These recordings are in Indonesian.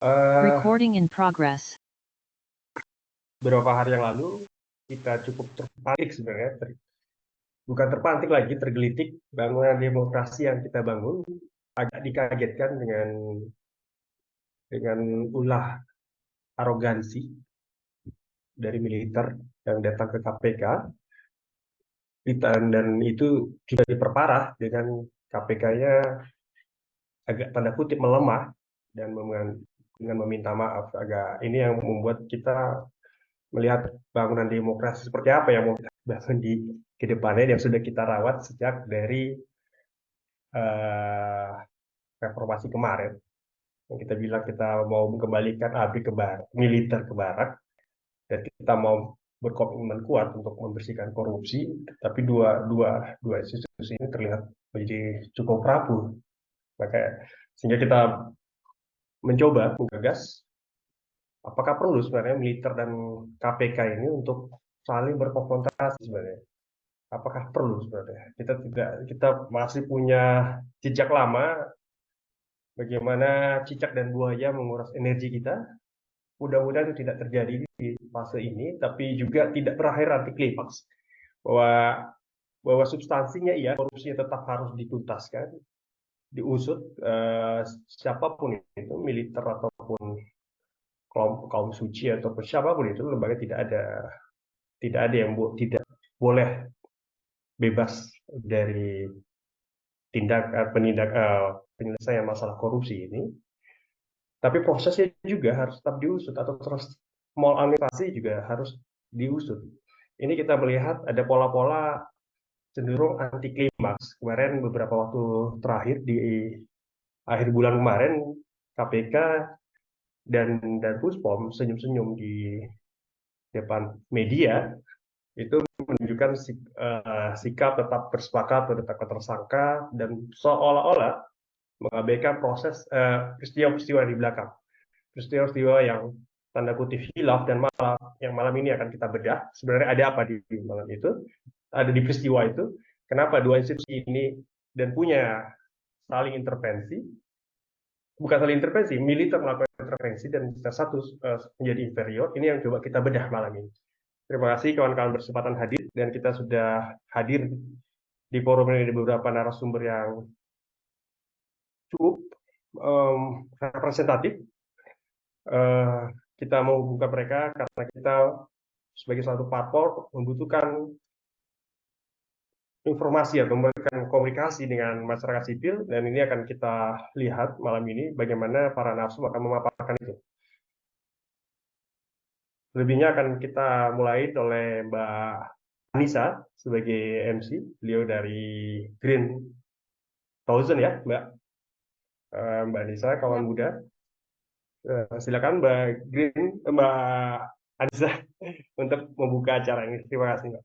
Recording in progress. Beberapa hari yang lalu kita cukup terpantik sebenarnya, bukan terpantik lagi, tergelitik bangunan demokrasi yang kita bangun agak dikagetkan dengan ulah arogansi dari militer yang datang ke KPK, dan itu juga diperparah dengan KPK-nya agak tanda kutip melemah dan dengan meminta maaf. Agak ini yang membuat kita melihat bangunan demokrasi seperti apa yang mau kita bangun di kedepannya yang sudah kita rawat sejak dari eh, reformasi kemarin. Yang kita bilang kita mau mengembalikan ABRI ke barak, militer ke barak, dan kita mau berkomitmen kuat untuk membersihkan korupsi, tapi dua institusi ini terlihat menjadi cukup rapuh. Sehingga kita mencoba menggagas apakah perlu sebenarnya militer dan KPK ini untuk saling berkonfrontasi sebenarnya. Apakah perlu sebenarnya? Kita masih punya jejak lama bagaimana cicak dan buaya menguras energi kita. Mudah-mudahan itu tidak terjadi di fase ini, tapi juga tidak berakhir anti klimaks. Bahwa bahwa substansinya iya, korupsinya tetap harus dituntaskan, diusut, siapapun itu, militer ataupun kelompok kaum suci ataupun siapapun itu, lembaga tidak ada yang tidak boleh bebas dari penyelesaian masalah korupsi ini. Tapi prosesnya juga harus tetap diusut, atau terus maladministrasi juga harus diusut. Ini kita melihat ada pola-pola cenderung anti klimaks. Kemarin beberapa waktu terakhir di akhir bulan kemarin KPK dan Puspom senyum-senyum di depan media itu menunjukkan sikap tetap bersepakat menetapkan tersangka dan seolah-olah mengabaikan proses peristiwa-peristiwa di belakang. Peristiwa-peristiwa yang tanda kutip hilaf dan malam, yang malam ini akan kita bedah. Sebenarnya ada apa di malam itu? Ada di peristiwa itu. Kenapa dua institusi ini dan punya saling intervensi? Bukan saling intervensi, militer melakukan intervensi dan satu menjadi inferior. Ini yang coba kita bedah malam ini. Terima kasih kawan-kawan bersempatan hadir, dan kita sudah hadir di forum ini di beberapa narasumber yang cukup representatif. Kita mau buka mereka karena kita sebagai satu parpol membutuhkan informasi atau memberikan komunikasi dengan masyarakat sipil, dan ini akan kita lihat malam ini bagaimana para narsum akan memaparkan itu. Lebihnya akan kita mulai oleh Mbak Anissa sebagai MC, beliau dari Green Thousand ya, Mbak. Mbak Anissa, kawan muda. Silakan Mbak Anissa untuk membuka acara ini. Terima kasih, Mbak.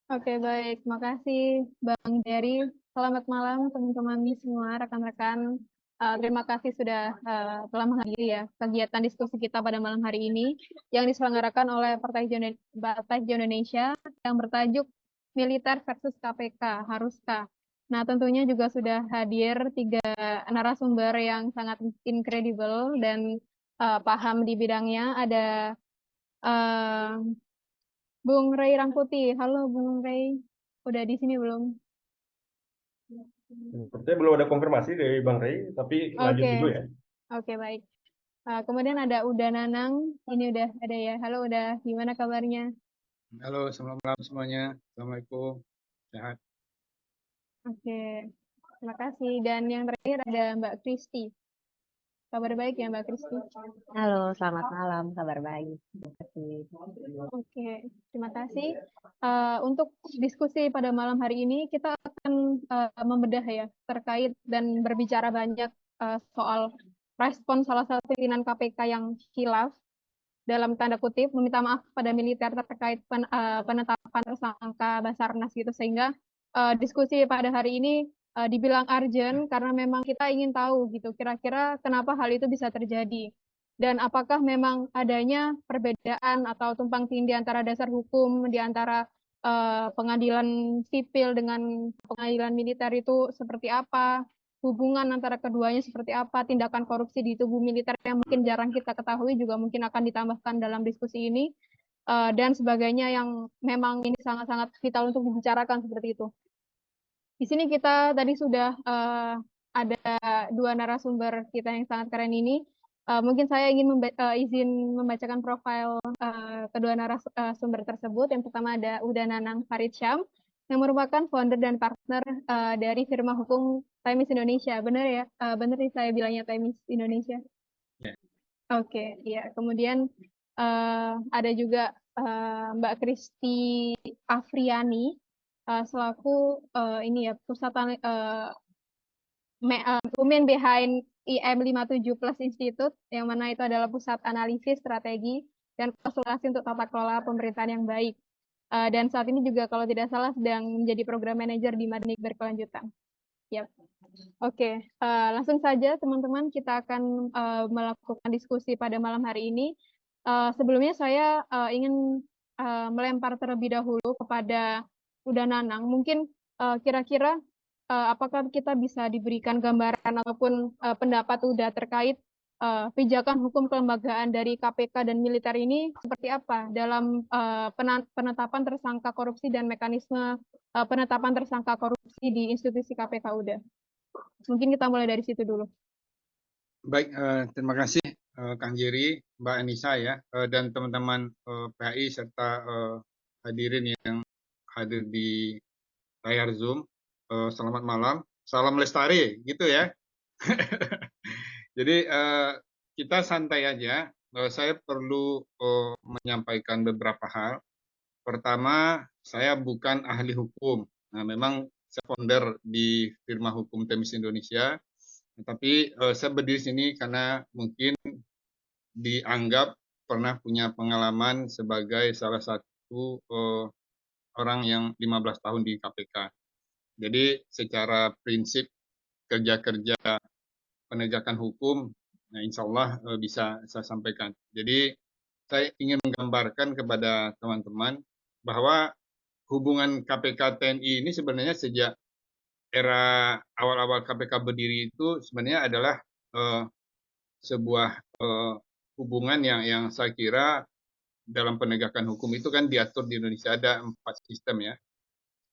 Oke, baik. Makasih, Bang Jerry. Selamat malam, teman-teman semua, rekan-rekan. Terima kasih sudah telah menghadiri ya kegiatan diskusi kita pada malam hari ini yang diselenggarakan oleh Partai Hijau Indonesia yang bertajuk Militer versus KPK, Haruskah? Nah, tentunya juga sudah hadir 3 narasumber yang sangat incredible dan paham di bidangnya. Ada Bung Ray Rangkuti. Halo Bung Ray, udah di sini belum? Sepertinya belum ada konfirmasi dari Bang Ray, tapi lanjut dulu ya. Oke, baik. Kemudian ada Uda Nanang, ini udah ada ya. Halo Uda, gimana kabarnya? Halo, selamat malam semuanya. Assalamualaikum. Sehat. Oke, terima kasih. Dan yang terakhir ada Mbak Kristi. Kabar baik ya Mbak Kristi? Halo, selamat malam. Kabar baik. Terima kasih. Oke, terima kasih. Untuk diskusi pada malam hari ini kita akan membedah ya terkait dan berbicara banyak soal respon salah satu pimpinan KPK yang khilaf dalam tanda kutip meminta maaf pada militer terkait penetapan tersangka Basarnas gitu, sehingga diskusi pada hari ini dibilang urgent karena memang kita ingin tahu gitu kira-kira kenapa hal itu bisa terjadi dan apakah memang adanya perbedaan atau tumpang tindih antara dasar hukum di antara pengadilan sipil dengan pengadilan militer itu seperti apa, hubungan antara keduanya seperti apa, tindakan korupsi di tubuh militer yang mungkin jarang kita ketahui juga mungkin akan ditambahkan dalam diskusi ini, dan sebagainya yang memang ini sangat-sangat vital untuk dibicarakan seperti itu. Di sini kita tadi sudah ada dua narasumber kita yang sangat keren ini. Mungkin saya ingin izin membacakan profil kedua narasumber tersebut. Yang pertama ada Uda Nanang Farid Syam, yang merupakan founder dan partner dari firma hukum Temis Indonesia. Benar ya? Benar nih saya bilangnya Temis Indonesia? Ya. Oke, ya. Kemudian ada juga Mbak Kristi Afriani, selaku ini ya pusat women behind IM 57 Plus Institute, yang mana itu adalah pusat analisis strategi dan konsultasi untuk tata kelola pemerintahan yang baik. Dan saat ini juga kalau tidak salah sedang menjadi program manager di Madnik Berkelanjutan. Yap. Oke, langsung saja teman-teman kita akan melakukan diskusi pada malam hari ini. Sebelumnya saya ingin melempar terlebih dahulu kepada Uda Nanang. Mungkin kira-kira apakah kita bisa diberikan gambaran ataupun pendapat Uda terkait pijakan hukum kelembagaan dari KPK dan militer ini seperti apa dalam penetapan tersangka korupsi dan mekanisme penetapan tersangka korupsi di institusi KPK Uda. Mungkin kita mulai dari situ dulu. Baik, terima kasih Kang Jerry, Mbak Anissa ya, dan teman-teman PHI serta hadirin yang hadir di layar Zoom. Selamat malam, salam lestari, gitu ya. Jadi kita santai aja. Saya perlu menyampaikan beberapa hal. Pertama, saya bukan ahli hukum. Nah, memang saya founder di firma hukum Temis Indonesia. Tapi saya berdiri sini karena mungkin dianggap pernah punya pengalaman sebagai salah satu orang yang 15 tahun di KPK. Jadi secara prinsip kerja-kerja penegakan hukum, nah insya Allah bisa saya sampaikan. Jadi saya ingin menggambarkan kepada teman-teman bahwa hubungan KPK TNI ini sebenarnya sejak era awal-awal KPK berdiri itu sebenarnya adalah sebuah hubungan yang saya kira dalam penegakan hukum itu kan diatur di Indonesia ada 4 sistem ya,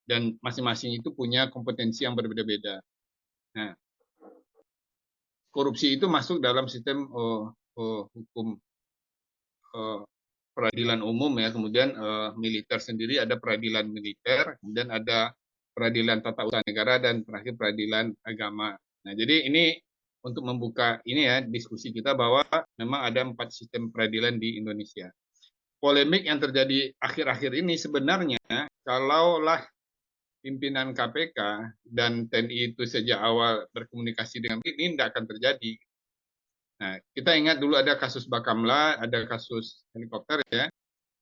dan masing-masing itu punya kompetensi yang berbeda-beda. Nah, korupsi itu masuk dalam sistem hukum peradilan umum ya, kemudian militer sendiri ada peradilan militer, kemudian ada peradilan tata usaha negara, dan terakhir peradilan agama. Nah, jadi ini untuk membuka ini ya diskusi kita bahwa memang ada 4 sistem peradilan di Indonesia. Polemik yang terjadi akhir-akhir ini sebenarnya kalaulah pimpinan KPK dan TNI itu sejak awal berkomunikasi dengan ini tidak akan terjadi. Nah, kita ingat dulu ada kasus Bakamla, ada kasus helikopter ya,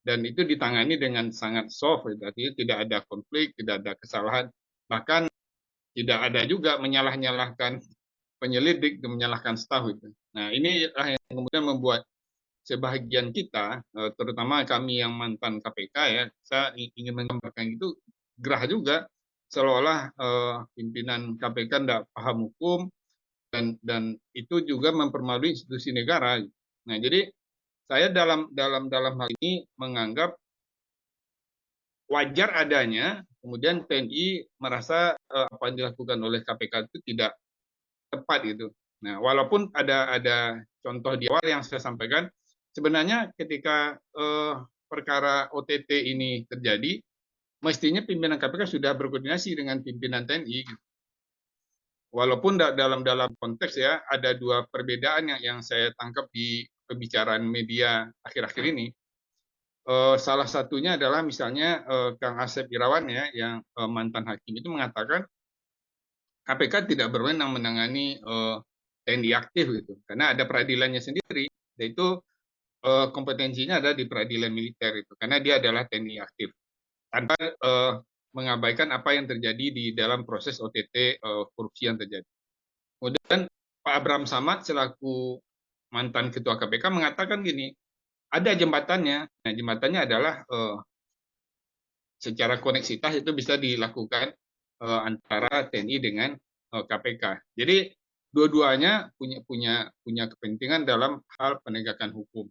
dan itu ditangani dengan sangat soft, artinya tidak ada konflik, tidak ada kesalahan, bahkan tidak ada juga menyalah-nyalahkan penyelidik dan menyalahkan staf itu. Nah, inilah yang kemudian membuat sebahagian kita, terutama kami yang mantan KPK ya, saya ingin menggambarkan itu gerah juga, seolah-olah pimpinan KPK tidak paham hukum, dan itu juga mempermalui institusi negara. Nah, jadi saya dalam hal ini menganggap wajar adanya kemudian TNI merasa apa yang dilakukan oleh KPK itu tidak tepat gitu. Nah, walaupun ada contoh di awal yang saya sampaikan, sebenarnya ketika perkara OTT ini terjadi, mestinya pimpinan KPK sudah berkoordinasi dengan pimpinan TNI. Gitu. Walaupun dalam konteks ya ada dua perbedaan yang saya tangkap di pembicaraan media akhir-akhir ini. Salah satunya adalah misalnya Kang Asep Irawan ya, yang mantan hakim itu mengatakan KPK tidak berwenang menangani TNI aktif gitu, karena ada peradilannya sendiri, yaitu kompetensinya ada di peradilan militer itu, karena dia adalah TNI aktif, tanpa mengabaikan apa yang terjadi di dalam proses OTT korupsi yang terjadi. Kemudian Pak Abraham Samad selaku mantan ketua KPK mengatakan gini, ada jembatannya. Nah, jembatannya adalah secara koneksitas itu bisa dilakukan antara TNI dengan KPK. Jadi dua-duanya punya kepentingan dalam hal penegakan hukum.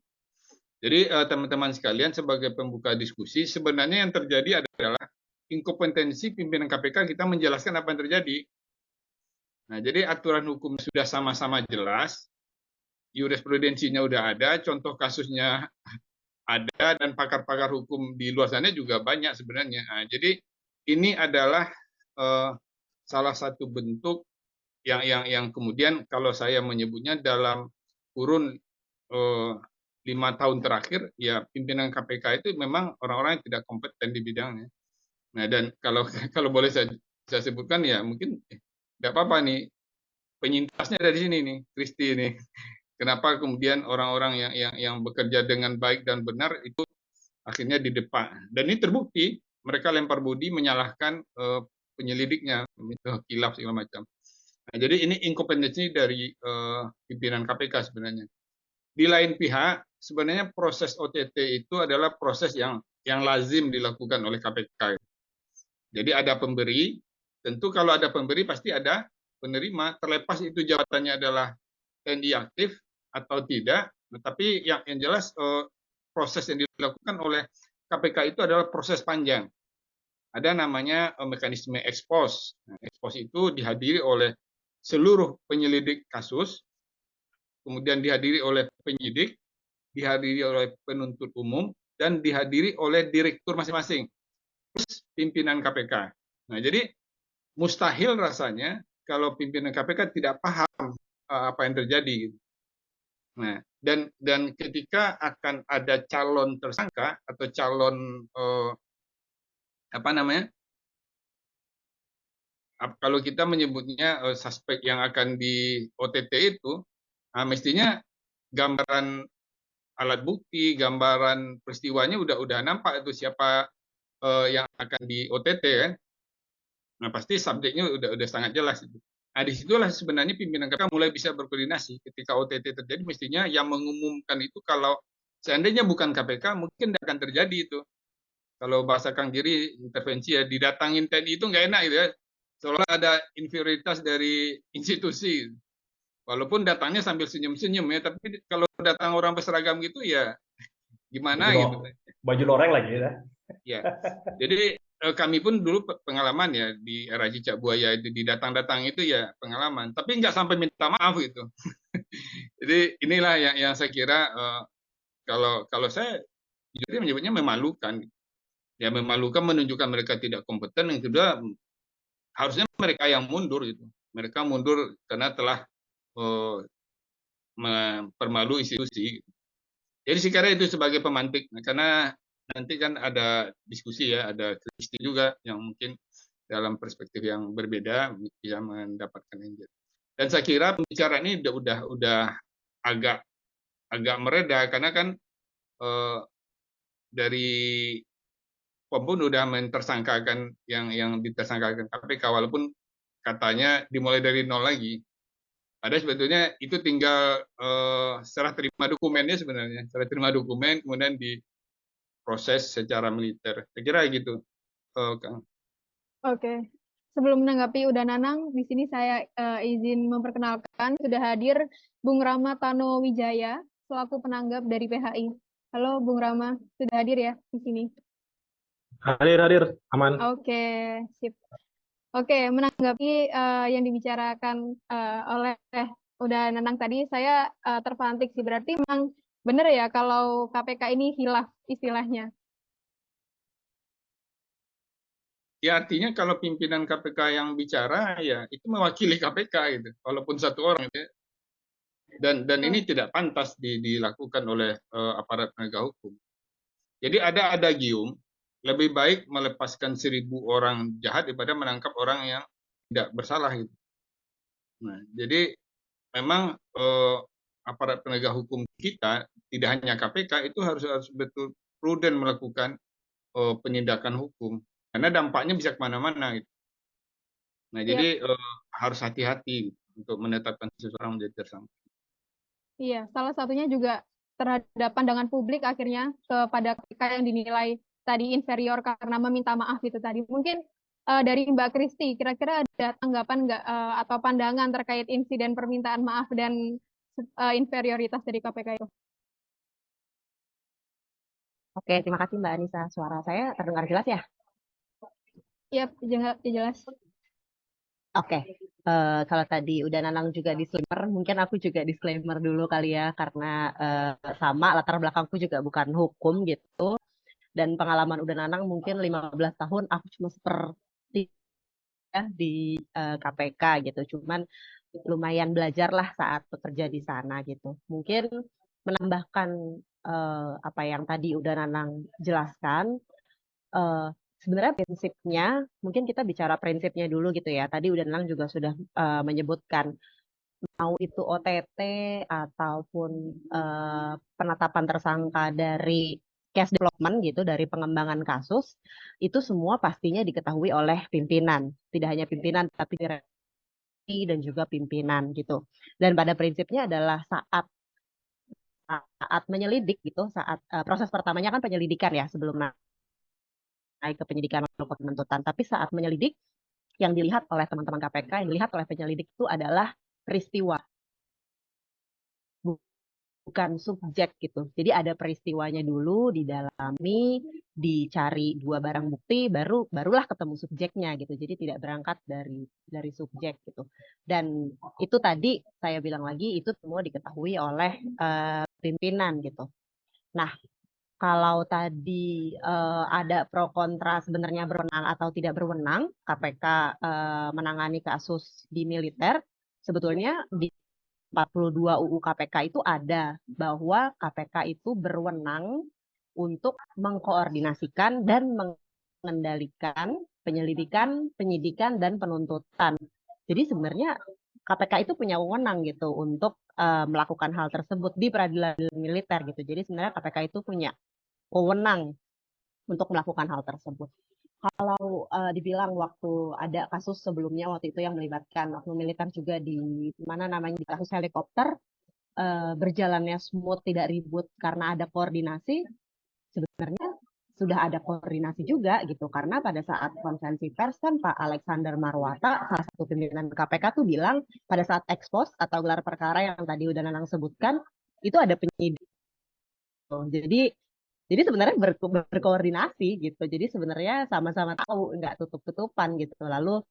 Jadi teman-teman sekalian, sebagai pembuka diskusi, sebenarnya yang terjadi adalah inkompetensi pimpinan KPK kita menjelaskan apa yang terjadi. Nah, jadi aturan hukum sudah sama-sama jelas, jurisprudensinya udah ada, contoh kasusnya ada, dan pakar-pakar hukum di luar sana juga banyak sebenarnya. Nah, jadi ini adalah salah satu bentuk yang kemudian kalau saya menyebutnya dalam kurun 5 tahun terakhir, ya pimpinan KPK itu memang orang-orang yang tidak kompeten di bidangnya. Nah, dan kalau boleh saya sebutkan, ya mungkin tidak apa-apa nih, penyintasnya dari sini nih, Kristi ini. Kenapa kemudian orang-orang yang bekerja dengan baik dan benar itu akhirnya di depan. Dan ini terbukti, mereka lempar bodi menyalahkan penyelidiknya, kilaf segala macam. Nah, jadi ini inkompetensi dari pimpinan KPK sebenarnya. Di lain pihak, sebenarnya proses OTT itu adalah proses yang lazim dilakukan oleh KPK. Jadi ada pemberi, tentu kalau ada pemberi pasti ada penerima, terlepas itu jabatannya adalah TNI aktif atau tidak. Tapi yang jelas proses yang dilakukan oleh KPK itu adalah proses panjang. Ada namanya mekanisme ex post. Nah, ex post itu dihadiri oleh seluruh penyelidik kasus, kemudian dihadiri oleh penyidik, dihadiri oleh penuntut umum, dan dihadiri oleh direktur masing-masing, plus pimpinan KPK. Nah, jadi mustahil rasanya kalau pimpinan KPK tidak paham apa yang terjadi. Nah, dan ketika akan ada calon tersangka atau calon kalau kita menyebutnya suspek yang akan di OTT itu, mestinya gambaran alat bukti, gambaran peristiwanya udah nampak itu siapa yang akan di OTT kan. Nah, pasti subjeknya udah sangat jelas itu. Nah, disitulah sebenarnya pimpinan KPK mulai bisa berkoordinasi. Ketika OTT terjadi, mestinya yang mengumumkan itu kalau seandainya bukan KPK, mungkin tidak akan terjadi itu. Kalau bahasa Kang Giri, intervensi ya, didatangin TNI itu nggak enak gitu ya. Seolah ada inferioritas dari institusi. Walaupun datangnya sambil senyum-senyum ya, tapi kalau datang orang berseragam gitu ya gimana gitu. Baju loreng lagi ya. Ya. Jadi kami pun dulu pengalaman ya di era cicak buaya itu, didatang-datang itu ya pengalaman, tapi nggak sampai minta maaf gitu. Jadi inilah yang saya kira kalau saya jujur menyebutnya memalukan. Ya memmalukan, menunjukkan mereka tidak kompeten. Yang kedua, harusnya mereka yang mundur gitu. Mereka mundur karena telah mempermalu institusi. Jadi saya kira itu sebagai pemantik, karena nanti kan ada diskusi ya, ada Kristi juga yang mungkin dalam perspektif yang berbeda bisa mendapatkan yang. Dan saya kira pembicaraan ini udah agak mereda, karena kan dari POM pun udah mentersangkakan yang ditersangkakan KPK, walaupun katanya dimulai dari nol lagi. Ada sebetulnya itu tinggal serah terima dokumennya sebenarnya, serah terima dokumen kemudian diproses secara militer. Saya kira gitu, Kang. Oke. Sebelum menanggapi Uda Nanang, di sini saya izin memperkenalkan sudah hadir Bung Rama Tano Wijaya selaku penanggap dari PHI. Halo Bung Rama, sudah hadir ya di sini? Hadir, aman. Oke, sip. Oke, menanggapi yang dibicarakan oleh Uda Nanang tadi, saya terpantik sih, berarti memang benar ya kalau KPK ini hilaf istilahnya. Ya artinya kalau pimpinan KPK yang bicara ya itu mewakili KPK gitu, walaupun satu orang gitu. Dan ini tidak pantas dilakukan oleh aparat penegak hukum. Jadi ada adagium, lebih baik melepaskan 1.000 orang jahat daripada menangkap orang yang tidak bersalah gitu. Nah, jadi memang aparat penegak hukum kita, tidak hanya KPK, itu harus betul prudent melakukan penindakan hukum, karena dampaknya bisa kemana-mana gitu. Nah, jadi harus hati-hati untuk menetapkan seseorang menjadi tersangka. Iya, salah satunya juga terhadap pandangan publik akhirnya kepada KPK yang dinilai tadi inferior karena meminta maaf itu tadi. Mungkin dari Mbak Kristi, kira-kira ada tanggapan nggak atau pandangan terkait insiden permintaan maaf dan inferioritas dari KPK itu? Oke, terima kasih Mbak Anissa. Suara saya terdengar jelas ya? Iya, jelas. Oke, kalau tadi udah Nanang juga disclaimer, mungkin aku juga disclaimer dulu kali ya, karena sama latar belakangku juga bukan hukum gitu, dan pengalaman udah Nanang mungkin 15 tahun, aku cuma seperti ya di KPK gitu, cuman lumayan belajar lah saat bekerja di sana gitu. Mungkin menambahkan apa yang tadi udah Nanang jelaskan, eh, sebenarnya prinsipnya, mungkin kita bicara prinsipnya dulu gitu ya. Tadi udah Nanang juga sudah menyebutkan mau itu OTT ataupun penetapan tersangka dari case development gitu, dari pengembangan kasus, itu semua pastinya diketahui oleh pimpinan. Tidak hanya pimpinan, tapi direksi dan juga pimpinan gitu. Dan pada prinsipnya adalah saat saat menyelidik gitu, saat proses pertamanya kan penyelidikan ya sebelum naik ke penyidikan atau ke penuntutan. Tapi saat menyelidik, yang dilihat oleh teman-teman KPK, yang dilihat oleh penyelidik itu adalah peristiwa, bukan subjek gitu. Jadi ada peristiwanya dulu, didalami, dicari dua barang bukti, barulah ketemu subjeknya gitu. Jadi tidak berangkat dari subjek gitu. Dan itu tadi saya bilang lagi, itu semua diketahui oleh pimpinan gitu. Nah, kalau tadi ada pro kontra sebenarnya berwenang atau tidak berwenang, KPK menangani kasus di militer, sebetulnya di 42 UU KPK itu ada bahwa KPK itu berwenang untuk mengkoordinasikan dan mengendalikan penyelidikan, penyidikan, dan penuntutan. Jadi sebenarnya KPK itu punya wewenang gitu untuk melakukan hal tersebut di peradilan militer gitu. Jadi sebenarnya KPK itu punya wewenang untuk melakukan hal tersebut. Kalau dibilang waktu ada kasus sebelumnya waktu itu yang melibatkan oknum militer juga di mana namanya di kasus helikopter berjalannya smooth tidak ribut karena ada koordinasi, sebenarnya sudah ada koordinasi juga gitu karena pada saat konferensi pers kan Pak Alexander Marwata salah satu pimpinan KPK tuh bilang pada saat ekspos atau gelar perkara yang tadi udah Nanang sebutkan itu ada penyidik. Jadi sebenarnya berkoordinasi gitu. Jadi sebenarnya sama-sama tahu, nggak tutup-tutupan gitu. Lalu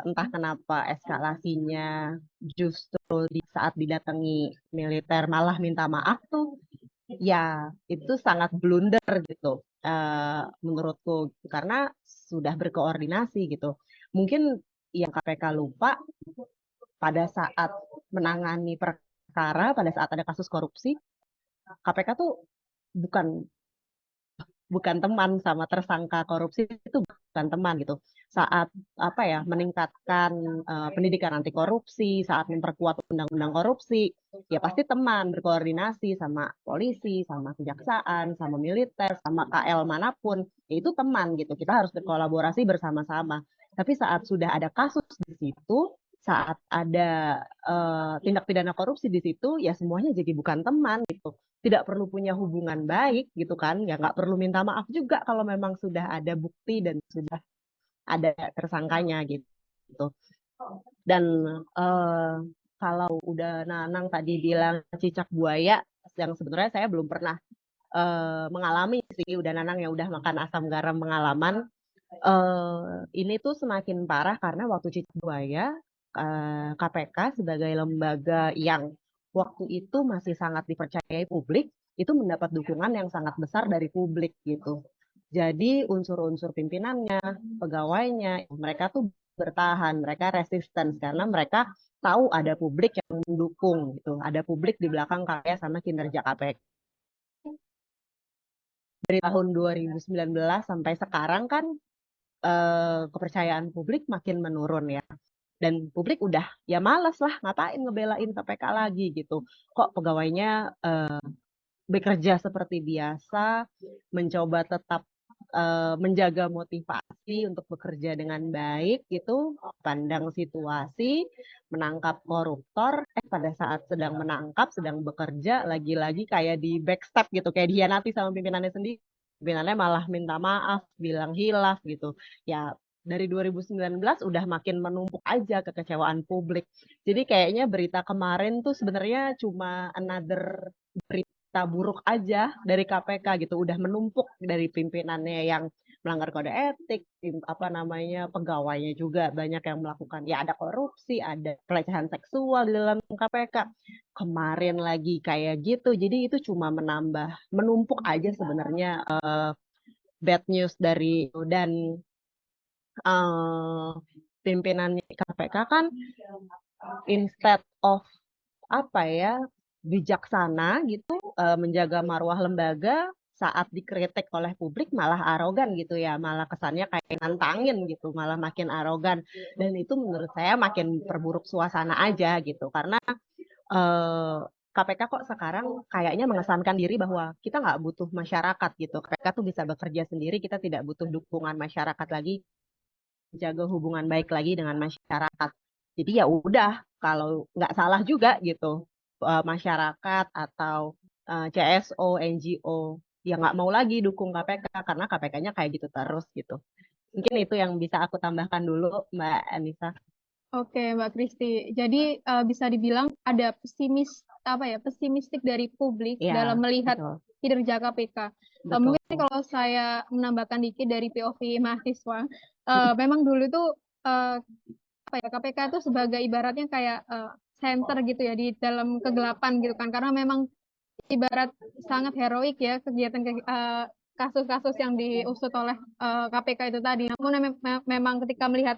entah kenapa eskalasinya justru di saat didatangi militer malah minta maaf tuh, ya itu sangat blunder gitu menurutku karena sudah berkoordinasi gitu. Mungkin yang KPK lupa pada saat menangani perkara, pada saat ada kasus korupsi, KPK tuh bukan bukan teman sama tersangka korupsi itu bukan teman gitu. Saat apa ya meningkatkan pendidikan anti korupsi, saat memperkuat undang-undang korupsi, ya pasti teman berkoordinasi sama polisi, sama kejaksaan, sama militer, sama KL manapun, ya itu teman gitu. Kita harus berkolaborasi bersama-sama. Tapi saat sudah ada kasus di situ, saat ada tindak pidana korupsi di situ, ya semuanya jadi bukan teman gitu tidak perlu punya hubungan baik gitu kan ya nggak perlu minta maaf juga kalau memang sudah ada bukti dan sudah ada tersangkanya gitu dan eh, kalau udah Nanang tadi bilang cicak buaya yang sebenarnya saya belum pernah mengalami sih udah Nanang yang udah makan asam garam pengalaman ini tuh semakin parah karena waktu cicak buaya KPK sebagai lembaga yang waktu itu masih sangat dipercayai publik, itu mendapat dukungan yang sangat besar dari publik gitu. Jadi unsur-unsur pimpinannya, pegawainya, mereka tuh bertahan, mereka resisten karena mereka tahu ada publik yang mendukung gitu, ada publik di belakang karya sama kinerja KPK. Dari tahun 2019 sampai sekarang kan kepercayaan publik makin menurun ya. Dan publik udah ya malas lah ngapain ngebelain KPK lagi gitu. Kok pegawainya bekerja seperti biasa, mencoba tetap menjaga motivasi untuk bekerja dengan baik gitu, pandang situasi, menangkap koruptor, pada saat sedang menangkap, sedang bekerja, lagi-lagi kayak di backstep gitu, kayak dihianati sama pimpinannya sendiri. Pimpinannya malah minta maaf, bilang hilaf gitu. Ya dari 2019 udah makin menumpuk aja kekecewaan publik. Jadi kayaknya berita kemarin tuh sebenarnya cuma another berita buruk aja dari KPK gitu. Udah menumpuk dari pimpinannya yang melanggar kode etik, apa namanya, pegawainya juga banyak yang melakukan, ya ada korupsi, ada pelecehan seksual di dalam KPK. Kemarin lagi kayak gitu. Jadi itu cuma menumpuk aja sebenarnya bad news dari dan pimpinan KPK kan instead of apa ya bijaksana gitu menjaga marwah lembaga saat dikritik oleh publik malah arogan gitu ya, malah kesannya kayak nantangin gitu, malah makin arogan, dan itu menurut saya makin perburuk suasana aja gitu, karena KPK kok sekarang kayaknya mengesankan diri bahwa kita nggak butuh masyarakat gitu, KPK tuh bisa bekerja sendiri, kita tidak butuh dukungan masyarakat lagi, jaga hubungan baik lagi dengan masyarakat. Jadi ya udah, kalau nggak salah juga gitu, masyarakat atau CSO, NGO, ya nggak mau lagi dukung KPK karena KPK-nya kayak gitu terus gitu. Mungkin itu yang bisa aku tambahkan dulu, Mbak Anissa. Oke, Mbak Kristi. Jadi bisa dibilang ada pesimistik dari publik Ya, dalam melihat betul. kinerja KPK. Betul. Mungkin kalau saya menambahkan dikit dari POV mahasiswa, memang dulu tuh KPK itu sebagai ibaratnya kayak center gitu ya di dalam kegelapan gitu kan, karena memang ibarat sangat heroik ya kegiatan kasus-kasus yang diusut oleh KPK itu tadi. Namun memang ketika melihat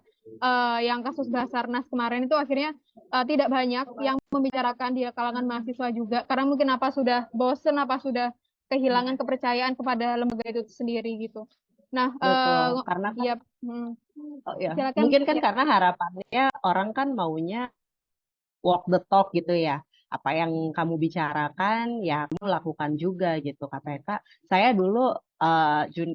yang kasus Basarnas kemarin itu akhirnya tidak banyak yang membicarakan di kalangan mahasiswa juga, karena mungkin apa sudah bosen, apa sudah kehilangan kepercayaan kepada lembaga itu sendiri gitu. Nah, Betul, karena kan ya, silakan. mungkin kan karena harapannya orang kan maunya walk the talk gitu ya. Apa yang kamu bicarakan ya kamu lakukan juga gitu KPK. Saya dulu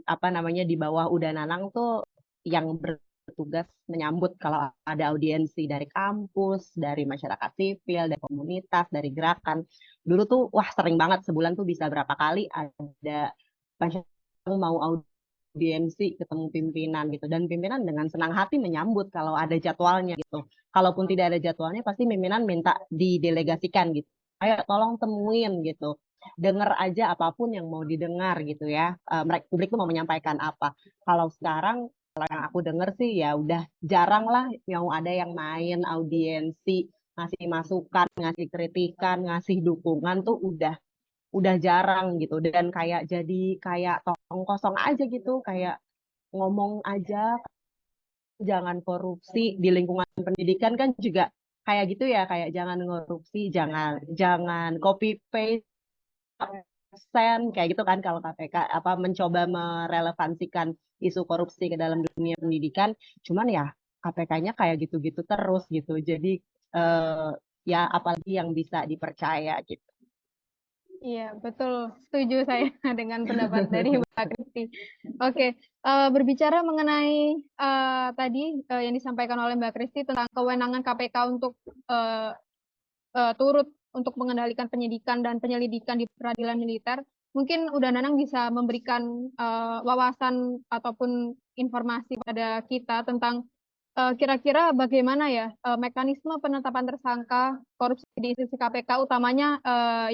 apa namanya di bawah Uda Nanang tuh yang bertugas menyambut kalau ada audiensi dari kampus, dari masyarakat sipil, dari komunitas, dari gerakan. Dulu tuh wah sering banget, sebulan tuh bisa berapa kali ada masyarakat mau audiensi ketemu pimpinan gitu, dan pimpinan dengan senang hati menyambut kalau ada jadwalnya gitu. Kalaupun tidak ada jadwalnya pasti pimpinan minta didelegasikan gitu, ayo tolong temuin gitu, dengar aja apapun yang mau didengar gitu ya. Mereka publik tuh mau menyampaikan apa. Kalau sekarang kalau yang aku dengar sih ya udah jarang lah yang ada yang main audiensi, ngasih masukan, ngasih kritikan, ngasih dukungan tuh udah jarang gitu, dan kayak jadi kayak tong kosong aja gitu, kayak ngomong aja jangan korupsi di lingkungan pendidikan kan juga kayak gitu ya, kayak jangan korupsi, jangan jangan copy paste absen kayak gitu kan, kalau KPK apa mencoba merelevansikan isu korupsi ke dalam dunia pendidikan, cuman ya KPK-nya kayak gitu-gitu terus gitu, jadi ya apalagi yang bisa dipercaya gitu. Iya, betul. Setuju saya dengan pendapat dari Mbak Kristi. Oke, berbicara mengenai tadi yang disampaikan oleh Mbak Kristi tentang kewenangan KPK untuk turut untuk mengendalikan penyidikan dan penyelidikan di peradilan militer, mungkin Uda Nanang bisa memberikan wawasan ataupun informasi pada kita tentang kira-kira bagaimana ya mekanisme penetapan tersangka korupsi di institusi KPK, utamanya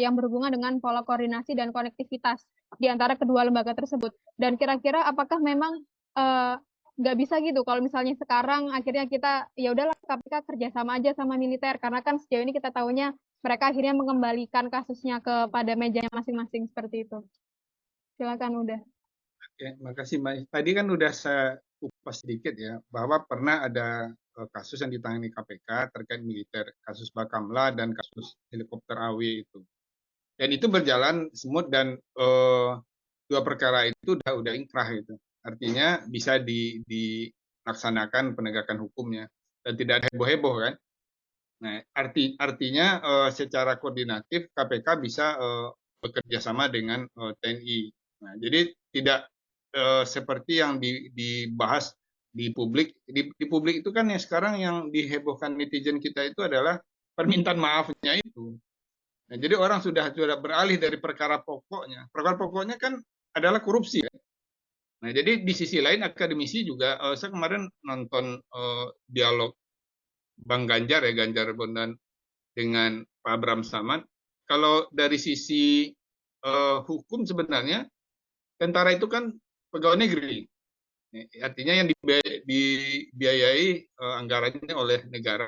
yang berhubungan dengan pola koordinasi dan konektivitas di antara kedua lembaga tersebut. Dan kira-kira apakah memang nggak bisa gitu kalau misalnya sekarang akhirnya kita ya udahlah KPK kerjasama aja sama militer, karena kan sejauh ini kita tahunya mereka akhirnya mengembalikan kasusnya kepada mejanya masing-masing seperti itu. Silakan udah. Oke, makasih Mbak. Tadi kan udah saya kupas sedikit ya, bahwa pernah ada kasus yang ditangani KPK terkait militer, kasus Bakamla dan kasus helikopter AW itu. Dan itu berjalan smooth, dan dua perkara itu udah inkrah gitu. Artinya bisa dilaksanakan penegakan hukumnya dan tidak ada heboh-heboh kan. Nah, artinya secara koordinatif KPK bisa bekerja sama dengan TNI. Nah, jadi tidak seperti yang dibahas di publik. Di publik itu kan yang sekarang yang dihebohkan netizen kita itu adalah permintaan maafnya itu. Nah, jadi orang sudah beralih dari perkara pokoknya. Perkara pokoknya kan adalah korupsi. Kan? Nah, jadi di sisi lain akademisi juga, saya kemarin nonton dialog Bang Ganjar ya, Ganjar Bondan dengan Pak Abraham Samad. Kalau dari sisi hukum sebenarnya tentara itu kan pegawai negeri. Artinya yang dibiayai anggarannya oleh negara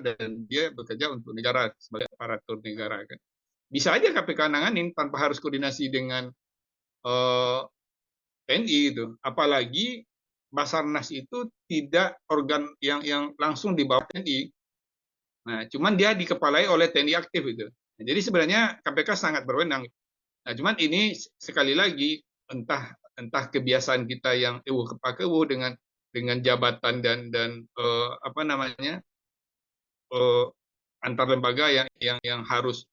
dan dia bekerja untuk negara sebagai aparatur negara kan. Bisa aja KPK nanganin tanpa harus koordinasi dengan TNI gitu. Apalagi Basarnas itu tidak organ yang langsung di bawah TNI. Nah, cuman dia dikepalai oleh TNI aktif itu. Nah, jadi sebenarnya KPK sangat berwenang. Nah, cuman ini sekali lagi entah kebiasaan kita yang kepakewu dengan jabatan dan apa namanya antar lembaga yang harus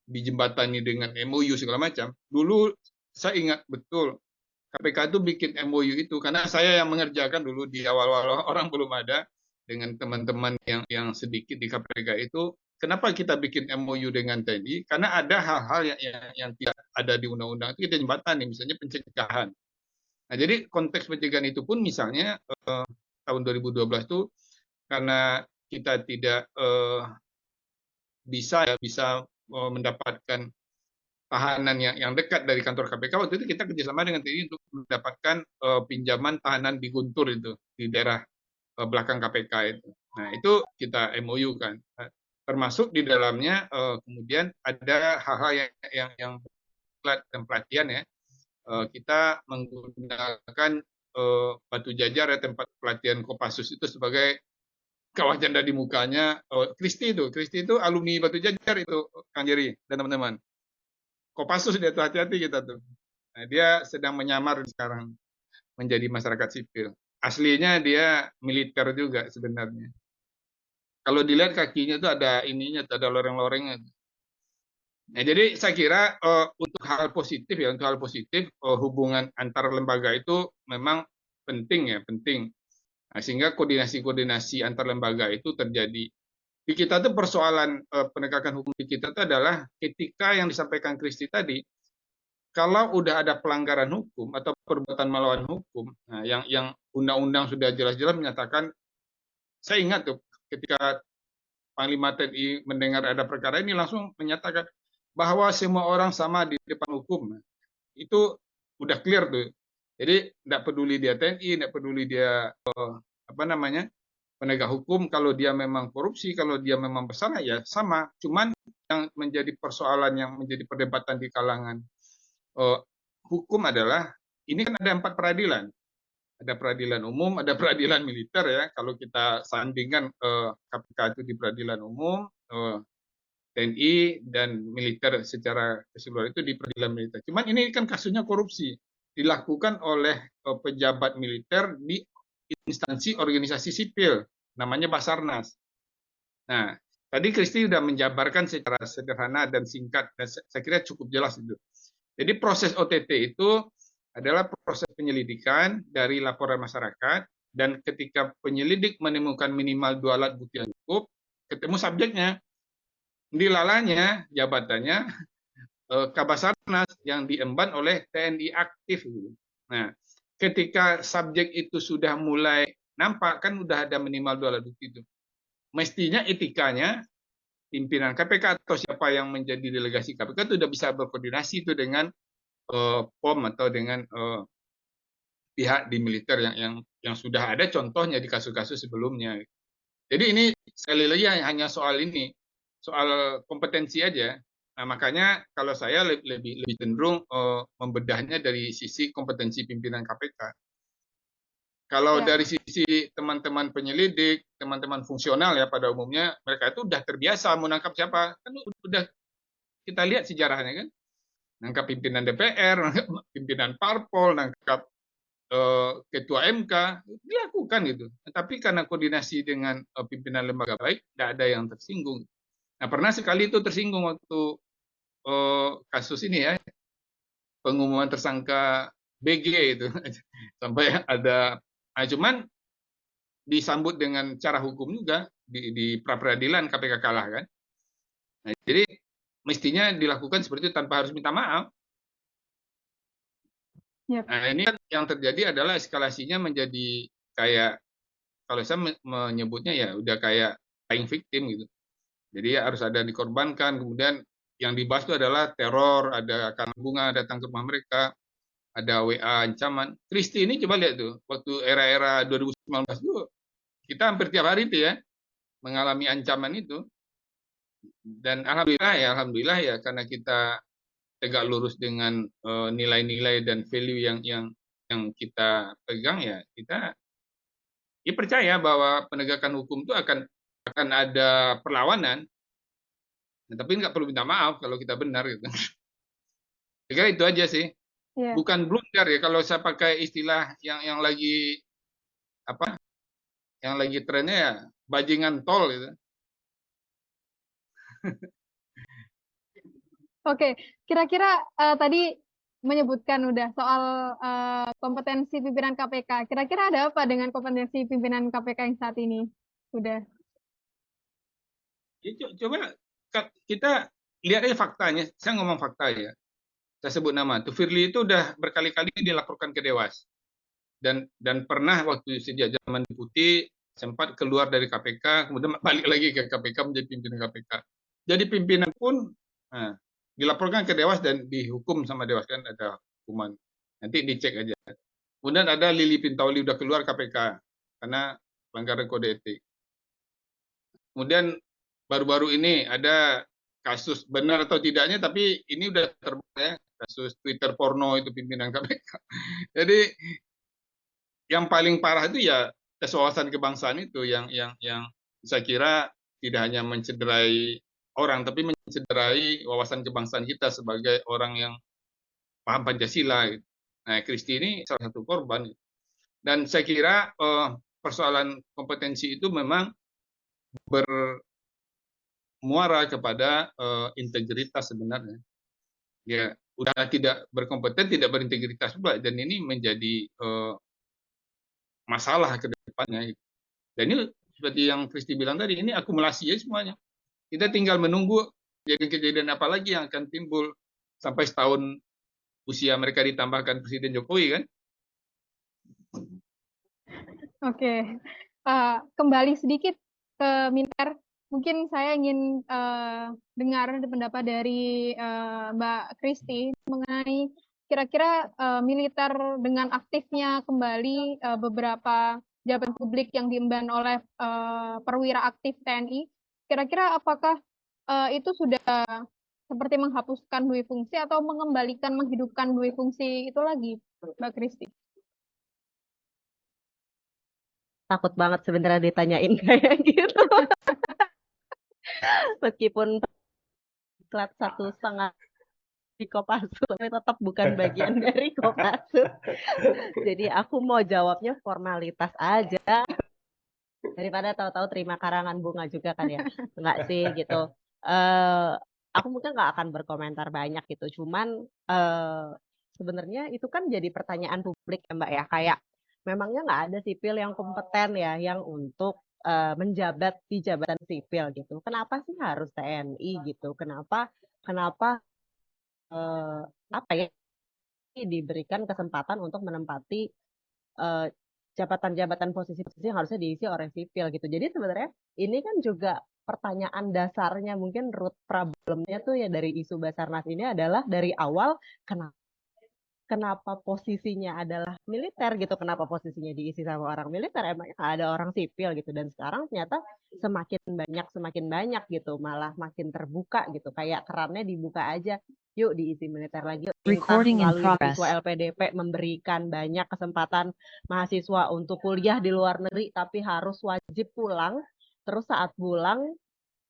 dijembatani dengan MOU segala macam. Dulu saya ingat betul KPK itu bikin MOU itu karena saya yang mengerjakan dulu di awal-awal, orang belum ada, dengan teman-teman yang sedikit di KPK itu. Kenapa kita bikin MOU dengan TNI? Karena ada hal-hal yang tidak ada di undang-undang itu kita jembatani, misalnya pencegahan. Nah, jadi konteks pencegahan itu pun misalnya tahun 2012 itu karena kita tidak bisa mendapatkan tahanan yang dekat dari kantor KPK. Waktu itu kita kerjasama dengan TNI untuk mendapatkan pinjaman tahanan di Guntur itu, di daerah belakang KPK itu. Nah, itu kita MOU kan. Termasuk di dalamnya kemudian ada hal-hal yang dan pelatihan ya. Kita menggunakan Batu Jajar ya, tempat pelatihan Kopassus itu sebagai kawah janda di mukanya. Kristi itu alumni Batu Jajar itu, Kang Jerry dan teman-teman. Kopassus dia tuh, hati-hati kita tuh. Nah, dia sedang menyamar sekarang menjadi masyarakat sipil. Aslinya dia militer juga sebenarnya. Kalau dilihat kakinya tuh ada ininya, ada loreng-lorengnya. Nah, jadi saya kira untuk hal positif hubungan antar lembaga itu memang penting ya, penting. Nah, sehingga koordinasi antar lembaga itu terjadi. Di kita tuh persoalan penegakan hukum di kita itu adalah ketika yang disampaikan Kristi tadi, kalau udah ada pelanggaran hukum atau perbuatan melawan hukum, nah yang undang-undang sudah jelas-jelas menyatakan, saya ingat tuh ketika Panglima TNI mendengar ada perkara ini langsung menyatakan bahwa semua orang sama di depan hukum. Nah, itu udah clear tuh. Jadi tidak peduli dia TNI, tidak peduli dia apa namanya penegak hukum, kalau dia memang korupsi, kalau dia memang bersalah ya sama. Cuman yang menjadi persoalan, yang menjadi perdebatan di kalangan hukum adalah ini kan ada 4 peradilan. Ada peradilan umum, ada peradilan militer ya. Kalau kita sandingkan KPK itu di peradilan umum, TNI dan militer secara keseluruhan itu di peradilan militer. Cuman ini kan kasusnya korupsi dilakukan oleh pejabat militer di instansi organisasi sipil, namanya Basarnas. Nah, tadi Kristi sudah menjabarkan secara sederhana dan singkat, dan saya kira cukup jelas itu. Jadi proses OTT itu adalah proses penyelidikan dari laporan masyarakat, dan ketika penyelidik menemukan minimal 2 alat bukti yang cukup, ketemu subjeknya, dilalanya jabatannya Kabasarnas yang diemban oleh TNI aktif. Nah, ketika subjek itu sudah mulai nampak, kan udah ada minimal 2 alat bukti itu. Mestinya etikanya pimpinan KPK atau siapa yang menjadi delegasi KPK itu sudah bisa berkoordinasi itu dengan POM atau dengan pihak di militer yang sudah ada contohnya di kasus-kasus sebelumnya. Jadi ini sekali lagi hanya soal ini, soal kompetensi aja. Nah, makanya kalau saya lebih cenderung membedahnya dari sisi kompetensi pimpinan KPK. Kalau dari sisi teman-teman penyelidik, teman-teman fungsional ya pada umumnya, mereka itu udah terbiasa menangkap siapa. Kan udah kita lihat sejarahnya kan. Nangkap pimpinan DPR, nangkap pimpinan parpol, nangkap ketua MK, dilakukan gitu. Tapi karena koordinasi dengan pimpinan lembaga baik, tidak ada yang tersinggung. Nah, pernah sekali itu tersinggung waktu kasus ini ya, pengumuman tersangka BG itu sampai ada, nah, cuman disambut dengan cara hukum juga di pra peradilan KPK kalah kan. Nah, jadi mestinya dilakukan seperti itu tanpa harus minta maaf. Yap. Nah, ini kan yang terjadi adalah eskalasinya menjadi kayak, kalau saya menyebutnya ya udah kayak playing victim gitu. Jadi harus ada dikorbankan, kemudian yang dibahas itu adalah teror, ada karangan bunga datang ke rumah mereka, ada WA ancaman. Kristi ini coba lihat tuh, waktu era-era 2019 itu kita hampir tiap hari itu ya mengalami ancaman itu. Dan alhamdulillah ya karena kita tegak lurus dengan nilai-nilai dan value yang kita pegang ya, kita ya percaya bahwa penegakan hukum itu akan ada perlawanan. Nah, tapi nggak perlu minta maaf kalau kita benar gitu. Saya kira itu aja sih. Iya. Bukan blunder ya, kalau saya pakai istilah yang lagi apa? Yang lagi trennya ya bajingan tol gitu. Oke, kira-kira tadi menyebutkan udah soal kompetensi pimpinan KPK. Kira-kira ada apa dengan kompetensi pimpinan KPK yang saat ini? Udah. Ya, coba kita lihat aja faktanya. Saya ngomong fakta ya. Saya sebut nama. Tuh Firly itu udah berkali-kali dilaporkan ke Dewas. Dan pernah waktu sejak zaman Putih sempat keluar dari KPK, kemudian balik lagi ke KPK menjadi pimpinan KPK. Jadi pimpinan pun dilaporkan ke Dewas dan dihukum sama Dewas, kan ada hukuman. Nanti dicek aja. Kemudian ada Lili Pintauli udah keluar KPK karena pelanggaran kode etik. Kemudian baru-baru ini ada kasus benar atau tidaknya, tapi ini udah terbukti ya, kasus Twitter porno itu pimpinan KPK. Jadi yang paling parah itu ya tes wawasan kebangsaan itu yang saya kira tidak hanya mencederai orang, tapi mencederai wawasan kebangsaan kita sebagai orang yang paham Pancasila. Nah, Kristi ini salah satu korban. Dan saya kira persoalan kompetensi itu memang bermuara kepada integritas sebenarnya. Ya, udah tidak berkompeten, tidak berintegritas pula, dan ini menjadi masalah ke depannya. Dan ini seperti yang Kristi bilang tadi, ini akumulasi ya semuanya. Kita tinggal menunggu kejadian-kejadian apa lagi yang akan timbul sampai setahun usia mereka ditambahkan Presiden Jokowi kan. Oke. Kembali sedikit ke militer. Mungkin saya ingin dengar pendapat dari Mbak Kristi mengenai kira-kira militer dengan aktifnya kembali beberapa jabatan publik yang diemban oleh perwira aktif TNI. Kira-kira apakah itu sudah seperti menghapuskan dui fungsi atau mengembalikan, menghidupkan dui fungsi itu lagi, Mbak Kristi? Takut banget sebenarnya ditanyain kayak gitu. Meskipun plat 1,5 di Kopassus, tapi tetap bukan bagian dari Kopassus. Jadi aku mau jawabnya formalitas aja. Daripada tahu-tahu terima karangan bunga juga kan ya. Enggak sih gitu. Aku mungkin nggak akan berkomentar banyak gitu. Cuman sebenarnya itu kan jadi pertanyaan publik ya Mbak ya. Kayak memangnya nggak ada sipil yang kompeten ya yang untuk menjabat di jabatan sipil gitu. Kenapa sih harus TNI gitu? Kenapa apa ya diberikan kesempatan untuk menempati jabatan-jabatan posisi-posisi yang harusnya diisi oleh sipil gitu. Jadi sebenarnya ini kan juga pertanyaan dasarnya, mungkin root problemnya tuh ya dari isu Basarnas ini adalah dari awal kenapa posisinya adalah militer gitu, kenapa posisinya diisi sama orang militer, emangnya nggak ada orang sipil gitu. Dan sekarang ternyata semakin banyak gitu, malah makin terbuka gitu, kayak kerannya dibuka aja, yuk diisi militer lagi, entah melalui siswa LPDP memberikan banyak kesempatan mahasiswa untuk kuliah di luar negeri tapi harus wajib pulang, terus saat pulang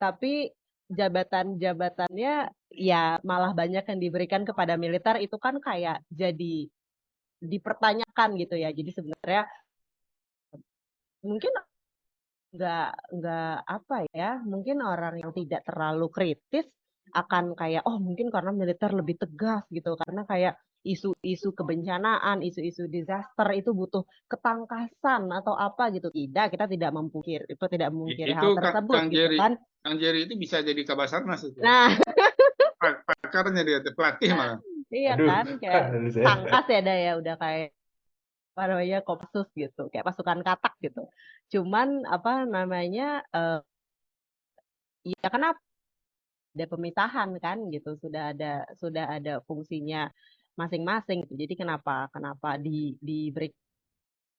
tapi jabatan-jabatannya ya malah banyak yang diberikan kepada militer, itu kan kayak jadi dipertanyakan gitu ya. Jadi sebenarnya mungkin nggak apa ya, mungkin orang yang tidak terlalu kritis akan kayak mungkin karena militer lebih tegas gitu, karena kayak isu-isu kebencanaan, isu-isu disaster itu butuh ketangkasan atau apa gitu. Tidak, kita tidak memungkiri hal tersebut gitu kan. Kang Jerry itu bisa jadi Kabasarnas itu. Nah, pakarnya dia, pelatih malah. Iya Aduh, kan, kayak dari saya. tangkas ya dah ya, udah kayak apa namanya Kopsus gitu, kayak pasukan katak gitu. Cuman apa namanya, ya kenapa ada pemisahan kan gitu, sudah ada fungsinya masing-masing gitu. Jadi kenapa kenapa diberi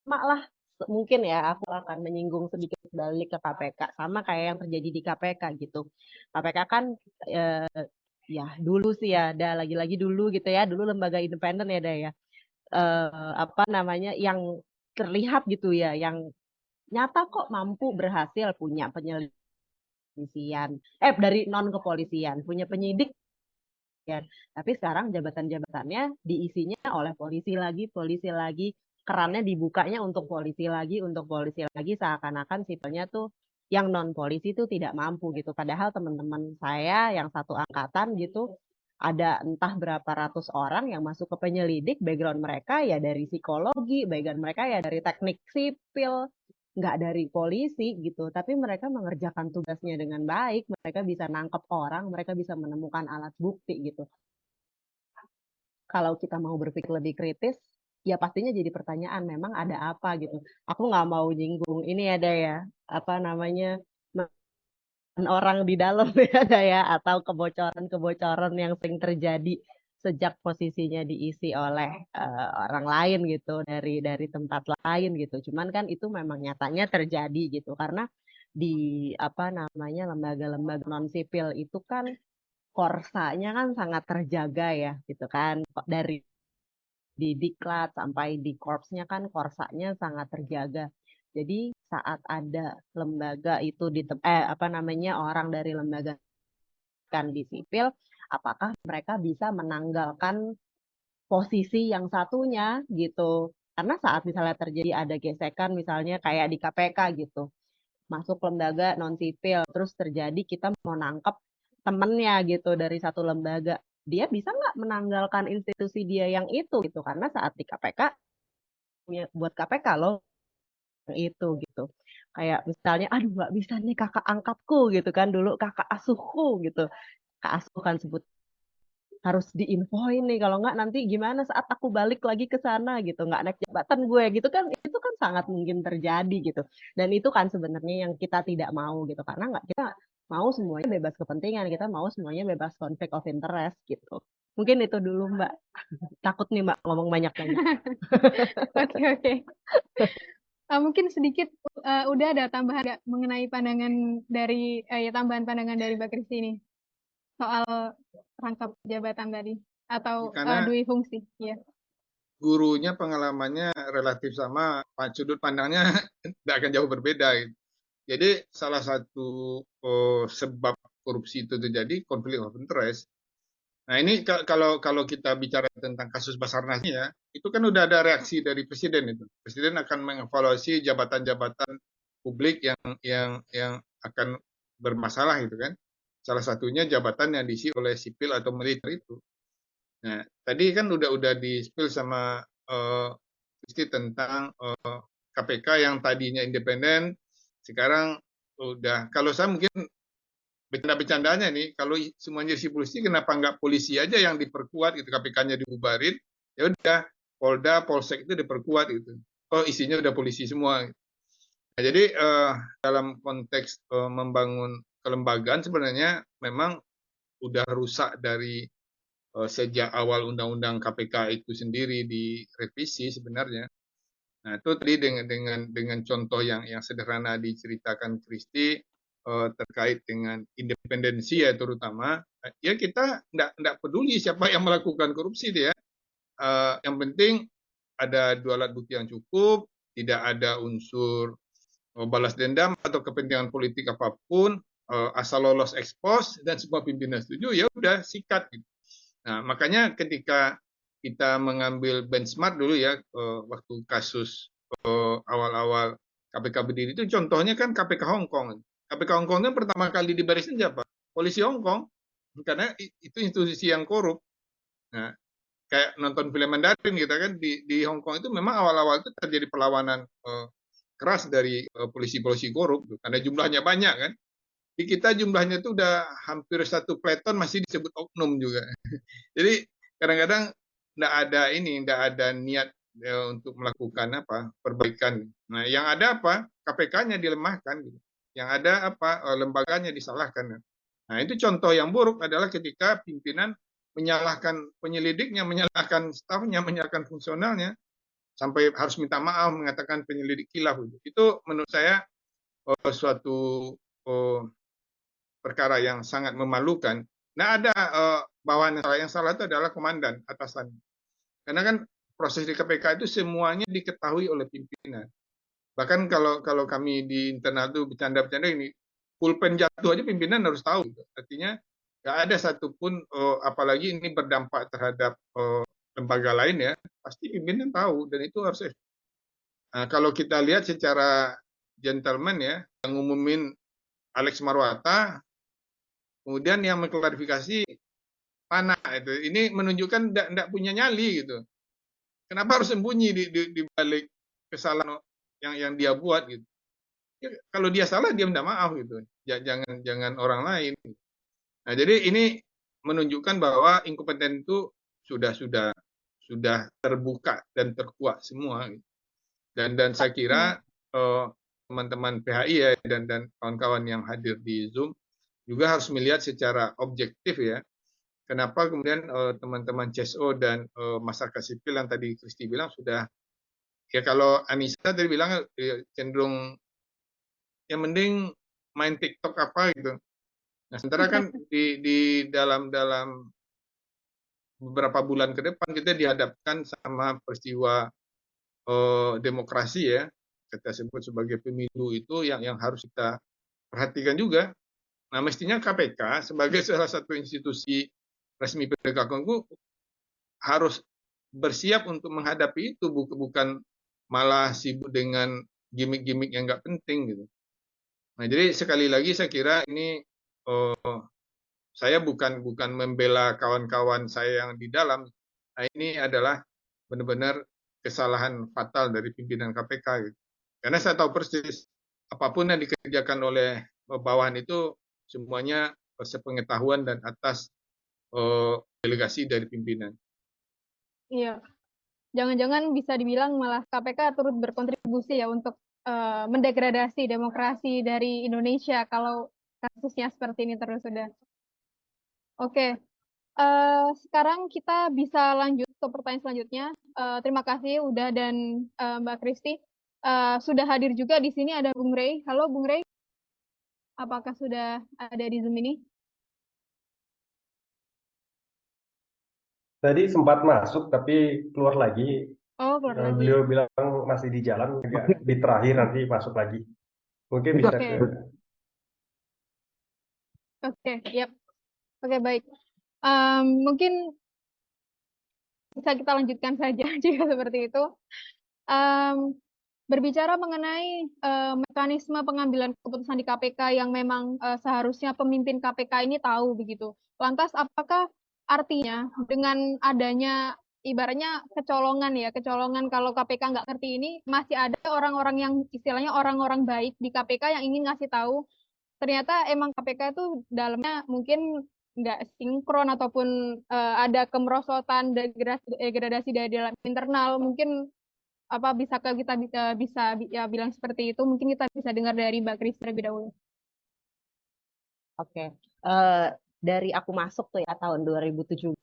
lah, mungkin ya aku akan menyinggung sedikit balik ke KPK sama kayak yang terjadi di KPK gitu. KPK kan eh, ya dulu sih ya, ada lagi-lagi dulu gitu ya, dulu lembaga independen ya, ada ya. Apa namanya yang terlihat gitu ya, yang nyata kok mampu berhasil punya penyelidikan, dari non kepolisian punya penyidik kan. Tapi sekarang jabatan-jabatannya diisinya oleh polisi lagi, kerannya dibukanya untuk polisi lagi, seakan-akan sipilnya tuh yang non polisi tuh tidak mampu gitu. Padahal teman-teman saya yang satu angkatan gitu, ada entah berapa ratus orang yang masuk ke penyelidik, background mereka ya dari psikologi, background mereka ya dari teknik sipil, nggak dari polisi gitu. Tapi mereka mengerjakan tugasnya dengan baik, mereka bisa nangkep orang, mereka bisa menemukan alat bukti gitu. Kalau kita mau berpikir lebih kritis, ya pastinya jadi pertanyaan, memang ada apa gitu. Aku nggak mau nyinggung ini ada ya, apa namanya, orang di dalam ya ada ya, atau kebocoran-kebocoran yang sering terjadi sejak posisinya diisi oleh orang lain gitu, dari tempat lain gitu. Cuman kan itu memang nyatanya terjadi gitu, karena di apa namanya lembaga-lembaga non sipil itu kan korsanya kan sangat terjaga ya gitu kan, dari di diklat sampai di korpsnya kan korsanya sangat terjaga. Jadi saat ada lembaga itu apa namanya orang dari lembaga kan di sipil, apakah mereka bisa menanggalkan posisi yang satunya gitu? Karena saat misalnya terjadi ada gesekan misalnya kayak di KPK gitu, masuk lembaga non sipil, terus terjadi kita mau nangkep temennya gitu dari satu lembaga, dia bisa nggak menanggalkan institusi dia yang itu gitu, karena saat di KPK punya buat KPK loh yang itu gitu. Kayak misalnya, aduh nggak bisa nih kakak angkatku gitu kan, dulu kakak asuhku gitu, kak asuh kan sebut, harus diinfoin nih kalau nggak nanti gimana saat aku balik lagi ke sana gitu, nggak naik jabatan gue gitu kan, itu kan sangat mungkin terjadi gitu. Dan itu kan sebenarnya yang kita tidak mau gitu, karena nggak, kita mau semuanya bebas kepentingan, kita mau semuanya bebas conflict of interest gitu. Mungkin itu dulu Mbak, takut nih Mbak ngomong banyak-banyak. Oke, oke. Mungkin sedikit udah ada tambahan nggak mengenai pandangan dari ya tambahan pandangan dari Mbak Kristi ini soal rangkap jabatan tadi atau Karena dui fungsi, ya. gurunya pengalamannya relatif sama, sudut pandangnya tidak akan jauh berbeda. Gitu. Jadi salah satu sebab korupsi itu terjadi konflik of interest. Nah ini kalau kita bicara tentang kasus Basarnas ya, itu kan udah ada reaksi dari presiden itu. Presiden akan mengevaluasi jabatan-jabatan publik yang akan bermasalah gitu kan. Salah satunya jabatan yang diisi oleh sipil atau militer itu. Nah, tadi kan udah di-spill sama Kristi tentang KPK yang tadinya independen, sekarang udah, kalau saya mungkin bercanda-bercandanya nih, kalau semuanya isi polisi, kenapa nggak polisi aja yang diperkuat gitu, KPK-nya dibubarin, ya udah Polda, Polsek itu diperkuat gitu. Oh isinya udah polisi semua. Nah, jadi dalam konteks membangun kelembagaan sebenarnya memang udah rusak dari sejak awal undang-undang KPK itu sendiri direvisi sebenarnya. Nah, itu tadi dengan contoh yang sederhana diceritakan Kristi terkait dengan independensi ya terutama, ya kita enggak peduli siapa yang melakukan korupsi dia. Yang penting ada dua alat bukti yang cukup, tidak ada unsur balas dendam atau kepentingan politik apapun, asal lolos ekspos dan semua pimpinan setuju, ya udah sikat gitu. Nah, makanya ketika kita mengambil benchmark dulu ya, waktu kasus awal-awal KPK berdiri itu contohnya kan KPK Hong Kong. KPK Hong Kong kan pertama kali dibarisin siapa? Polisi Hong Kong. Karena itu institusi yang korup. Nah, kayak nonton film Mandarin gitu kan, di Hong Kong itu memang awal-awal itu terjadi perlawanan keras dari polisi-polisi korup karena jumlahnya banyak kan. Di kita jumlahnya itu udah hampir satu peleton masih disebut oknum juga. Jadi kadang-kadang tidak ada niat untuk melakukan perbaikan. Nah, yang ada KPK-nya dilemahkan, gitu. Yang ada lembaganya disalahkan. Nah, itu contoh yang buruk adalah ketika pimpinan menyalahkan penyelidiknya, menyalahkan stafnya, menyalahkan fungsionalnya, sampai harus minta maaf, mengatakan penyelidik khilaf. Itu menurut saya suatu perkara yang sangat memalukan. Nah, ada bawahan yang salah itu adalah komandan atasan. Karena kan proses di KPK itu semuanya diketahui oleh pimpinan. Bahkan kalau kami di internal itu bercanda-bercanda ini, pulpen jatuh aja pimpinan harus tahu. Artinya nggak ada satupun, apalagi ini berdampak terhadap lembaga lain ya, pasti pimpinan tahu dan itu harus. Nah, kalau kita lihat secara gentleman ya, yang ngumumin Alex Marwata, kemudian yang mengklarifikasi Pana itu, ini menunjukkan tidak punya nyali gitu. Kenapa harus sembunyi di balik kesalahan yang dia buat gitu? Ya, kalau dia salah dia minta maaf gitu. Jangan orang lain. Nah, jadi ini menunjukkan bahwa inkompeten itu sudah terbuka dan terkuat semua. Gitu. Dan saya kira teman-teman PHI ya dan kawan-kawan yang hadir di Zoom juga harus melihat secara objektif ya. Kenapa kemudian teman-teman CSO dan masyarakat sipil yang tadi Kristi bilang sudah, ya kalau Anissa tadi bilang cenderung yang mending main TikTok apa gitu. Nah, sementara kan di dalam beberapa bulan ke depan kita dihadapkan sama peristiwa demokrasi ya, kita sebut sebagai pemilu itu yang harus kita perhatikan juga. Nah, mestinya KPK sebagai salah satu institusi resmi penegak hukum harus bersiap untuk menghadapi itu, bukan malah sibuk dengan gimmick-gimmick yang nggak penting gitu. Nah, jadi sekali lagi saya kira ini saya bukan membela kawan-kawan saya yang di dalam. Nah, ini adalah benar-benar kesalahan fatal dari pimpinan KPK gitu. Karena saya tahu persis apapun yang dikerjakan oleh bawahan itu semuanya sepengetahuan dan atas delegasi dari pimpinan. Iya, jangan-jangan bisa dibilang malah KPK turut berkontribusi ya untuk mendegradasi demokrasi dari Indonesia kalau kasusnya seperti ini terus sudah. Oke, sekarang kita bisa lanjut ke pertanyaan selanjutnya. Terima kasih Uda dan Mbak Kristi. Sudah hadir juga di sini ada Bung Rey. Halo Bung Rey, apakah sudah ada di Zoom ini? Tadi sempat masuk tapi keluar lagi. Oh, keluar lagi. Beliau bilang masih di jalan, di terakhir nanti masuk lagi. Mungkin bisa Oke. Oke, yap. Oke, baik. Mungkin bisa kita lanjutkan saja jika seperti itu. Berbicara mengenai mekanisme pengambilan keputusan di KPK yang memang seharusnya pemimpin KPK ini tahu begitu. Lantas apakah artinya dengan adanya ibaratnya kecolongan kalau KPK nggak ngerti ini, masih ada orang-orang yang istilahnya orang-orang baik di KPK yang ingin ngasih tahu ternyata emang KPK itu dalamnya mungkin nggak sinkron ataupun ada kemerosotan, degradasi dari dalam internal. Mungkin bisa kita bisa ya bilang seperti itu. Mungkin kita bisa dengar dari Mbak Kris terlebih dahulu. Oke, dari aku masuk tuh ya tahun 2017,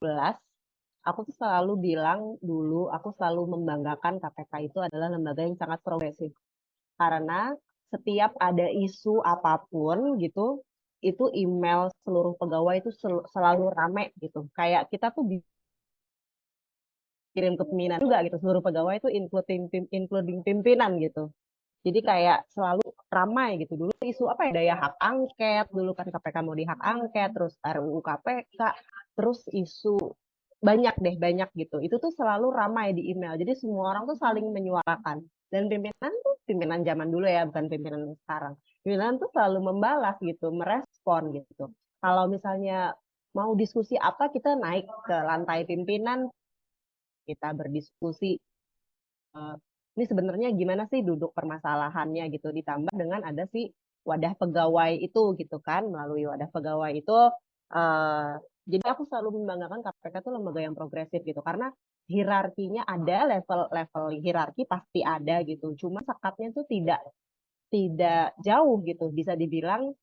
aku tuh selalu bilang dulu, aku selalu membanggakan KPK itu adalah lembaga yang sangat progresif. Karena setiap ada isu apapun gitu, itu email seluruh pegawai itu selalu rame gitu. Kayak kita tuh kirim ke pimpinan juga gitu, seluruh pegawai itu including pimpinan gitu. Jadi kayak selalu ramai gitu. Dulu isu apa ya, daya hak angket, dulu kan KPK mau di hak angket, terus RUU KPK, terus isu banyak gitu. Itu tuh selalu ramai di email. Jadi semua orang tuh saling menyuarakan. Dan pimpinan zaman dulu ya, bukan pimpinan sekarang. Pimpinan tuh selalu membalas gitu, merespon gitu. Kalau misalnya mau diskusi apa, kita naik ke lantai pimpinan, kita berdiskusi. Ini sebenarnya gimana sih duduk permasalahannya gitu, ditambah dengan ada si wadah pegawai itu gitu kan, melalui wadah pegawai itu Jadi aku selalu membanggakan KPK itu lembaga yang progresif gitu, karena hierarkinya ada, level hierarki pasti ada gitu. Cuma sekatnya tuh tidak jauh gitu. Bisa dibilang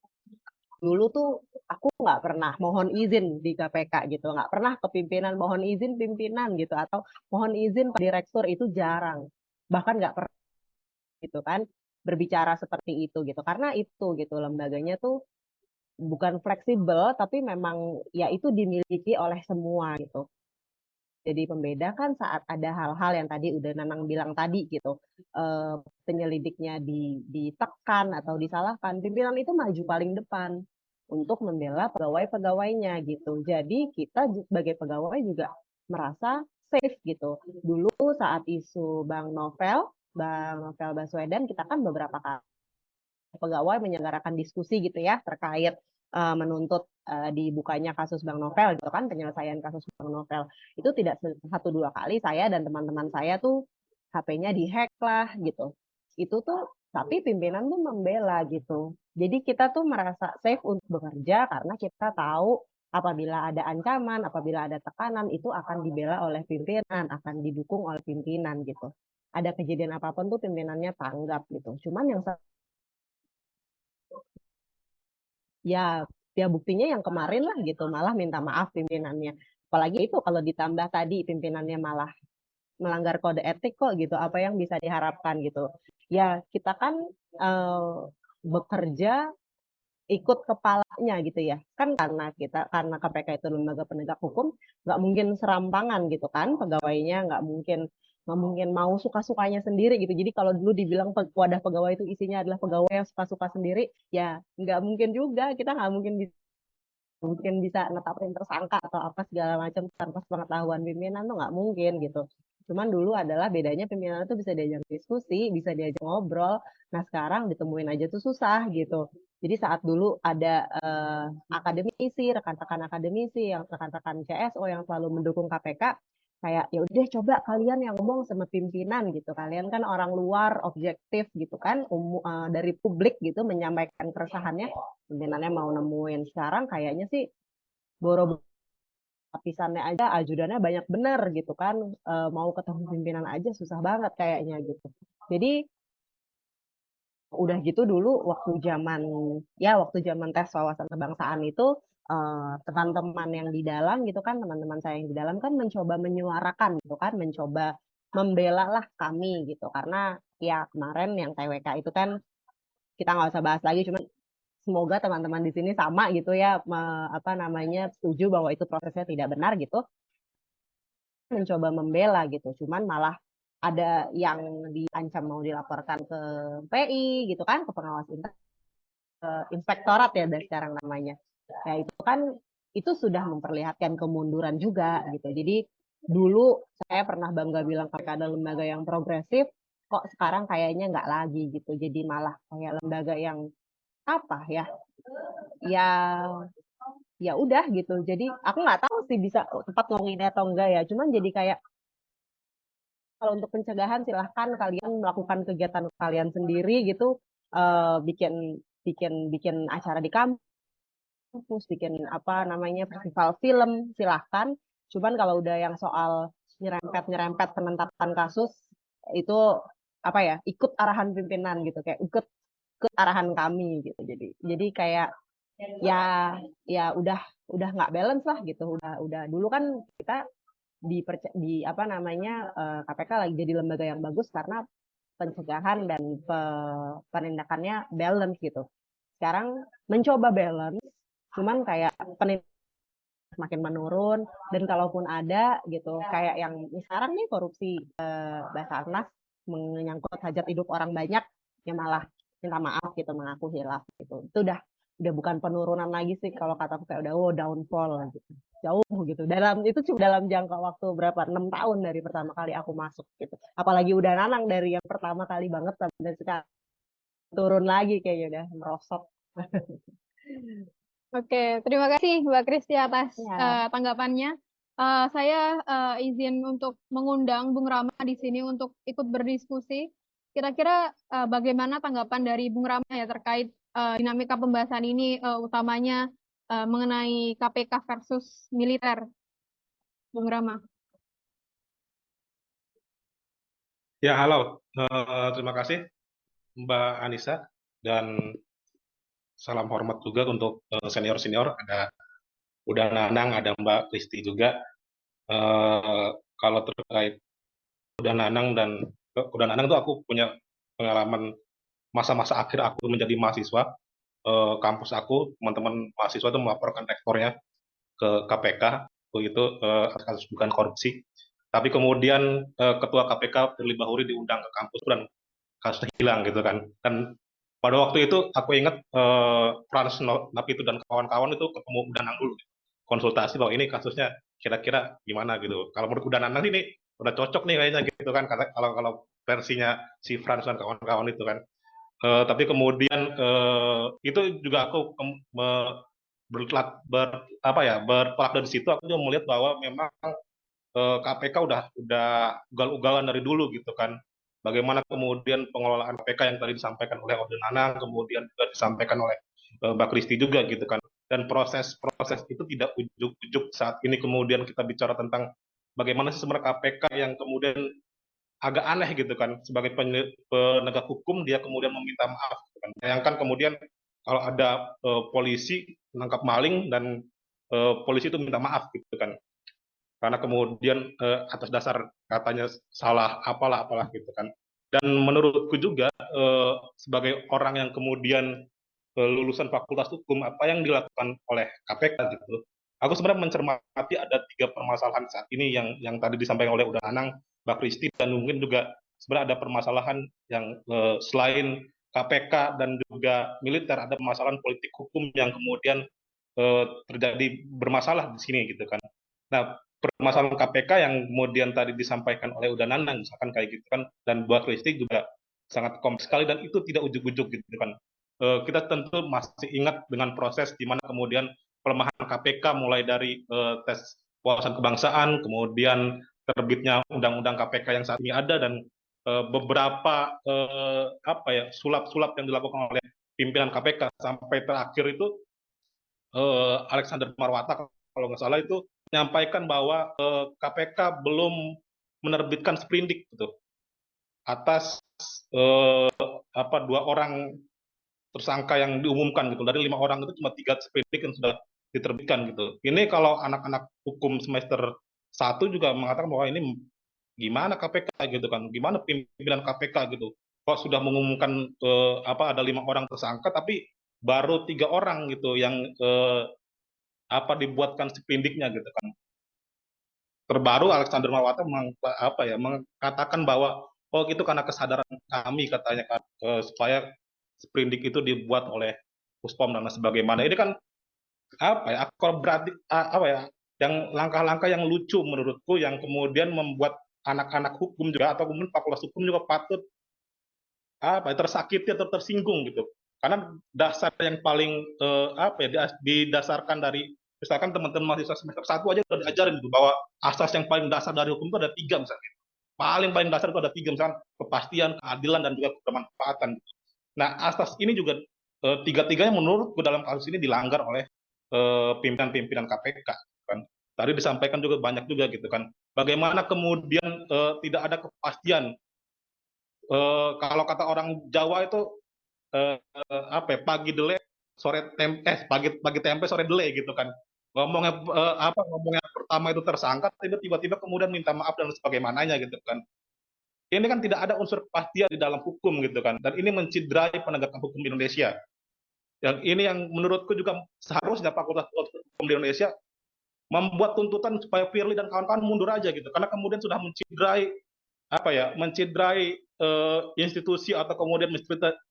dulu tuh aku nggak pernah mohon izin di KPK gitu, nggak pernah ke pimpinan mohon izin pimpinan gitu, atau mohon izin Pak Direktur, itu jarang, bahkan nggak pernah gitu kan berbicara seperti itu gitu, karena itu gitu lembaganya tuh bukan fleksibel tapi memang ya itu dimiliki oleh semua gitu. Jadi pembeda kan saat ada hal-hal yang tadi udah Nanang bilang tadi gitu, penyelidiknya ditekan atau disalahkan, pimpinan itu maju paling depan untuk membela pegawai-pegawainya gitu. Jadi kita sebagai pegawai juga merasa safe gitu. Dulu saat isu Bang Novel Baswedan, kita kan beberapa kali pegawai menyelenggarakan diskusi gitu ya terkait menuntut dibukanya kasus Bang Novel gitu kan, penyelesaian kasus Bang Novel. Itu tidak satu dua kali saya dan teman-teman saya tuh HP-nya dihack lah gitu. Itu tuh tapi pimpinan tuh membela gitu. Jadi kita tuh merasa safe untuk bekerja karena kita tahu apabila ada ancaman, apabila ada tekanan, itu akan dibela oleh pimpinan, akan didukung oleh pimpinan gitu. Ada kejadian apapun tuh pimpinannya tanggap gitu. Cuman yang ya ya buktinya yang kemarin lah gitu, malah minta maaf pimpinannya. Apalagi itu kalau ditambah tadi pimpinannya malah melanggar kode etik kok gitu, apa yang bisa diharapkan gitu. Ya kita kan eh, bekerja ikut kepalanya gitu ya, kan karena KPK itu lembaga penegak hukum, nggak mungkin serampangan gitu kan pegawainya, nggak mungkin mau suka-sukanya sendiri gitu. Jadi kalau dulu dibilang wadah pegawai itu isinya adalah pegawai yang suka-suka sendiri, ya nggak mungkin juga, kita nggak mungkin bisa netapin tersangka atau apa segala macam tanpa pengetahuan pimpinan, tuh nggak mungkin gitu. Cuman dulu adalah bedanya pimpinan itu bisa diajak diskusi, bisa diajak ngobrol. Nah sekarang ditemuin aja tuh susah gitu. Jadi saat dulu ada akademisi, rekan-rekan akademisi, yang rekan-rekan CSO yang selalu mendukung KPK, kayak ya udah coba kalian yang ngomong sama pimpinan gitu. Kalian kan orang luar, objektif gitu kan, dari publik gitu menyampaikan keresahannya, pimpinannya mau nemuin. Sekarang kayaknya sih boro lapisannya aja, ajudannya banyak bener gitu kan. Mau ketemu pimpinan aja susah banget kayaknya gitu. Jadi udah gitu dulu waktu zaman tes wawasan kebangsaan itu, teman-teman yang di dalam gitu kan, teman-teman saya yang di dalam kan mencoba menyuarakan gitu kan, mencoba membela lah kami gitu, karena ya kemarin yang TWK itu kan kita nggak usah bahas lagi, cuman semoga teman-teman di sini sama gitu ya, apa namanya, setuju bahwa itu prosesnya tidak benar gitu, mencoba membela gitu. Cuman malah ada yang diancam mau dilaporkan ke PI gitu kan, ke pengawas inspektorat ya dari sekarang namanya. Ya itu kan itu sudah memperlihatkan kemunduran juga gitu. Jadi dulu saya pernah bangga bilang KPK ada lembaga yang progresif, kok sekarang kayaknya nggak lagi gitu. Jadi malah kayak lembaga yang apa ya, ya ya udah gitu. Jadi aku nggak tahu sih bisa tepat ngomonginnya atau enggak ya. Cuman jadi kayak kalau untuk pencegahan silahkan kalian melakukan kegiatan kalian sendiri gitu, bikin bikin bikin acara di kampus, bikin apa namanya festival film, silahkan. Cuman kalau udah yang soal nyerempet penentapan kasus itu apa ya, ikut arahan pimpinan gitu, kayak ikut arahan kami gitu. Jadi kayak ya ya udah nggak balance lah gitu. Udah dulu kan kita di apa namanya, KPK lagi jadi lembaga yang bagus karena pencegahan dan penindakannya balance gitu. Sekarang mencoba balance, cuman kayak penindakan makin menurun, dan kalaupun ada gitu kayak yang sekarang nih korupsi, Basarnas menyangkut hajat hidup orang banyak, yang malah minta maaf gitu, mengaku hilaf gitu. Itu udah bukan penurunan lagi sih, kalau kataku kayak udah downfall gitu, jauh gitu, itu cuma dalam jangka waktu berapa, 6 tahun dari pertama kali aku masuk gitu, apalagi udah Nanang dari yang pertama kali banget sampai sekarang turun lagi kayaknya udah merosot. Oke, terima kasih Mbak Kristi atas Ya. tanggapannya. Saya izin untuk mengundang Bung Rama di sini untuk ikut berdiskusi. Kira-kira bagaimana tanggapan dari Bung Rama ya terkait dinamika pembahasan ini, utamanya mengenai KPK versus militer, Bung Rama. Ya, halo. Terima kasih Mbak Anissa dan salam hormat juga untuk senior-senior. Ada Uda Nanang, ada Mbak Kristi juga. Kalau terkait Uda Nanang dan Uda Nanang tuh aku punya pengalaman masa-masa akhir aku menjadi mahasiswa. Kampus aku, teman-teman mahasiswa itu melaporkan rektornya ke KPK begitu atas kasus dugaan korupsi. Tapi kemudian Ketua KPK Firly Bahuri diundang ke kampus dan kasusnya hilang gitu kan. Dan pada waktu itu aku ingat Frans Napitu dan kawan-kawan itu ketemu Udanang dulu, konsultasi bahwa ini kasusnya kira-kira gimana gitu. Kalau menurut Udanang ini udah cocok nih kayaknya gitu kan, kalau versinya si Frans dan kawan-kawan itu kan. Tapi kemudian itu juga aku bertolak dari situ aku juga melihat bahwa memang KPK udah ugal-ugalan dari dulu gitu kan. Bagaimana kemudian pengelolaan KPK yang tadi disampaikan oleh Orde Nanang, kemudian juga disampaikan oleh Mbak Kristi juga gitu kan. Dan proses-proses itu tidak ujuk-ujuk saat ini kemudian kita bicara tentang bagaimana sih sebenarnya KPK yang kemudian agak aneh gitu kan. Sebagai penegak hukum dia kemudian meminta maaf gitu kan. Bayangkan kemudian kalau ada polisi menangkap maling dan polisi itu minta maaf gitu kan karena kemudian atas dasar katanya salah apalah gitu kan. Dan menurutku juga sebagai orang yang kemudian lulusan Fakultas Hukum, apa yang dilakukan oleh KPK gitu, aku sebenarnya mencermati ada 3 permasalahan saat ini yang tadi disampaikan oleh Uda Anang, Mbak Kristi, dan mungkin juga sebenarnya ada permasalahan yang selain KPK dan juga militer, ada permasalahan politik hukum yang kemudian terjadi bermasalah di sini gitu kan. Nah, permasalahan KPK yang kemudian tadi disampaikan oleh Uda Nanang, misalkan kayak gitu kan, dan buat Kristi juga sangat kompleks sekali dan itu tidak ujuk-ujuk gitu kan. Kita tentu masih ingat dengan proses di mana kemudian pelemahan KPK mulai dari tes wawasan kebangsaan, kemudian terbitnya undang-undang KPK yang saat ini ada dan beberapa sulap-sulap yang dilakukan oleh pimpinan KPK sampai terakhir itu Alexander Marwata kalau nggak salah itu menyampaikan bahwa KPK belum menerbitkan sprindik gitu atas 2 orang tersangka yang diumumkan gitu. Dari 5 orang itu cuma 3 sprindik yang sudah diterbitkan gitu. Ini kalau anak-anak hukum semester 1 juga mengatakan bahwa ini gimana KPK gitu kan, gimana pimpinan KPK gitu. Kok sudah mengumumkan ada 5 orang tersangka tapi baru 3 orang gitu yang dibuatkan sprindiknya gitu kan. Terbaru Alexander Marwata mengatakan bahwa itu karena kesadaran kami katanya kan, supaya sprindik itu dibuat oleh Puspom dan sebagaimana. Ini kan berarti yang langkah-langkah yang lucu menurutku yang kemudian membuat anak-anak hukum juga atau kemudian fakultas hukum juga patut tersakiti atau tersinggung gitu. Karena dasar yang paling didasarkan dari misalkan teman-teman mahasiswa semester 1 aja udah diajarin gitu bahwa asas yang paling dasar dari hukum itu ada 3 misalnya. Paling dasar itu ada 3 misalkan kepastian, keadilan dan juga kebermanfaatan. Nah, asas ini juga tiga-tiganya menurutku dalam kasus ini dilanggar oleh pimpinan-pimpinan KPK kan. Tadi disampaikan juga banyak juga gitu kan. Bagaimana kemudian tidak ada kepastian kalau kata orang Jawa itu pagi dele sore tempe pagi tempe sore dele gitu kan. Ngomongnya pertama itu tersangka tiba-tiba kemudian minta maaf dan sebagaimananya gitu kan. Ini kan tidak ada unsur kepastian di dalam hukum gitu kan, dan ini menciderai penegakan hukum di Indonesia. Yang ini yang menurutku juga seharusnya Fakultas Hukum di Indonesia membuat tuntutan supaya Firly dan kawan-kawan mundur aja gitu, karena kemudian sudah menciderai institusi atau kemudian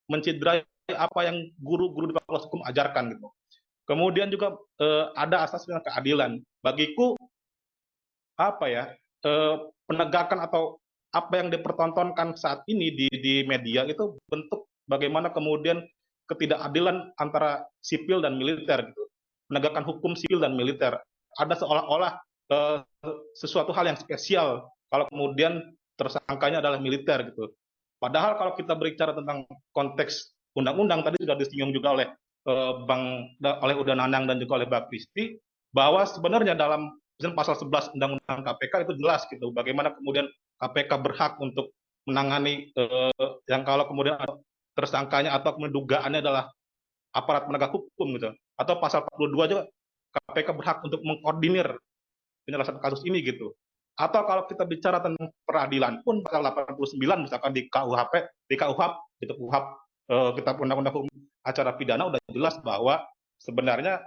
menciderai apa yang guru-guru di Fakultas Hukum ajarkan gitu. Kemudian juga ada asas keadilan. Bagiku penegakan atau apa yang dipertontonkan saat ini di media itu bentuk bagaimana kemudian ketidakadilan antara sipil dan militer gitu. Penegakan hukum sipil dan militer. Ada seolah-olah sesuatu hal yang spesial kalau kemudian tersangkanya adalah militer gitu. Padahal kalau kita berbicara tentang konteks undang-undang tadi sudah disinggung juga oleh oleh Uda Nanang dan juga oleh Mbak Kristi, bahwa sebenarnya dalam pasal 11 Undang-Undang KPK itu jelas gitu, bagaimana kemudian KPK berhak untuk menangani yang kalau kemudian tersangkanya atau kemudian dugaannya adalah aparat penegak hukum gitu. Atau pasal 42 juga KPK berhak untuk mengkoordinir penyelesaian kasus ini gitu. Atau kalau kita bicara tentang peradilan pun pasal 89 misalkan di KUHP, di KUHAP, gitu KUHAP, Kitab Undang-Undang Hukum Acara Pidana udah jelas bahwa sebenarnya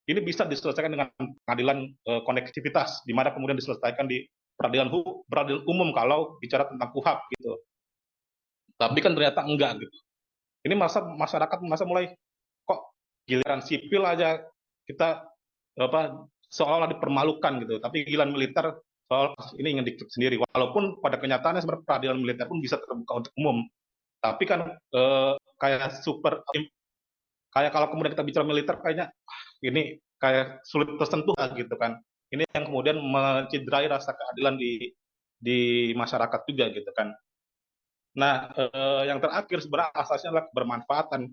ini bisa diselesaikan dengan pengadilan konektivitas, di mana kemudian diselesaikan di peradilan umum kalau bicara tentang KUHAP gitu. Tapi kan ternyata enggak gitu. Ini masyarakat mulai kok giliran sipil aja kita seolah-olah dipermalukan gitu. Tapi giliran militer soal ini ingin dikit sendiri. Walaupun pada kenyataannya sebenarnya peradilan militer pun bisa terbuka untuk umum. Tapi kan kayak kalau kemudian kita bicara militer kayaknya ini kayak sulit tersentuh gitu kan. Ini yang kemudian mencederai rasa keadilan di masyarakat juga gitu kan. Nah, yang terakhir sebenarnya asasnya adalah kebermanfaatan.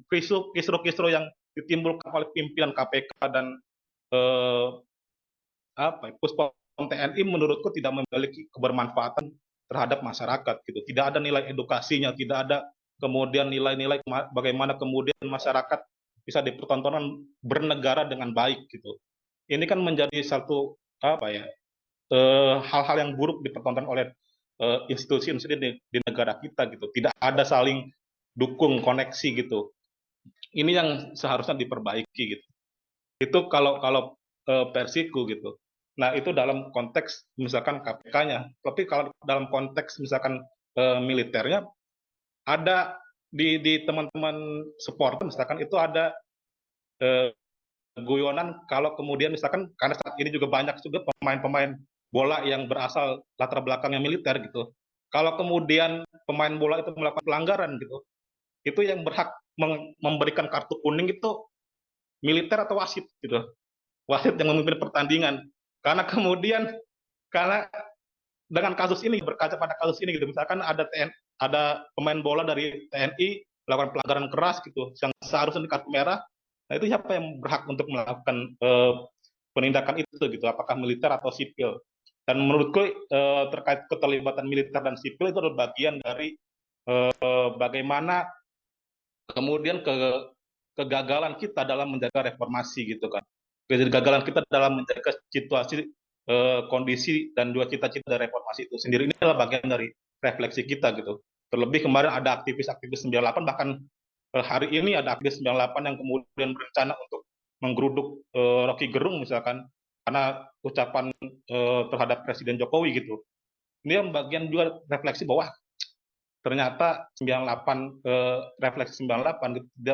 Kisru-kisru yang ditimbulkan oleh pimpinan KPK dan Puspom TNI menurutku tidak memiliki kebermanfaatan terhadap masyarakat gitu. Tidak ada nilai edukasinya, tidak ada kemudian nilai-nilai bagaimana kemudian masyarakat bisa dipertontonkan bernegara dengan baik gitu. Ini kan menjadi satu hal-hal yang buruk dipertonton oleh institusi-institusi di negara kita gitu. Tidak ada saling dukung koneksi gitu. Ini yang seharusnya diperbaiki gitu. Itu kalau versiku gitu. Nah, itu dalam konteks misalkan KPK-nya. Tapi kalau dalam konteks misalkan militernya, ada di teman-teman supporter misalkan itu ada guyonan kalau kemudian misalkan karena saat ini juga banyak juga pemain-pemain bola yang berasal latar belakangnya militer gitu. Kalau kemudian pemain bola itu melakukan pelanggaran gitu, itu yang berhak memberikan kartu kuning itu militer atau wasit gitu. Wasit yang memimpin pertandingan. Karena kemudian karena dengan kasus ini berkaca pada kasus ini gitu, misalkan ada pemain bola dari TNI melakukan pelanggaran keras gitu, yang seharusnya di kartu merah. Nah, itu siapa yang berhak untuk melakukan penindakan itu gitu, apakah militer atau sipil? Dan menurutku terkait keterlibatan militer dan sipil itu adalah bagian dari bagaimana kemudian kegagalan kita dalam menjaga reformasi gitu kan. Kegagalan kita dalam menjaga situasi kondisi dan dua cita-cita dari reformasi itu sendiri, ini adalah bagian dari refleksi kita gitu. Terlebih kemarin ada aktivis-aktivis 98, bahkan hari ini ada aktivis 98 yang kemudian berencana untuk menggeruduk Rocky Gerung misalkan karena ucapan terhadap Presiden Jokowi gitu. Ini yang bagian juga refleksi bahwa ternyata 98 refleksi 98 gitu,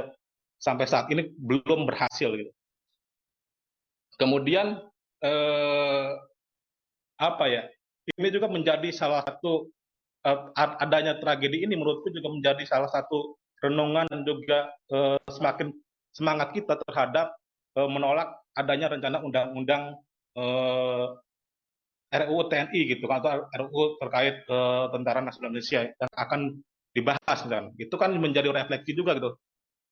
sampai saat ini belum berhasil gitu. Kemudian ini juga menjadi salah satu adanya tragedi ini menurutku juga menjadi salah satu renungan dan juga semakin semangat kita terhadap menolak adanya rencana undang-undang RUU TNI gitu atau RUU terkait Tentara Nasional Indonesia yang akan dibahas kan. Itu kan menjadi refleksi juga gitu.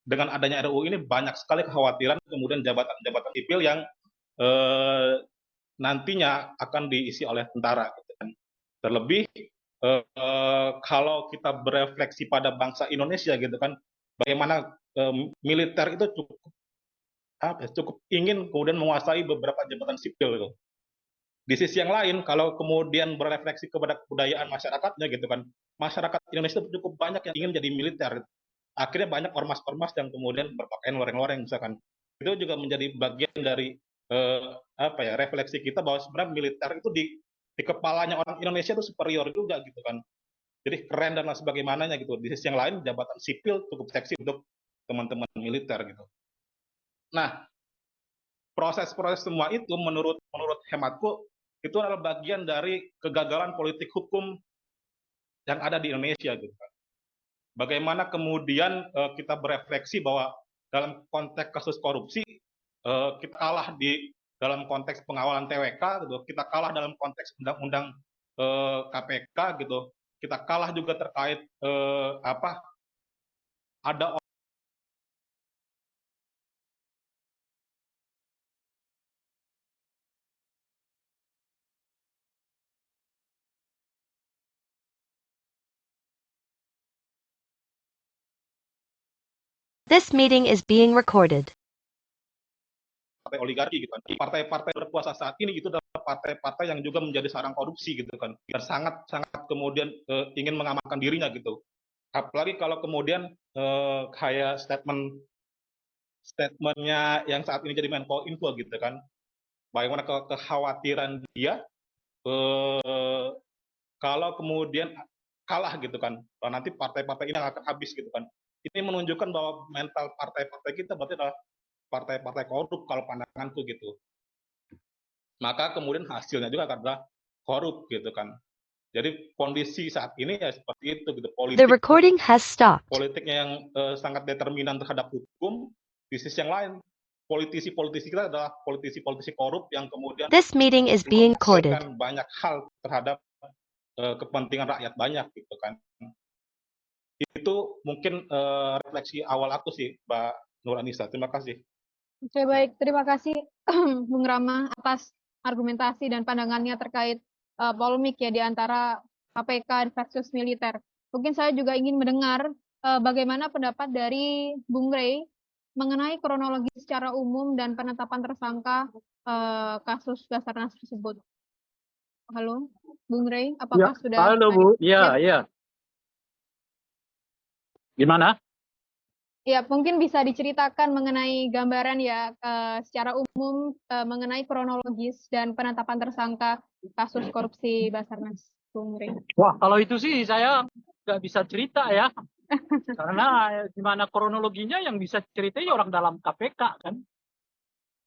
Dengan adanya RUU ini banyak sekali kekhawatiran kemudian jabatan-jabatan sipil yang nantinya akan diisi oleh tentara gitu kan. Terlebih kalau kita berefleksi pada bangsa Indonesia gitu kan, bagaimana militer itu cukup ingin kemudian menguasai beberapa jabatan sipil gitu. Di sisi yang lain, kalau kemudian berefleksi kepada kebudayaan masyarakatnya gitu kan, masyarakat Indonesia cukup banyak yang ingin jadi militer. Akhirnya banyak ormas-ormas yang kemudian berpakaian loreng-loreng misalkan. Itu juga menjadi bagian dari refleksi kita bahwa sebenarnya militer itu di kepalanya orang Indonesia itu superior juga gitu kan. Jadi keren dan lain sebagaimananya gitu. Di sisi yang lain jabatan sipil cukup seksi untuk teman-teman militer gitu. Nah, proses-proses semua itu menurut hematku itu adalah bagian dari kegagalan politik hukum yang ada di Indonesia gitu. Bagaimana kemudian kita berefleksi bahwa dalam konteks kasus korupsi kita kalah di dalam konteks pengawalan TWK gitu, kita kalah dalam konteks undang-undang KPK gitu, kita kalah juga terkait ada This meeting is being recorded. partai oligarki gitu kan. Partai-partai berkuasa saat ini itu adalah partai-partai yang juga menjadi sarang korupsi gitu kan. Dan sangat kemudian ingin mengamankan dirinya gitu. Apalagi kalau kemudian kayak statementnya yang saat ini jadi Menko Info gitu kan. Bagaimana kekhawatiran dia kalau kemudian kalah gitu kan. Nanti partai-partai ini akan habis gitu kan. Ini menunjukkan bahwa mental partai-partai kita berarti adalah partai-partai korup kalau pandanganku gitu. Maka kemudian hasilnya juga adalah korup gitu kan. Jadi kondisi saat ini ya seperti itu gitu. The recording has stopped. Politiknya yang sangat determinan terhadap hukum. Di sisi yang lain, politisi-politisi kita adalah politisi-politisi korup yang kemudian This meeting is being recorded. menghasilkan banyak hal terhadap kepentingan rakyat banyak gitu kan. Itu mungkin refleksi awal aku sih, Mbak Nur Anissa. Terima kasih. Oke, baik. Terima kasih Bung Rama atas argumentasi dan pandangannya terkait polemik ya di antara KPK versus militer. Mungkin saya juga ingin mendengar bagaimana pendapat dari Bung Rey mengenai kronologi secara umum dan penetapan tersangka kasus Basarnas tersebut. Halo, Bung Rey, apakah sudah? Halo Bu, iya. Gimana? Ya, mungkin bisa diceritakan mengenai gambaran ya secara umum mengenai kronologis dan penetapan tersangka kasus korupsi Basarnas, Bung Rey. Wah, kalau itu sih saya nggak bisa cerita ya. Karena gimana kronologinya yang bisa cerita ya orang dalam KPK kan.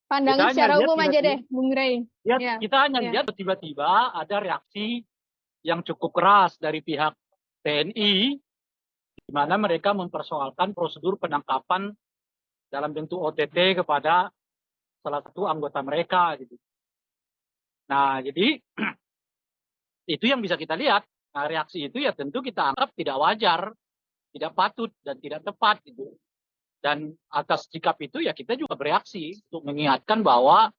Pandangan secara umum aja deh, Bung Rey. Ya, kita hanya lihat tiba-tiba ada reaksi yang cukup keras dari pihak TNI, di mana mereka mempersoalkan prosedur penangkapan dalam bentuk OTT kepada salah satu anggota mereka gitu. Nah, jadi itu yang bisa kita lihat. Nah, reaksi itu ya tentu kita anggap tidak wajar, tidak patut dan tidak tepat gitu. Dan atas sikap itu ya kita juga bereaksi untuk mengingatkan bahwa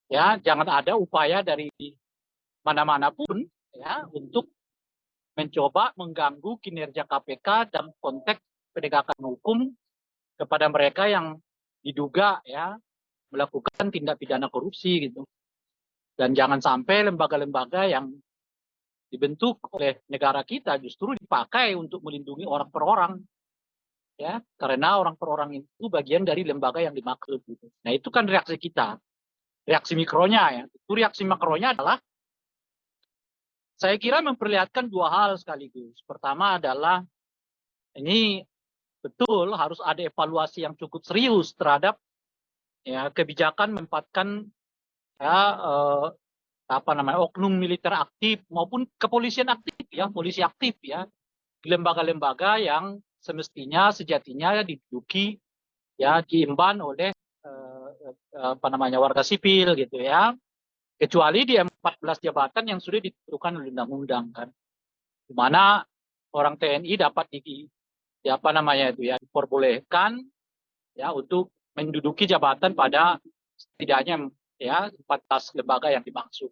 ya jangan ada upaya dari mana-mana pun ya untuk mencoba mengganggu kinerja KPK dalam konteks penegakan hukum kepada mereka yang diduga ya melakukan tindak pidana korupsi gitu. Dan jangan sampai lembaga-lembaga yang dibentuk oleh negara kita justru dipakai untuk melindungi orang per orang. Ya, karena orang per orang itu bagian dari lembaga yang dimaksud gitu. Nah, itu kan reaksi kita. Reaksi mikronya ya. Itu reaksi makronya adalah saya kira memperlihatkan dua hal sekaligus. Pertama adalah ini betul harus ada evaluasi yang cukup serius terhadap ya kebijakan menempatkan ya oknum militer aktif maupun kepolisian aktif ya, polisi aktif ya di lembaga-lembaga yang semestinya sejatinya diduduki ya diemban oleh warga sipil gitu ya. Kecuali di 14 jabatan yang sudah ditentukan oleh undang-undang kan. Di mana orang TNI dapat diperbolehkan ya untuk menduduki jabatan pada setidaknya ya 14 lembaga yang dimaksud.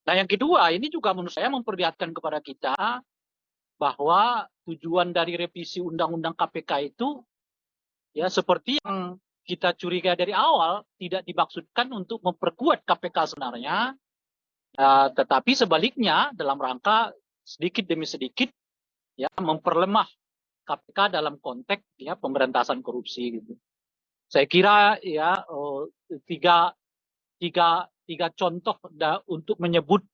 Nah, yang kedua, ini juga menurut saya memperlihatkan kepada kita bahwa tujuan dari revisi Undang-Undang KPK itu ya seperti yang kita curiga dari awal tidak dimaksudkan untuk memperkuat KPK sebenarnya, tetapi sebaliknya dalam rangka sedikit demi sedikit ya memperlemah KPK dalam konteks ya pemberantasan korupsi gitu. Saya kira ya tiga contoh untuk menyebut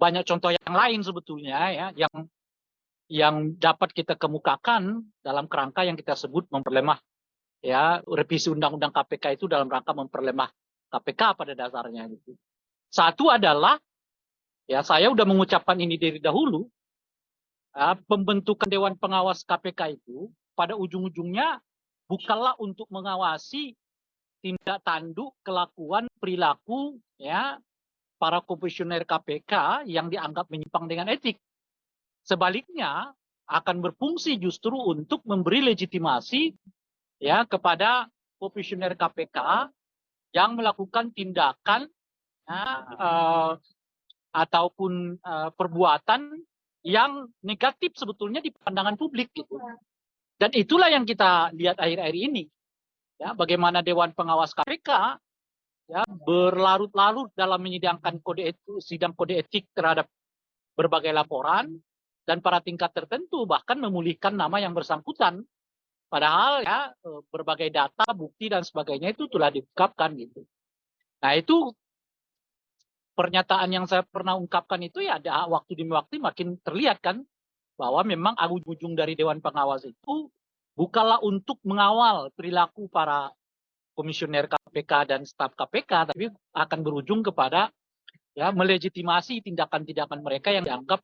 banyak contoh yang lain sebetulnya ya yang dapat kita kemukakan dalam kerangka yang kita sebut memperlemah ya revisi undang-undang KPK itu dalam rangka memperlemah KPK pada dasarnya gitu. Satu adalah ya saya udah mengucapkan ini dari dahulu pembentukan Dewan Pengawas KPK itu pada ujung-ujungnya bukanlah untuk mengawasi tindak tanduk kelakuan perilaku ya para komisioner KPK yang dianggap menyimpang dengan etik. Sebaliknya akan berfungsi justru untuk memberi legitimasi ya kepada komisioner KPK yang melakukan tindakan ataupun perbuatan yang negatif sebetulnya di pandangan publik gitu. Dan itulah yang kita lihat akhir-akhir ini. Ya, bagaimana Dewan Pengawas KPK ya berlarut-larut dalam menyidangkan sidang kode etik terhadap berbagai laporan dan pada tingkat tertentu bahkan memulihkan nama yang bersangkutan. Padahal ya berbagai data, bukti dan sebagainya itu telah diungkapkan gitu. Nah itu pernyataan yang saya pernah ungkapkan itu ya ada waktu demi waktu makin terlihat kan bahwa memang ujung dari Dewan Pengawas itu bukanlah untuk mengawal perilaku para komisioner KPK dan staf KPK, tapi akan berujung kepada ya melegitimasi tindakan-tindakan mereka yang dianggap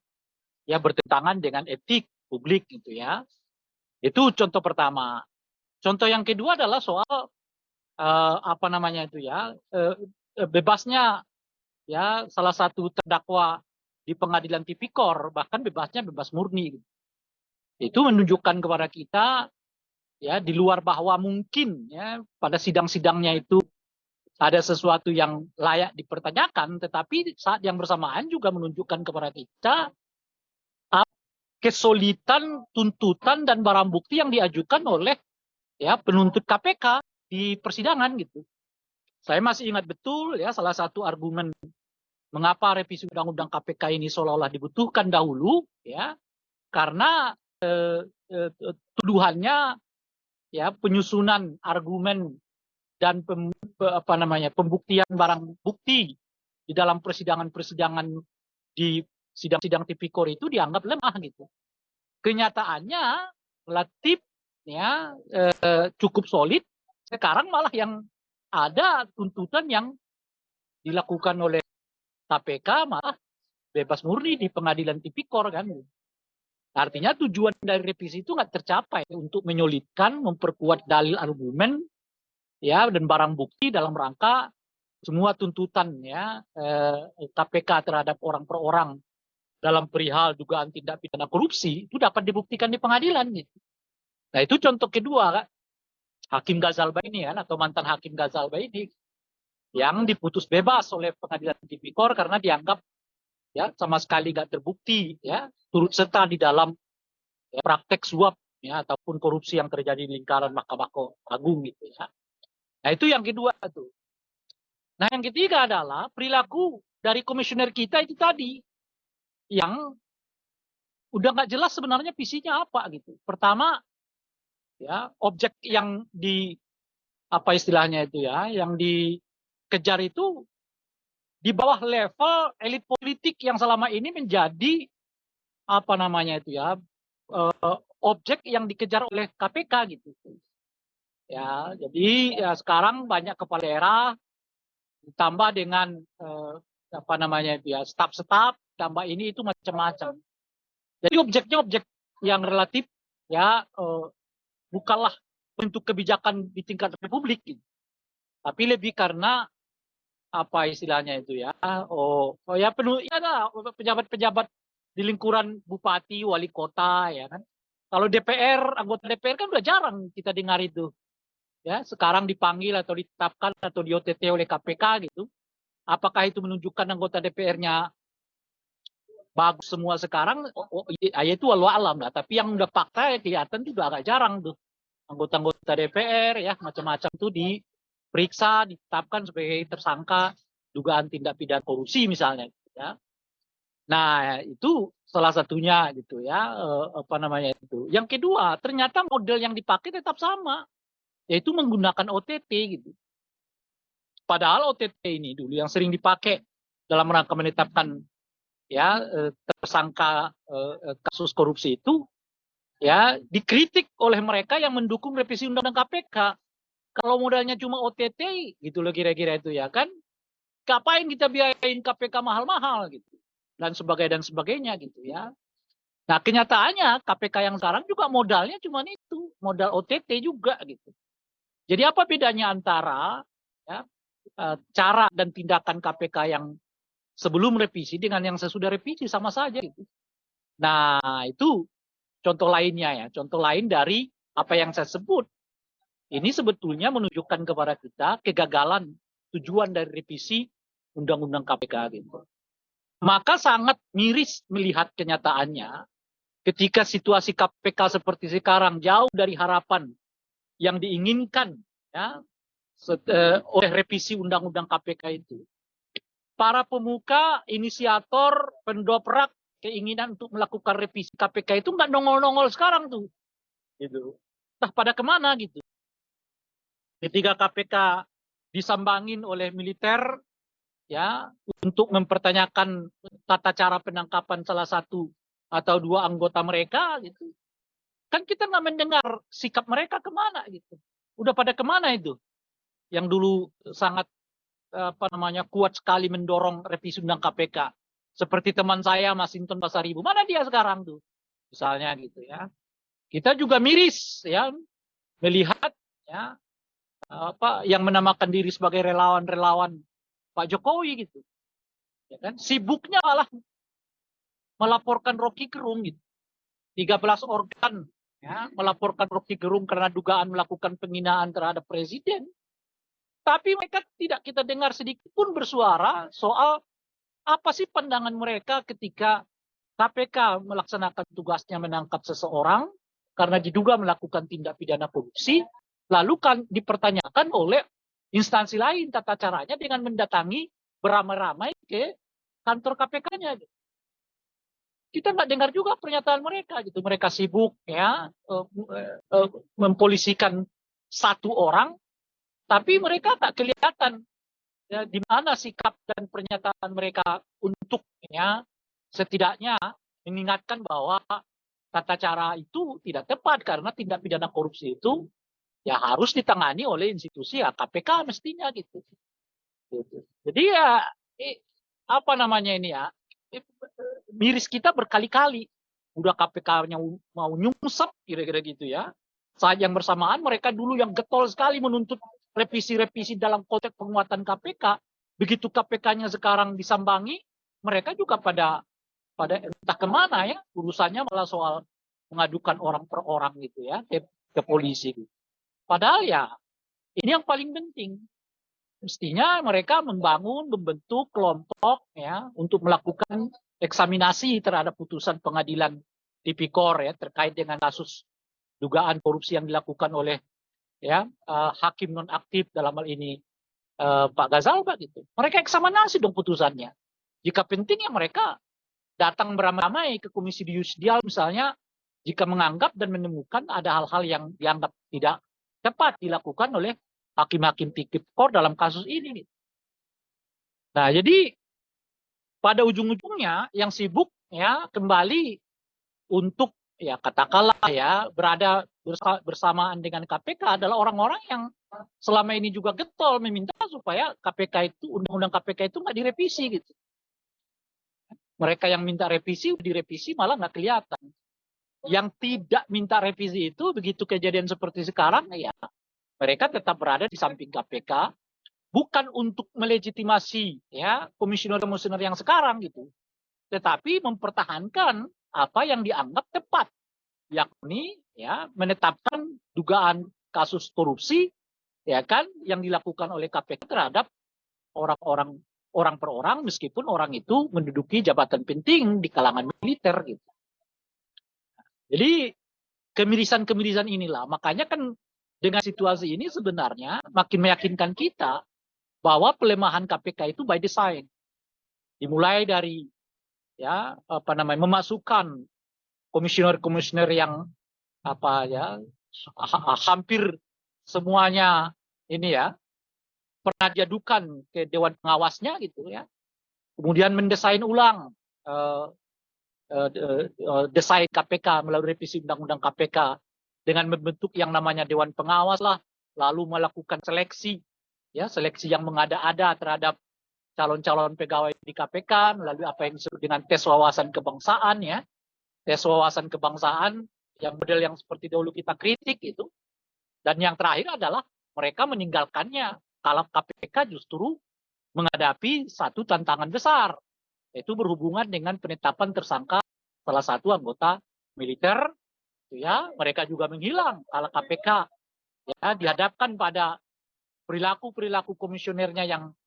ya bertentangan dengan etik publik gitu ya. Itu contoh pertama. Contoh yang kedua adalah soal apa namanya itu ya bebasnya ya salah satu terdakwa di pengadilan tipikor, bahkan bebasnya bebas murni. Itu menunjukkan kepada kita ya di luar bahwa mungkin ya pada sidang-sidangnya itu ada sesuatu yang layak dipertanyakan, tetapi saat yang bersamaan juga menunjukkan kepada kita kesulitan tuntutan dan barang bukti yang diajukan oleh ya penuntut KPK di persidangan gitu. Saya masih ingat betul ya salah satu argumen mengapa revisi undang-undang KPK ini seolah-olah dibutuhkan dahulu ya karena tuduhannya ya penyusunan argumen dan pembuktian barang bukti di dalam persidangan-persidangan di sidang-sidang tipikor itu dianggap lemah gitu. Kenyataannya relatif ya cukup solid. Sekarang malah yang ada tuntutan yang dilakukan oleh KPK malah bebas murni di pengadilan tipikor kan. Artinya tujuan dari revisi itu nggak tercapai untuk menyulitkan, memperkuat dalil argumen, ya dan barang bukti dalam rangka semua tuntutan ya KPK terhadap orang per orang dalam perihal dugaan tindak pidana korupsi itu dapat dibuktikan di pengadilan. Gitu. Nah itu contoh kedua kan, Hakim Ghazal Baini kan atau mantan Hakim Ghazal Baini yang diputus bebas oleh pengadilan tipikor karena dianggap ya sama sekali nggak terbukti ya turut serta di dalam ya, praktek suap ya ataupun korupsi yang terjadi di lingkaran Mahkamah Agung gitu ya. Nah itu yang kedua tuh. Nah yang ketiga adalah perilaku dari komisioner kita itu tadi yang udah nggak jelas sebenarnya visinya apa gitu. Pertama ya objek yang di apa istilahnya itu ya yang dikejar itu di bawah level elit politik yang selama ini menjadi apa namanya itu ya objek yang dikejar oleh KPK gitu. Ya, jadi ya sekarang banyak kepala daerah ditambah dengan apa namanya itu ya staf-staf, tambah ini itu macam-macam. Jadi objeknya objek yang relatif ya bukanlah bentuk kebijakan di tingkat republik, gitu. Tapi lebih karena apa istilahnya itu ya ya penuh ya ada pejabat-pejabat di lingkuran bupati, wali kota ya kan. Kalau DPR, anggota DPR kan udah jarang kita dengar itu. Ya, sekarang dipanggil atau ditetapkan atau di OTT oleh KPK gitu. Apakah itu menunjukkan anggota DPR-nya bagus semua sekarang? Ya itu walau alam lah. Tapi yang udah fakta ya kelihatan juga agak jarang tuh. Anggota-anggota DPR ya macam-macam tuh diperiksa, ditetapkan sebagai tersangka dugaan tindak pidana korupsi misalnya. Ya. Nah itu salah satunya gitu ya apa namanya itu. Yang kedua ternyata model yang dipakai tetap sama. Yaitu menggunakan OTT gitu. Padahal OTT ini dulu yang sering dipakai dalam rangka menetapkan ya tersangka kasus korupsi itu ya dikritik oleh mereka yang mendukung revisi undang-undang KPK. Kalau modalnya cuma OTT gitu loh kira-kira itu ya kan. Ngapain kita biayain KPK mahal-mahal gitu. Dan sebagainya gitu ya. Nah kenyataannya KPK yang sekarang juga modalnya cuma itu. Modal OTT juga gitu. Jadi apa bedanya antara ya, cara dan tindakan KPK yang sebelum revisi dengan yang sesudah revisi sama saja. Gitu. Nah itu contoh lainnya ya, contoh lain dari apa yang saya sebut. Ini sebetulnya menunjukkan kepada kita kegagalan tujuan dari revisi Undang-Undang KPK. Gitu. Maka sangat miris melihat kenyataannya ketika situasi KPK seperti sekarang jauh dari harapan yang diinginkan ya oleh revisi undang-undang KPK itu. Para pemuka, inisiator, pendobrak keinginan untuk melakukan revisi KPK itu nggak nongol-nongol sekarang tuh, gitu. Entah pada kemana gitu. Ketika KPK disambangin oleh militer, ya, untuk mempertanyakan tata cara penangkapan salah satu atau dua anggota mereka, gitu. Kan kita nggak mendengar sikap mereka kemana gitu. Udah pada kemana itu? Yang dulu sangat kuat sekali mendorong revisi undang KPK. Seperti teman saya Masinton Pasaribu, mana dia sekarang tuh? Misalnya gitu ya. Kita juga miris ya melihat ya yang menamakan diri sebagai relawan-relawan Pak Jokowi gitu. Ya kan? Sibuknya malah melaporkan Rocky Gerung gitu. 13 organ ya, melaporkan Rocky Gerung karena dugaan melakukan penghinaan terhadap presiden. Tapi mereka tidak kita dengar sedikit pun bersuara soal apa sih pandangan mereka ketika KPK melaksanakan tugasnya menangkap seseorang karena diduga melakukan tindak pidana korupsi, lalu kan dipertanyakan oleh instansi lain tata caranya dengan mendatangi beramai-ramai ke kantor KPK-nya. Kita nggak dengar juga pernyataan mereka gitu. Mereka sibuk ya mempolisikan satu orang, tapi mereka tak kelihatan ya, di mana sikap dan pernyataan mereka untuk ya setidaknya mengingatkan bahwa tata cara itu tidak tepat karena tindak pidana korupsi itu ya harus ditangani oleh institusi ya KPK mestinya gitu. Jadi ya apa namanya ini ya miris kita berkali-kali udah KPK-nya mau nyungsep kira-kira gitu ya. Saat yang bersamaan mereka dulu yang getol sekali menuntut revisi-revisi dalam konteks penguatan KPK. Begitu KPK-nya sekarang disambangi, mereka juga pada entah kemana ya, urusannya malah soal mengadukan orang per orang gitu ya, ke polisi. Gitu. Padahal ya, ini yang paling penting. Mestinya mereka membentuk kelompok ya untuk melakukan eksaminasi terhadap putusan pengadilan tipikor ya terkait dengan kasus dugaan korupsi yang dilakukan oleh ya hakim nonaktif dalam hal ini Pak Gazalba gitu. Mereka eksaminasi dong putusannya. Jika penting ya mereka datang beramai-ramai ke Komisi Yudisial misalnya jika menganggap dan menemukan ada hal-hal yang dianggap tidak tepat dilakukan oleh hakim-hakim tipikor dalam kasus ini. Nah, jadi pada ujung-ujungnya yang sibuk ya kembali untuk ya katakanlah ya berada bersamaan dengan KPK adalah orang-orang yang selama ini juga getol meminta supaya KPK itu undang-undang KPK itu nggak direvisi gitu. Mereka yang minta revisi direvisi malah nggak kelihatan. Yang tidak minta revisi itu begitu kejadian seperti sekarang ya mereka tetap berada di samping KPK bukan untuk melegitimasi ya komisioner-komisioner yang sekarang gitu, tetapi mempertahankan apa yang dianggap tepat, yakni ya menetapkan dugaan kasus korupsi ya kan yang dilakukan oleh KPK terhadap orang per orang meskipun orang itu menduduki jabatan penting di kalangan militer gitu. Jadi kemirisan-kemirisan inilah makanya kan dengan situasi ini sebenarnya makin meyakinkan kita bahwa pelemahan KPK itu by design. Dimulai dari ya memasukkan komisioner-komisioner yang hampir semuanya ini ya pernah diadukan ke dewan pengawasnya gitu ya. Kemudian mendesain ulang desain KPK melalui revisi undang-undang KPK dengan membentuk yang namanya Dewan Pengawas lah, lalu melakukan seleksi yang mengada-ada terhadap calon-calon pegawai di KPK melalui apa yang disebut dengan tes wawasan kebangsaan ya, tes wawasan kebangsaan yang model yang seperti dahulu kita kritik itu, dan yang terakhir adalah mereka meninggalkannya kalau KPK justru menghadapi satu tantangan besar, yaitu berhubungan dengan penetapan tersangka salah satu anggota militer. Ya, mereka juga menghilang kalau KPK ya dihadapkan pada perilaku komisionernya yang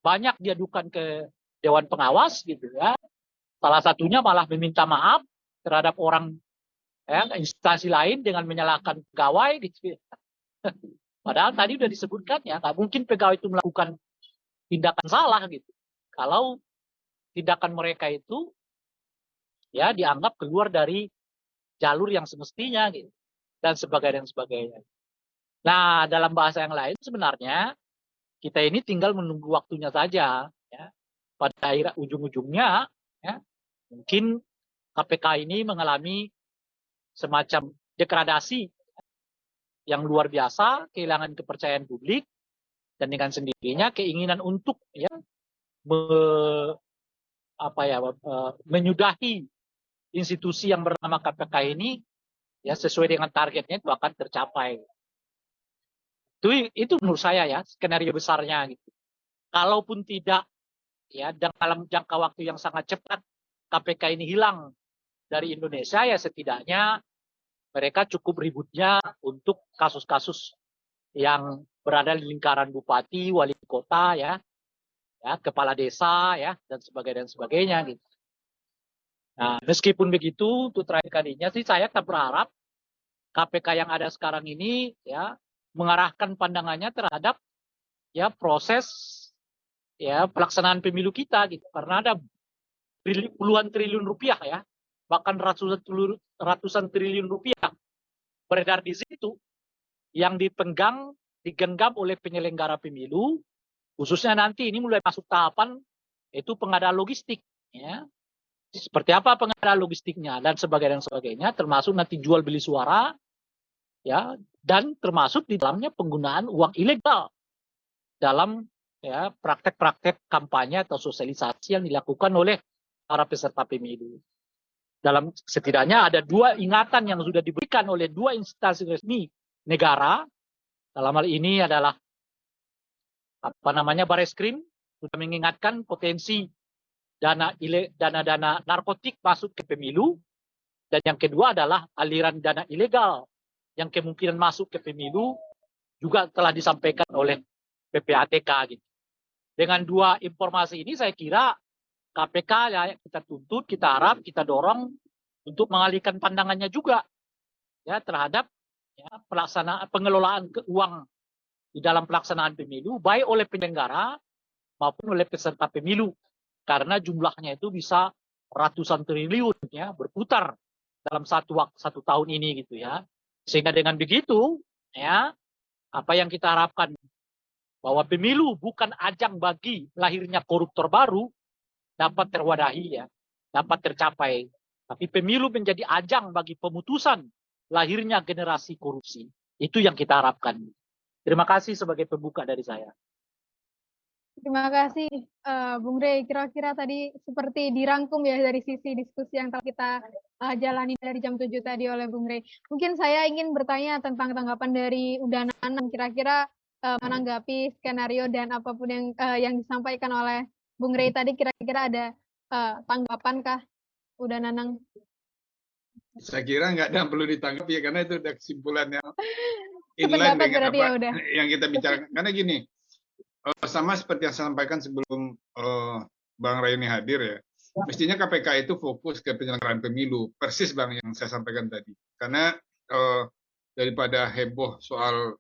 banyak diadukan ke Dewan Pengawas gitu ya. Salah satunya malah meminta maaf terhadap orang instansi lain dengan menyalahkan pegawai gitu. Padahal tadi udah disebutkan ya, nggak mungkin pegawai itu melakukan tindakan salah gitu. Kalau tindakan mereka itu ya dianggap keluar dari jalur yang semestinya gitu dan sebagainya. Nah, dalam bahasa yang lain sebenarnya kita ini tinggal menunggu waktunya saja ya. Pada akhir ujung-ujungnya ya, mungkin KPK ini mengalami semacam degradasi yang luar biasa, kehilangan kepercayaan publik dan dengan sendirinya keinginan untuk ya menyudahi institusi yang bernama KPK ini ya sesuai dengan targetnya itu akan tercapai. Itu menurut saya ya skenario besarnya gitu. Kalaupun tidak ya dalam jangka waktu yang sangat cepat KPK ini hilang dari Indonesia ya setidaknya mereka cukup ributnya untuk kasus-kasus yang berada di lingkaran bupati, wali kota ya kepala desa ya dan sebagainya gitu. Nah, meskipun begitu untuk terakhir kalinya sih saya tetap berharap KPK yang ada sekarang ini ya mengarahkan pandangannya terhadap ya proses ya pelaksanaan pemilu kita gitu karena ada puluhan triliun rupiah ya bahkan ratusan triliun rupiah beredar di situ yang digenggam oleh penyelenggara pemilu khususnya nanti ini mulai masuk tahapan itu pengadaan logistik ya seperti apa pengadaan logistiknya dan sebagainya termasuk nanti jual beli suara ya dan termasuk di dalamnya penggunaan uang ilegal dalam ya praktek-praktek kampanye atau sosialisasi yang dilakukan oleh para peserta pemilu. Dalam setidaknya ada dua ingatan yang sudah diberikan oleh dua instansi resmi negara. Dalam hal ini adalah Bareskrim sudah mengingatkan potensi dana narkotik masuk ke pemilu dan yang kedua adalah aliran dana ilegal yang kemungkinan masuk ke pemilu juga telah disampaikan oleh PPATK gitu. Dengan dua informasi ini saya kira KPK ya kita tuntut, kita harap, kita dorong untuk mengalihkan pandangannya juga ya terhadap ya, pengelolaan uang di dalam pelaksanaan pemilu baik oleh penyelenggara maupun oleh peserta pemilu karena jumlahnya itu bisa ratusan triliun ya berputar dalam satu tahun ini gitu ya. Sehingga dengan begitu ya apa yang kita harapkan bahwa pemilu bukan ajang bagi lahirnya koruptor baru dapat terwadahi ya, dapat tercapai. Tapi pemilu menjadi ajang bagi pemutusan lahirnya generasi korupsi. Itu yang kita harapkan. Terima kasih sebagai pembuka dari saya. Terima kasih, Bung Rey. Kira-kira tadi seperti dirangkum ya dari sisi diskusi yang telah kita jalani dari jam 7 tadi oleh Bung Rey. Mungkin saya ingin bertanya tentang tanggapan dari Uda Nanang. Kira-kira menanggapi skenario dan apapun yang disampaikan oleh Bung Rey tadi, kira-kira ada tanggapankah Uda Nanang? Saya kira nggak ada yang perlu ditanggapi ya karena itu udah kesimpulan yang inline dengan apa ya, yang kita bicarakan. Karena gini. Sama seperti yang saya sampaikan sebelum Bang Ray ini hadir ya, mestinya KPK itu fokus ke penyelenggaraan pemilu, persis Bang yang saya sampaikan tadi. Karena daripada heboh soal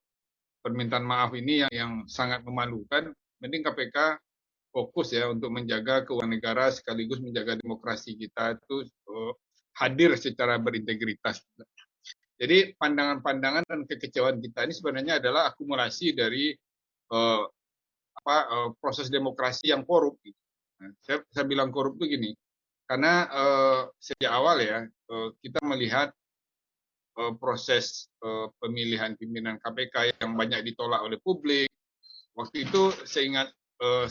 permintaan maaf ini yang sangat memalukan, mending KPK fokus ya untuk menjaga keuangan negara sekaligus menjaga demokrasi kita itu hadir secara berintegritas. Jadi pandangan-pandangan dan kekecewaan kita ini sebenarnya adalah akumulasi dari proses demokrasi yang korup. Nah, saya bilang korup itu gini, karena sejak awal ya kita melihat proses pemilihan pimpinan KPK yang banyak ditolak oleh publik. Waktu itu seingat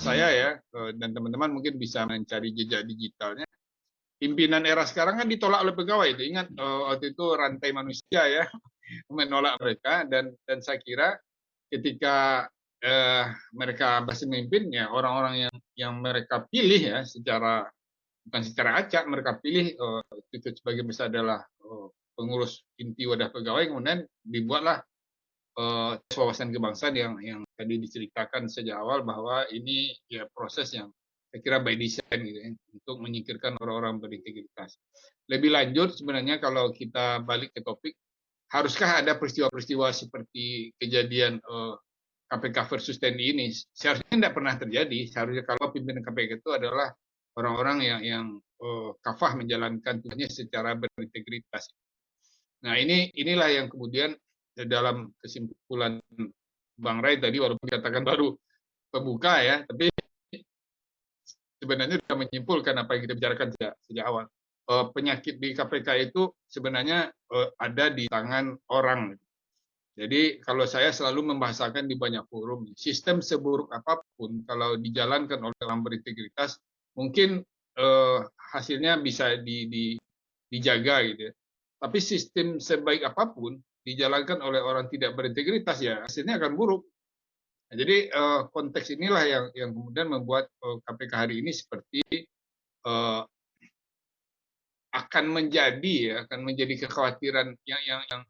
saya ya dan teman-teman mungkin bisa mencari jejak digitalnya. Pimpinan era sekarang kan ditolak oleh pegawai. Itu ingat waktu itu rantai manusia ya menolak mereka dan saya kira ketika mereka berhasil memimpin ya orang-orang yang mereka pilih ya bukan secara acak mereka pilih itu sebagai besar adalah pengurus inti wadah pegawai kemudian dibuatlah wawasan kebangsaan yang tadi diceritakan sejak awal bahwa ini ya proses yang saya kira by design gitu ya, untuk menyingkirkan orang-orang berintegritas. Lebih lanjut sebenarnya kalau kita balik ke topik, haruskah ada peristiwa-peristiwa seperti kejadian KPK versus TNI ini? Seharusnya tidak pernah terjadi. Seharusnya kalau pimpinan KPK itu adalah orang-orang yang kafah menjalankan tugasnya secara berintegritas. Nah inilah yang kemudian dalam kesimpulan Bang Ray tadi, walaupun dikatakan baru pembuka ya, tapi sebenarnya sudah menyimpulkan apa yang kita bicarakan sejak awal. Penyakit di KPK itu sebenarnya ada di tangan orang. Jadi kalau saya selalu membahasakan di banyak forum, sistem seburuk apapun kalau dijalankan oleh orang berintegritas, mungkin hasilnya bisa dijaga gitu ya. Tapi sistem sebaik apapun dijalankan oleh orang tidak berintegritas, ya hasilnya akan buruk. Nah, jadi konteks inilah yang kemudian membuat KPK hari ini seperti akan menjadi kekhawatiran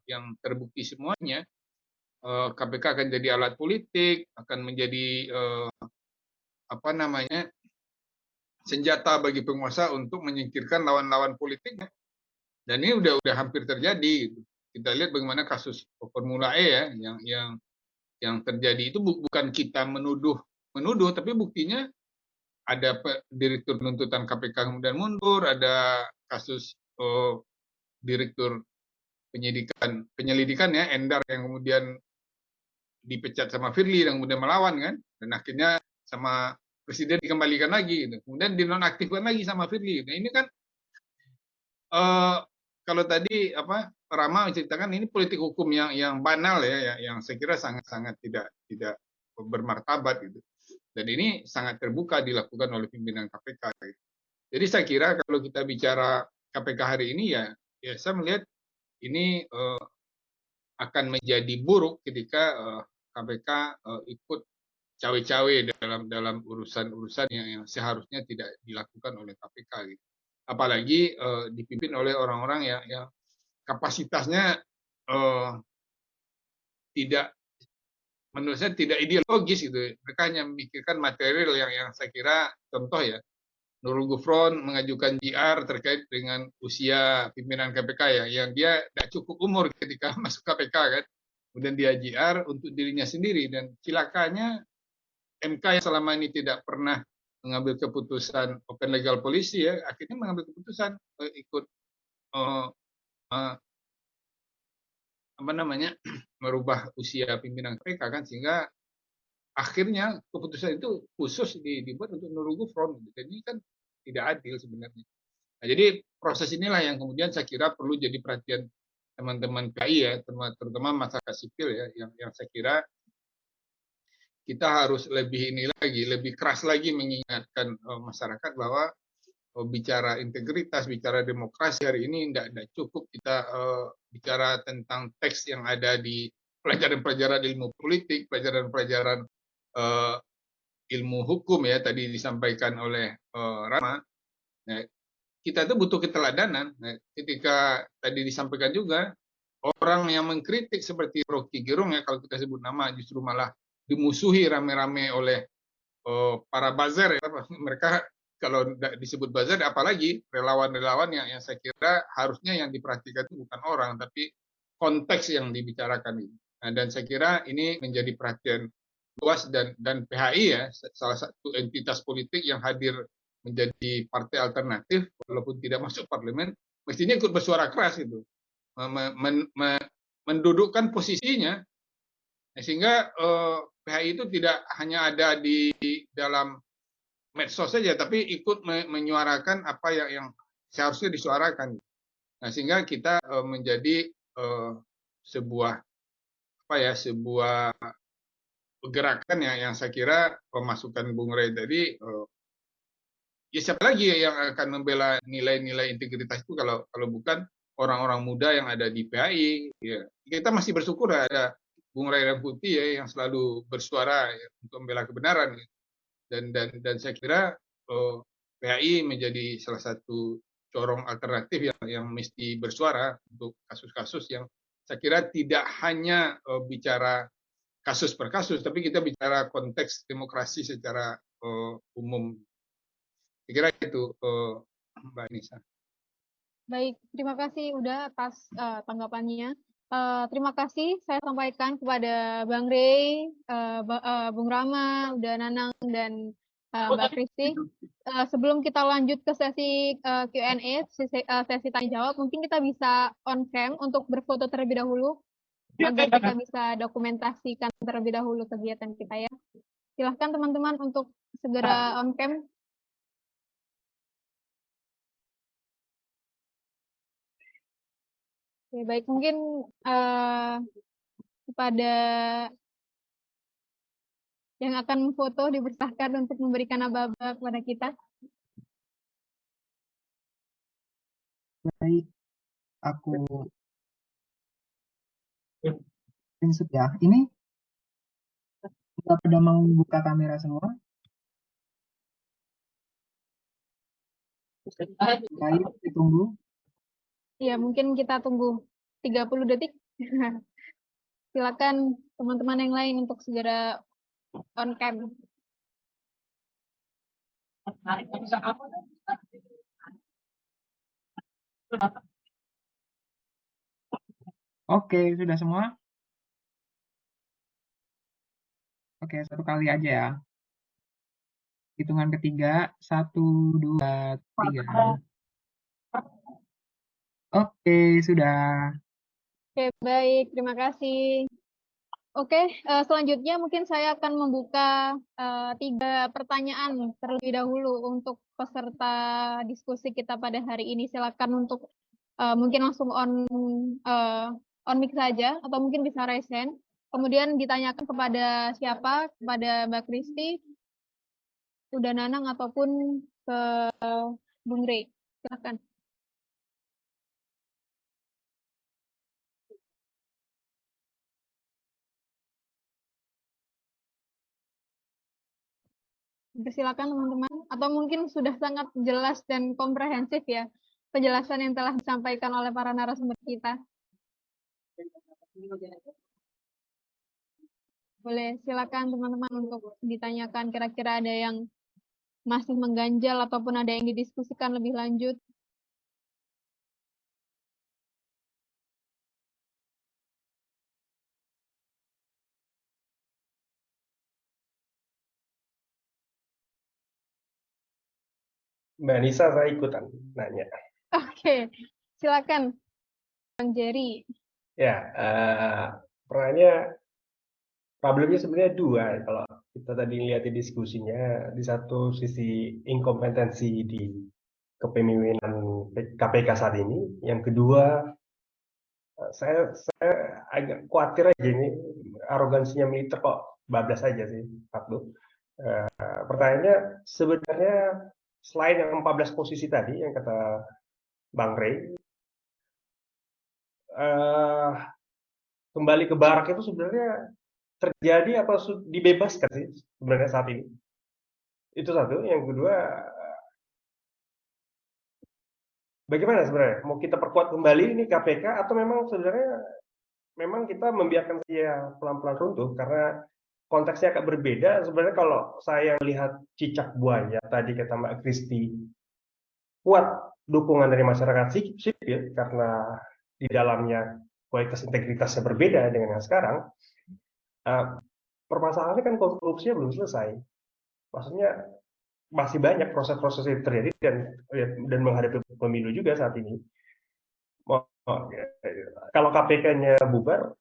yang terbukti semuanya. KPK akan jadi alat politik, akan menjadi senjata bagi penguasa untuk menyingkirkan lawan-lawan politiknya. Dan ini udah hampir terjadi. Kita lihat bagaimana kasus Formula E ya, yang terjadi itu bukan kita menuduh, tapi buktinya ada direktur penuntutan KPK kemudian mundur, ada kasus direktur penyelidikan ya, Endar yang kemudian dipecat sama Firly dan kemudian melawan kan, dan akhirnya sama presiden dikembalikan lagi gitu. Kemudian dinonaktifkan lagi sama Firly. Nah ini kan kalau tadi Rama menceritakan ini politik hukum yang banal ya, yang saya kira sangat tidak bermartabat gitu. Dan ini sangat terbuka dilakukan oleh pimpinan KPK. Gitu. Jadi saya kira kalau kita bicara KPK hari ini ya saya melihat ini akan menjadi buruk ketika KPK ikut cawe-cawe dalam urusan-urusan yang seharusnya tidak dilakukan oleh KPK. Gitu. Apalagi dipimpin oleh orang-orang yang kapasitasnya tidak, menurut saya tidak ideologis gitu. Mereka hanya memikirkan material yang saya kira, contoh ya, Nurul Gufron mengajukan JR terkait dengan usia pimpinan KPK ya, yang dia tidak cukup umur ketika masuk KPK kan. Kemudian dia JR untuk dirinya sendiri, dan cilakanya MK yang selama ini tidak pernah mengambil keputusan open legal policy ya, akhirnya mengambil keputusan ikut merubah usia pimpinan KPK kan, sehingga akhirnya keputusan itu khusus dibuat untuk Nurul Gufron. Jadi kan tidak adil sebenarnya. Nah, jadi proses inilah yang kemudian saya kira perlu jadi perhatian teman-teman PAI ya, terutama masyarakat sipil ya, yang saya kira kita harus lebih keras lagi mengingatkan masyarakat bahwa bicara integritas, bicara demokrasi hari ini tidak cukup kita bicara tentang teks yang ada di pelajaran-pelajaran ilmu politik, pelajaran-pelajaran ilmu hukum ya, tadi disampaikan oleh Rama. Nah, kita itu butuh keteladanan. Nah, ketika tadi disampaikan juga, orang yang mengkritik seperti Rocky Gerung ya, kalau kita sebut nama, justru malah dimusuhi rame-rame oleh para buzzer ya. Mereka kalau disebut buzzer, apalagi relawan-relawan yang saya kira harusnya yang diperhatikan itu bukan orang, tapi konteks yang dibicarakan ini. Nah, dan saya kira ini menjadi perhatian luas, dan PHI ya, salah satu entitas politik yang hadir menjadi partai alternatif, walaupun tidak masuk parlemen, mestinya ikut bersuara keras itu, mendudukkan posisinya, sehingga PHI itu tidak hanya ada di dalam medsos saja, tapi ikut menyuarakan apa yang seharusnya disuarakan. Nah, sehingga kita menjadi sebuah gerakan yang saya kira pemasukan Bung Ray tadi, ya siapa lagi yang akan membela nilai-nilai integritas itu kalau bukan orang-orang muda yang ada di PAI. Ya. Kita masih bersyukur ada Bung Ray Rangkuti ya, yang selalu bersuara ya, untuk membela kebenaran. Dan saya kira PAI menjadi salah satu corong alternatif yang mesti bersuara untuk kasus-kasus yang saya kira tidak hanya bicara kasus per kasus, tapi kita bicara konteks demokrasi secara umum. Saya kira itu Mbak Nisa. Baik, terima kasih udah atas tanggapannya. Terima kasih saya sampaikan kepada Bang Rey, Bung Rama, udah Nanang, dan Mbak Kristi. Sebelum kita lanjut ke sesi Q&A, sesi tanya jawab, mungkin kita bisa on cam untuk berfoto terlebih dahulu agar kita bisa dokumentasikan terlebih dahulu kegiatan kita ya. Silahkan teman-teman untuk segera on cam. Oke, baik, mungkin kepada yang akan memfoto dipersilahkan untuk memberikan aba-aba kepada kita. Baik, aku prinsip ya. Ini sudah pada mau buka kamera semua. Baik, ditunggu. Ya, mungkin kita tunggu 30 detik. Silakan teman-teman yang lain untuk segera on cam. Oke, sudah semua? Oke, satu kali aja ya. Hitungan ketiga, 1, 2, 3. Oke, sudah. Oke, baik, terima kasih. Oke, selanjutnya mungkin saya akan membuka 3 pertanyaan terlebih dahulu untuk peserta diskusi kita pada hari ini. Silakan untuk mungkin langsung on mic saja atau mungkin bisa raise hand. Kemudian ditanyakan kepada siapa, kepada Mbak Kristi, Uda Nanang ataupun ke Bung Rey. Silakan. Silakan teman-teman, atau mungkin sudah sangat jelas dan komprehensif ya penjelasan yang telah disampaikan oleh para narasumber kita. Boleh, silakan teman-teman untuk ditanyakan, kira-kira ada yang masih mengganjal ataupun ada yang didiskusikan lebih lanjut. Mbak Nisa, saya ikutan nanya. Oke, silakan Bang Jerry. Ya, pertanyaannya problemnya sebenarnya dua. Kalau kita tadi lihat di diskusinya, di satu sisi inkompetensi di kepemimpinan KPK saat ini, yang kedua saya agak khawatir aja ini arogansinya militer kok bablas aja sih, Abdul. Pertanyaannya sebenarnya selain yang 14 posisi tadi yang kata Bang Rey, kembali ke barak itu sebenarnya terjadi apa dibebaskan sih sebenarnya saat ini? Itu satu. Yang kedua, bagaimana sebenarnya? Mau kita perkuat kembali ini KPK atau memang sebenarnya memang kita membiarkan dia pelan-pelan runtuh karena konteksnya agak berbeda. Sebenarnya kalau saya lihat cicak buaya tadi kata Mbak Kristi, kuat dukungan dari masyarakat sipil karena di dalamnya kualitas integritasnya berbeda dengan yang sekarang. Permasalahannya kan korupsinya belum selesai. Maksudnya masih banyak proses-proses yang terjadi dan menghadapi pemilu juga saat ini. Kalau KPK-nya bubar,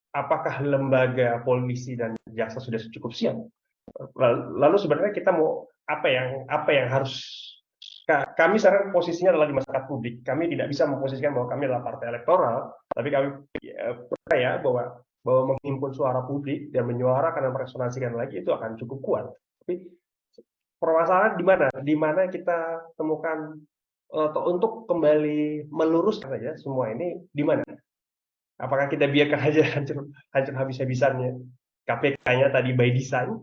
apakah lembaga polisi dan jaksa sudah cukup siap? Lalu sebenarnya kita mau apa yang harus kami sekarang posisinya adalah di masyarakat publik. Kami tidak bisa memposisikan bahwa kami adalah partai elektoral, tapi kami percaya bahwa menghimpun suara publik dan menyuarakan dan meresonansikan lagi itu akan cukup kuat. Tapi permasalahan di mana? Di mana kita temukan untuk kembali meluruskan saja semua ini di mana? Apakah kita biarkan aja hancur habis-habisannya KPK-nya tadi by design?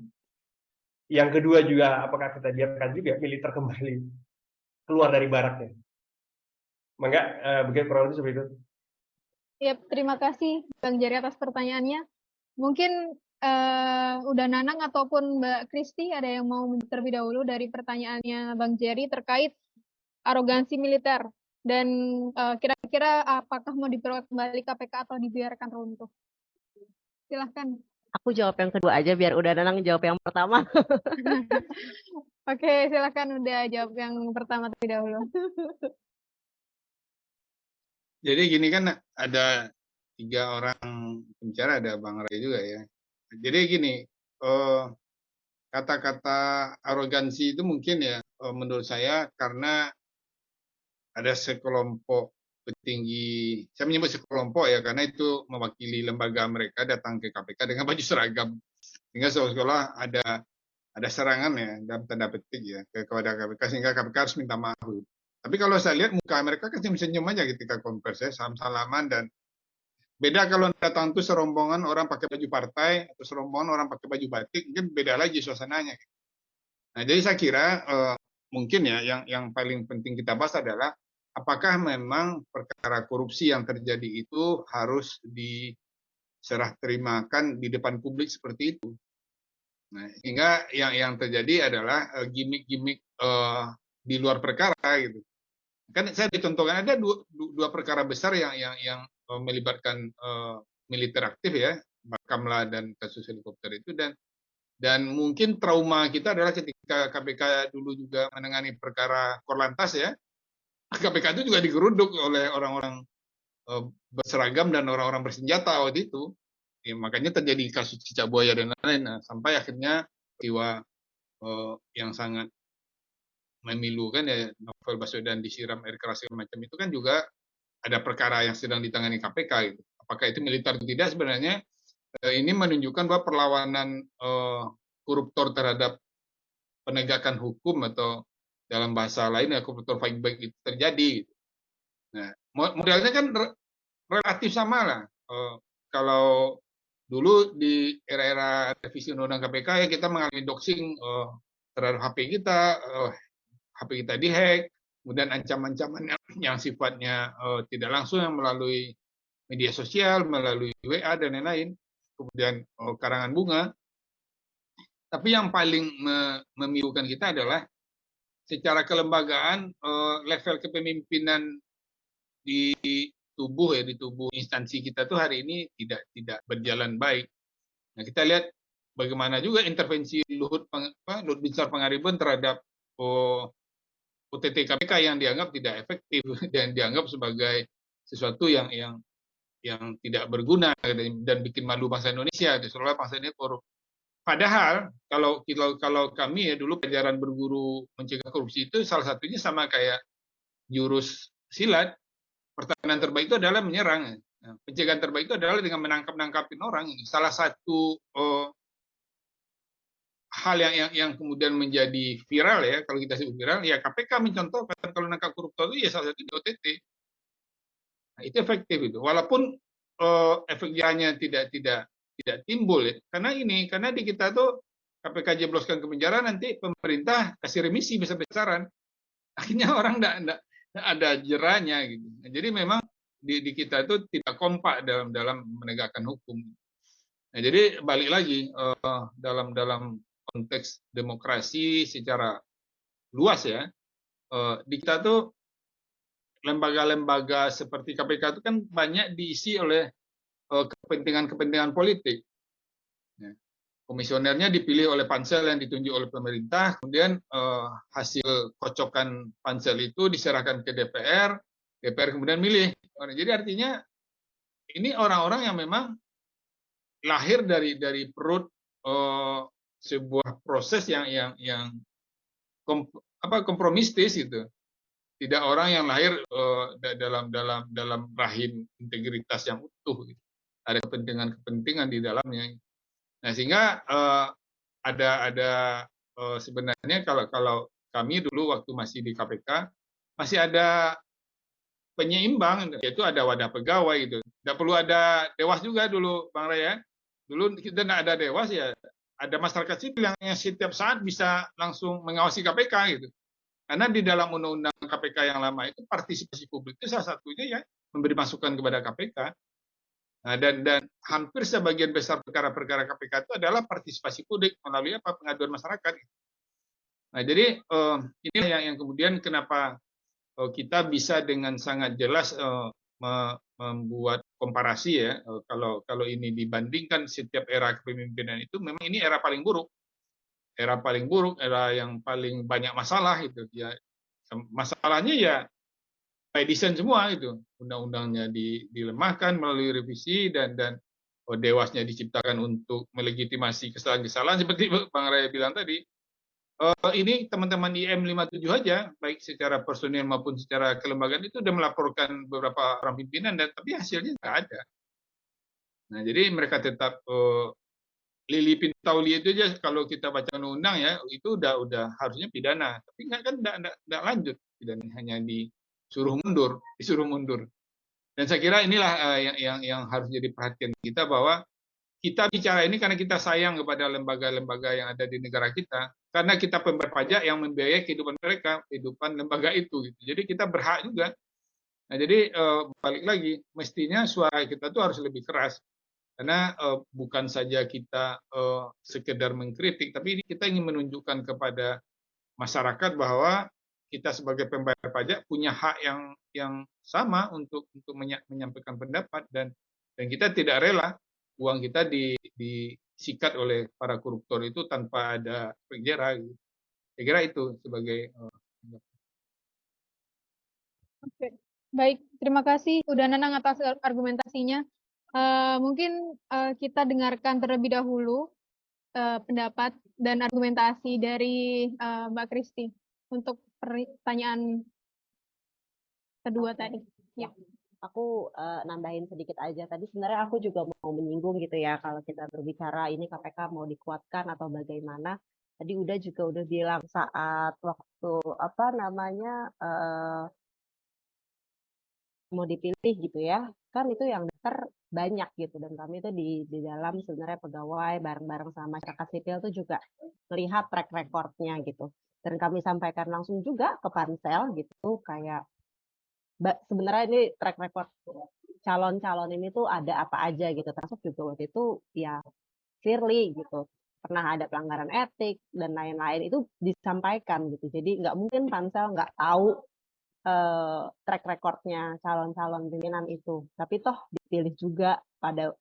Yang kedua juga apakah kita biarkan juga militer kembali keluar dari baraknya? Enggak, begitu kurang lebih seperti itu. Ya, terima kasih Bang Jerry atas pertanyaannya. Mungkin udah Nanang ataupun Mbak Kristi ada yang mau terlebih dahulu dari pertanyaannya Bang Jerry terkait arogansi militer dan kira-kira apakah mau diperkuat kembali KPK atau dibiarkan runtuh? Silahkan. Aku jawab yang kedua aja biar udah Nanang jawab yang pertama. Oke, silahkan udah jawab yang pertama terlebih dahulu. Jadi gini kan ada 3 orang pembicara, ada Bang Ray juga ya. Jadi gini, kata-kata arogansi itu mungkin ya menurut saya karena ada sekelompok petinggi, saya menyebut sekelompok ya karena itu mewakili lembaga mereka datang ke KPK dengan baju seragam, sehingga seolah-olah ada serangan ya dalam tanda petik ya kepada KPK sehingga KPK harus minta maaf. Tapi kalau saya lihat muka mereka kan senyum-senyum aja ketika konversi, salam-salaman, dan beda kalau datang tuh serombongan orang pakai baju partai atau serombongan orang pakai baju batik, mungkin beda lagi suasananya. Nah, jadi saya kira mungkin ya yang paling penting kita bahas adalah apakah memang perkara korupsi yang terjadi itu harus diserah terimakan di depan publik seperti itu. Nah, sehingga yang terjadi adalah gimmick-gimmick di luar perkara gitu. Kan saya dicontohkan ada dua perkara besar yang melibatkan militer aktif ya, Bakamla dan kasus helikopter itu, dan mungkin trauma kita adalah ketika KPK dulu juga menangani perkara Korlantas ya, KPK itu juga digeruduk oleh orang-orang berseragam dan orang-orang bersenjata waktu itu. Ya, makanya terjadi kasus cicak buaya dan lain-lain. Nah, sampai akhirnya peristiwa yang sangat memilukan ya, Novel Baswedan disiram air keras segala macam itu kan juga ada perkara yang sedang ditangani KPK gitu. Apakah itu militer atau tidak, sebenarnya ini menunjukkan bahwa perlawanan koruptor terhadap penegakan hukum atau dalam bahasa lain ya koruptor fight back itu terjadi. Nah, modelnya kan relatif sama lah. Kalau dulu di era-era revisi undang-undang KPK ya kita mengalami doxing terhadap HP kita dihack, kemudian ancaman-ancaman yang sifatnya tidak langsung yang melalui media sosial, melalui WA dan lain-lain, kemudian karangan bunga. Tapi yang paling memilukan kita adalah secara kelembagaan level kepemimpinan di tubuh instansi kita tuh hari ini tidak berjalan baik. Nah, kita lihat bagaimana juga intervensi Luhut Binsar Pangaribun terhadap OTT KPK yang dianggap tidak efektif dan dianggap sebagai sesuatu yang tidak berguna dan bikin malu bangsa Indonesia, seolah bangsa ini korup. Padahal kalau kami ya dulu pelajaran berguru mencegah korupsi itu salah satunya sama kayak jurus silat. Pertahanan terbaik itu adalah menyerang. Nah, pencegahan terbaik itu adalah dengan menangkap-nangkapin orang. Salah satu hal yang kemudian menjadi viral ya, kalau kita sebut viral, ya KPK mencontohkan kalau nangkap koruptor itu ya salah satu di OTT. Nah, itu efektif itu. Walaupun efek jerahnya tidak timbul ya. Karena di kita tuh KPK jebloskan ke penjara, nanti pemerintah kasih remisi besar-besaran. Akhirnya orang enggak ada jerahnya gitu. Nah, jadi memang di kita itu tidak kompak dalam menegakkan hukum. Nah, jadi balik lagi dalam konteks demokrasi secara luas ya, di kita tuh lembaga-lembaga seperti KPK itu kan banyak diisi oleh kepentingan-kepentingan politik. Komisionernya dipilih oleh pansel yang ditunjuk oleh pemerintah, kemudian hasil kocokan pansel itu diserahkan ke DPR kemudian milih. Jadi artinya ini orang-orang yang memang lahir dari perut sebuah proses yang kompromistis gitu. Tidak orang yang lahir dalam rahim integritas yang utuh. Gitu. Ada kepentingan di dalamnya. Nah, sehingga ada sebenarnya kalau kami dulu waktu masih di KPK masih ada penyeimbang, yaitu ada wadah pegawai gitu. Tidak perlu ada dewas juga dulu, Bang Raya. Dulu kita tidak ada dewas ya, ada masyarakat sipil yang setiap saat bisa langsung mengawasi KPK gitu. Karena di dalam undang-undang KPK yang lama itu partisipasi publik itu salah satunya ya memberi masukan kepada KPK. Nah, dan hampir sebagian besar perkara-perkara KPK itu adalah partisipasi publik melalui apa, pengaduan masyarakat. Nah, jadi ini yang kemudian kenapa kita bisa dengan sangat jelas membuat komparasi ya, kalau ini dibandingkan setiap era kepemimpinan itu memang ini era paling buruk, era yang paling banyak masalah itu ya. Masalahnya ya by design semua itu, undang-undangnya dilemahkan melalui revisi dan dewasnya diciptakan untuk melegitimasi kesalahan-kesalahan seperti Bang Raya bilang tadi. Ini teman-teman IM 57 aja, baik secara personil maupun secara kelembagaan itu sudah melaporkan beberapa orang pimpinan, tapi hasilnya nggak ada. Nah, jadi mereka tetap Lili Pintauli itu aja kalau kita baca undang-undang ya itu udah harusnya pidana, tapi kan nggak lanjut pidana, hanya disuruh mundur. Dan saya kira inilah yang harus jadi perhatian kita, bahwa kita bicara ini karena kita sayang kepada lembaga-lembaga yang ada di negara kita, karena kita pembayar pajak yang membiayai kehidupan mereka, kehidupan lembaga itu. Gitu. Jadi kita berhak juga. Nah, jadi balik lagi, mestinya suara kita tuh harus lebih keras, karena bukan saja kita sekedar mengkritik, tapi kita ingin menunjukkan kepada masyarakat bahwa kita sebagai pembayar pajak punya hak yang sama untuk menyampaikan pendapat, dan kita tidak rela uang kita disikat oleh para koruptor itu tanpa ada efek jera. Gitu. Saya kira itu sebagai Oke, baik. Terima kasih udah Nanang atas argumentasinya. Mungkin kita dengarkan terlebih dahulu pendapat dan argumentasi dari Mbak Kristi untuk pertanyaan kedua tadi. Ya. Aku nambahin sedikit aja. Tadi sebenarnya aku juga mau menyinggung gitu ya, kalau kita berbicara ini KPK mau dikuatkan atau bagaimana. Tadi juga udah bilang saat waktu apa namanya mau dipilih gitu ya, kan itu yang daftar banyak gitu, dan kami itu di dalam sebenarnya pegawai bareng-bareng sama masyarakat sipil tuh juga melihat track recordnya gitu, dan kami sampaikan langsung juga ke pansel gitu, kayak sebenarnya ini track record calon-calon ini tuh ada apa aja gitu, termasuk juga waktu itu ya Firly gitu pernah ada pelanggaran etik dan lain-lain, itu disampaikan gitu. Jadi nggak mungkin pansel nggak tahu track recordnya calon-calon pimpinan itu, tapi toh dipilih juga pada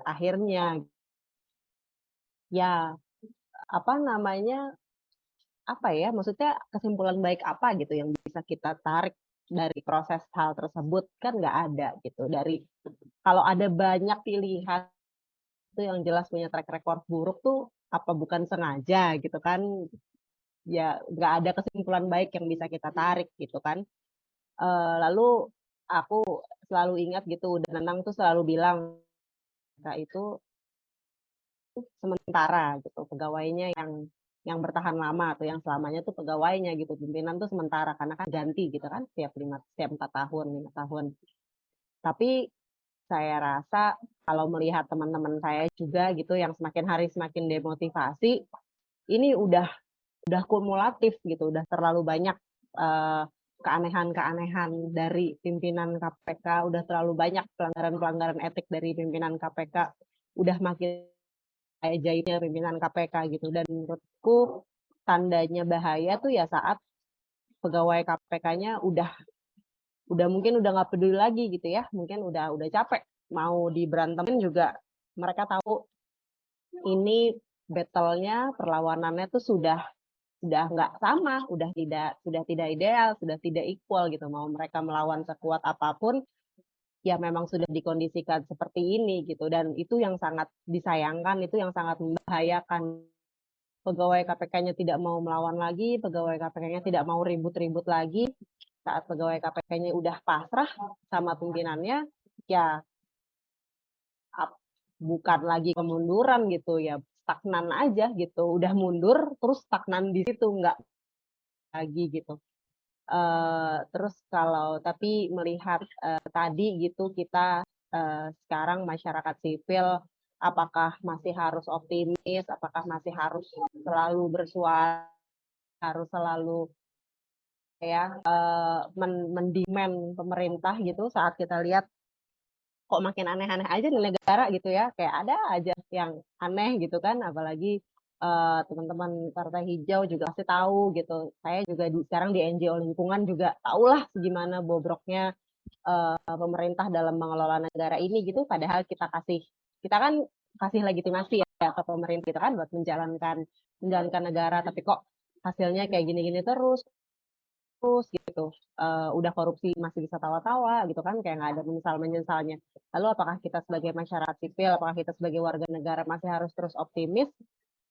akhirnya. Ya apa namanya, apa ya, maksudnya kesimpulan baik apa gitu yang bisa kita tarik dari proses hal tersebut, kan nggak ada gitu. Dari kalau ada banyak pilihan itu yang jelas punya track record buruk tuh, apa bukan sengaja gitu kan, ya nggak ada kesimpulan baik yang bisa kita tarik gitu kan. Lalu aku selalu ingat gitu, dan Nanang tuh selalu bilang itu sementara gitu, pegawainya yang bertahan lama atau yang selamanya tuh pegawainya gitu, pimpinan tuh sementara karena kan ganti gitu kan setiap 4 tahun 5 tahun. Tapi saya rasa kalau melihat teman-teman saya juga gitu yang semakin hari semakin demotivasi, ini udah kumulatif gitu, udah terlalu banyak keanehan-keanehan dari pimpinan KPK, udah terlalu banyak pelanggaran-pelanggaran etik dari pimpinan KPK, udah makin ajaibnya pimpinan KPK gitu. Dan menurutku tandanya bahaya tuh ya saat pegawai KPK-nya udah mungkin udah nggak peduli lagi gitu ya, mungkin udah capek mau diberantemin juga, mereka tahu ini battle-nya, perlawanannya tuh sudah nggak sama, sudah tidak ideal, sudah tidak equal gitu. Mau mereka melawan sekuat apapun, ya memang sudah dikondisikan seperti ini gitu. Dan itu yang sangat disayangkan, itu yang sangat membahayakan. Pegawai KPK-nya tidak mau melawan lagi, pegawai KPK-nya tidak mau ribut-ribut lagi. Saat pegawai KPK-nya udah pasrah sama pimpinannya, ya bukan lagi kemunduran gitu ya, stagnan aja gitu. Udah mundur terus stagnan di situ, nggak lagi gitu. Terus kalau tapi melihat tadi gitu kita sekarang masyarakat sipil, apakah masih harus optimis, apakah masih harus selalu bersuara, harus selalu ya mendemand pemerintah gitu, saat kita lihat kok makin aneh-aneh aja di negara gitu ya, kayak ada aja yang aneh gitu kan, apalagi teman-teman Partai Hijau juga pasti tahu gitu. Saya juga sekarang di NGO lingkungan juga tahulah gimana bobroknya pemerintah dalam mengelola negara ini gitu. Padahal kita kan kasih legitimasi ya ke pemerintah kita kan buat menjalankan negara, tapi kok hasilnya kayak gini-gini terus gitu. Udah korupsi masih bisa tawa-tawa gitu kan, kayak nggak ada menyesal-menyesalnya. Lalu apakah kita sebagai masyarakat sipil, apakah kita sebagai warga negara masih harus terus optimis?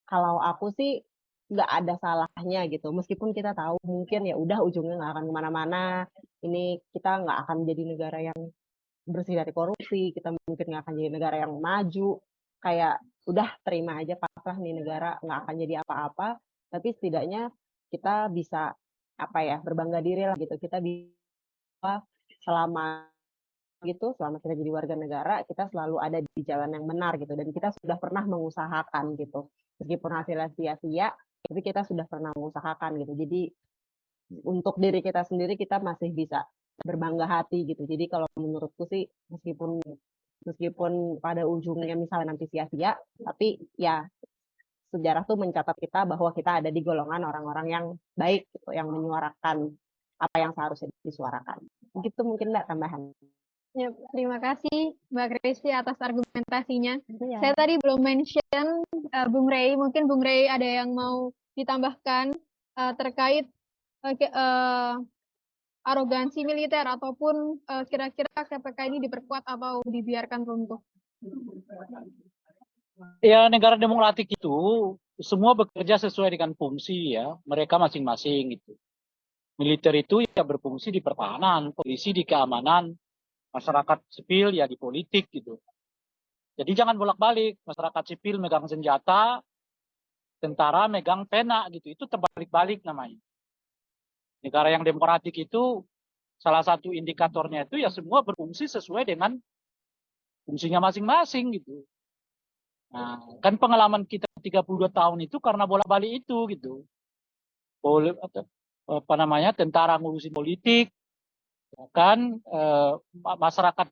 Kalau aku sih nggak ada salahnya gitu. Meskipun kita tahu mungkin ya udah ujungnya nggak akan kemana-mana. Ini kita nggak akan jadi negara yang bersih dari korupsi. Kita mungkin nggak akan jadi negara yang maju. Kayak udah terima aja pasrah nih negara nggak akan jadi apa-apa. Tapi setidaknya kita bisa apa ya berbangga diri lah gitu. Kita bisa selama selama kita jadi warga negara kita selalu ada di jalan yang benar gitu dan kita sudah pernah mengusahakan gitu meskipun hasilnya sia-sia tapi kita sudah pernah mengusahakan gitu jadi untuk diri kita sendiri kita masih bisa berbangga hati gitu jadi kalau menurutku sih meskipun pada ujungnya misalnya nanti sia-sia tapi ya sejarah tuh mencatat kita bahwa kita ada di golongan orang-orang yang baik gitu, yang menyuarakan apa yang seharusnya disuarakan gitu mungkin Mbak tambahan. Ya, terima kasih Mbak Christy atas argumentasinya. Iya. Saya tadi belum mention Bung Rey, mungkin Bung Rey ada yang mau ditambahkan terkait arogansi militer ataupun kira-kira KPK ini diperkuat atau dibiarkan runtuh. Ya, negara demokratik itu semua bekerja sesuai dengan fungsi ya mereka masing-masing gitu. Militer itu ya berfungsi di pertahanan, polisi di keamanan, masyarakat sipil ya di politik gitu. Jadi jangan bolak-balik, masyarakat sipil megang senjata, tentara megang pena gitu. Itu terbalik-balik namanya. Negara yang demokratik itu salah satu indikatornya itu ya semua berfungsi sesuai dengan fungsinya masing-masing gitu. Nah, kan pengalaman kita 32 tahun itu karena bolak-balik itu gitu. Boleh apa namanya tentara ngurusin politik, kan masyarakat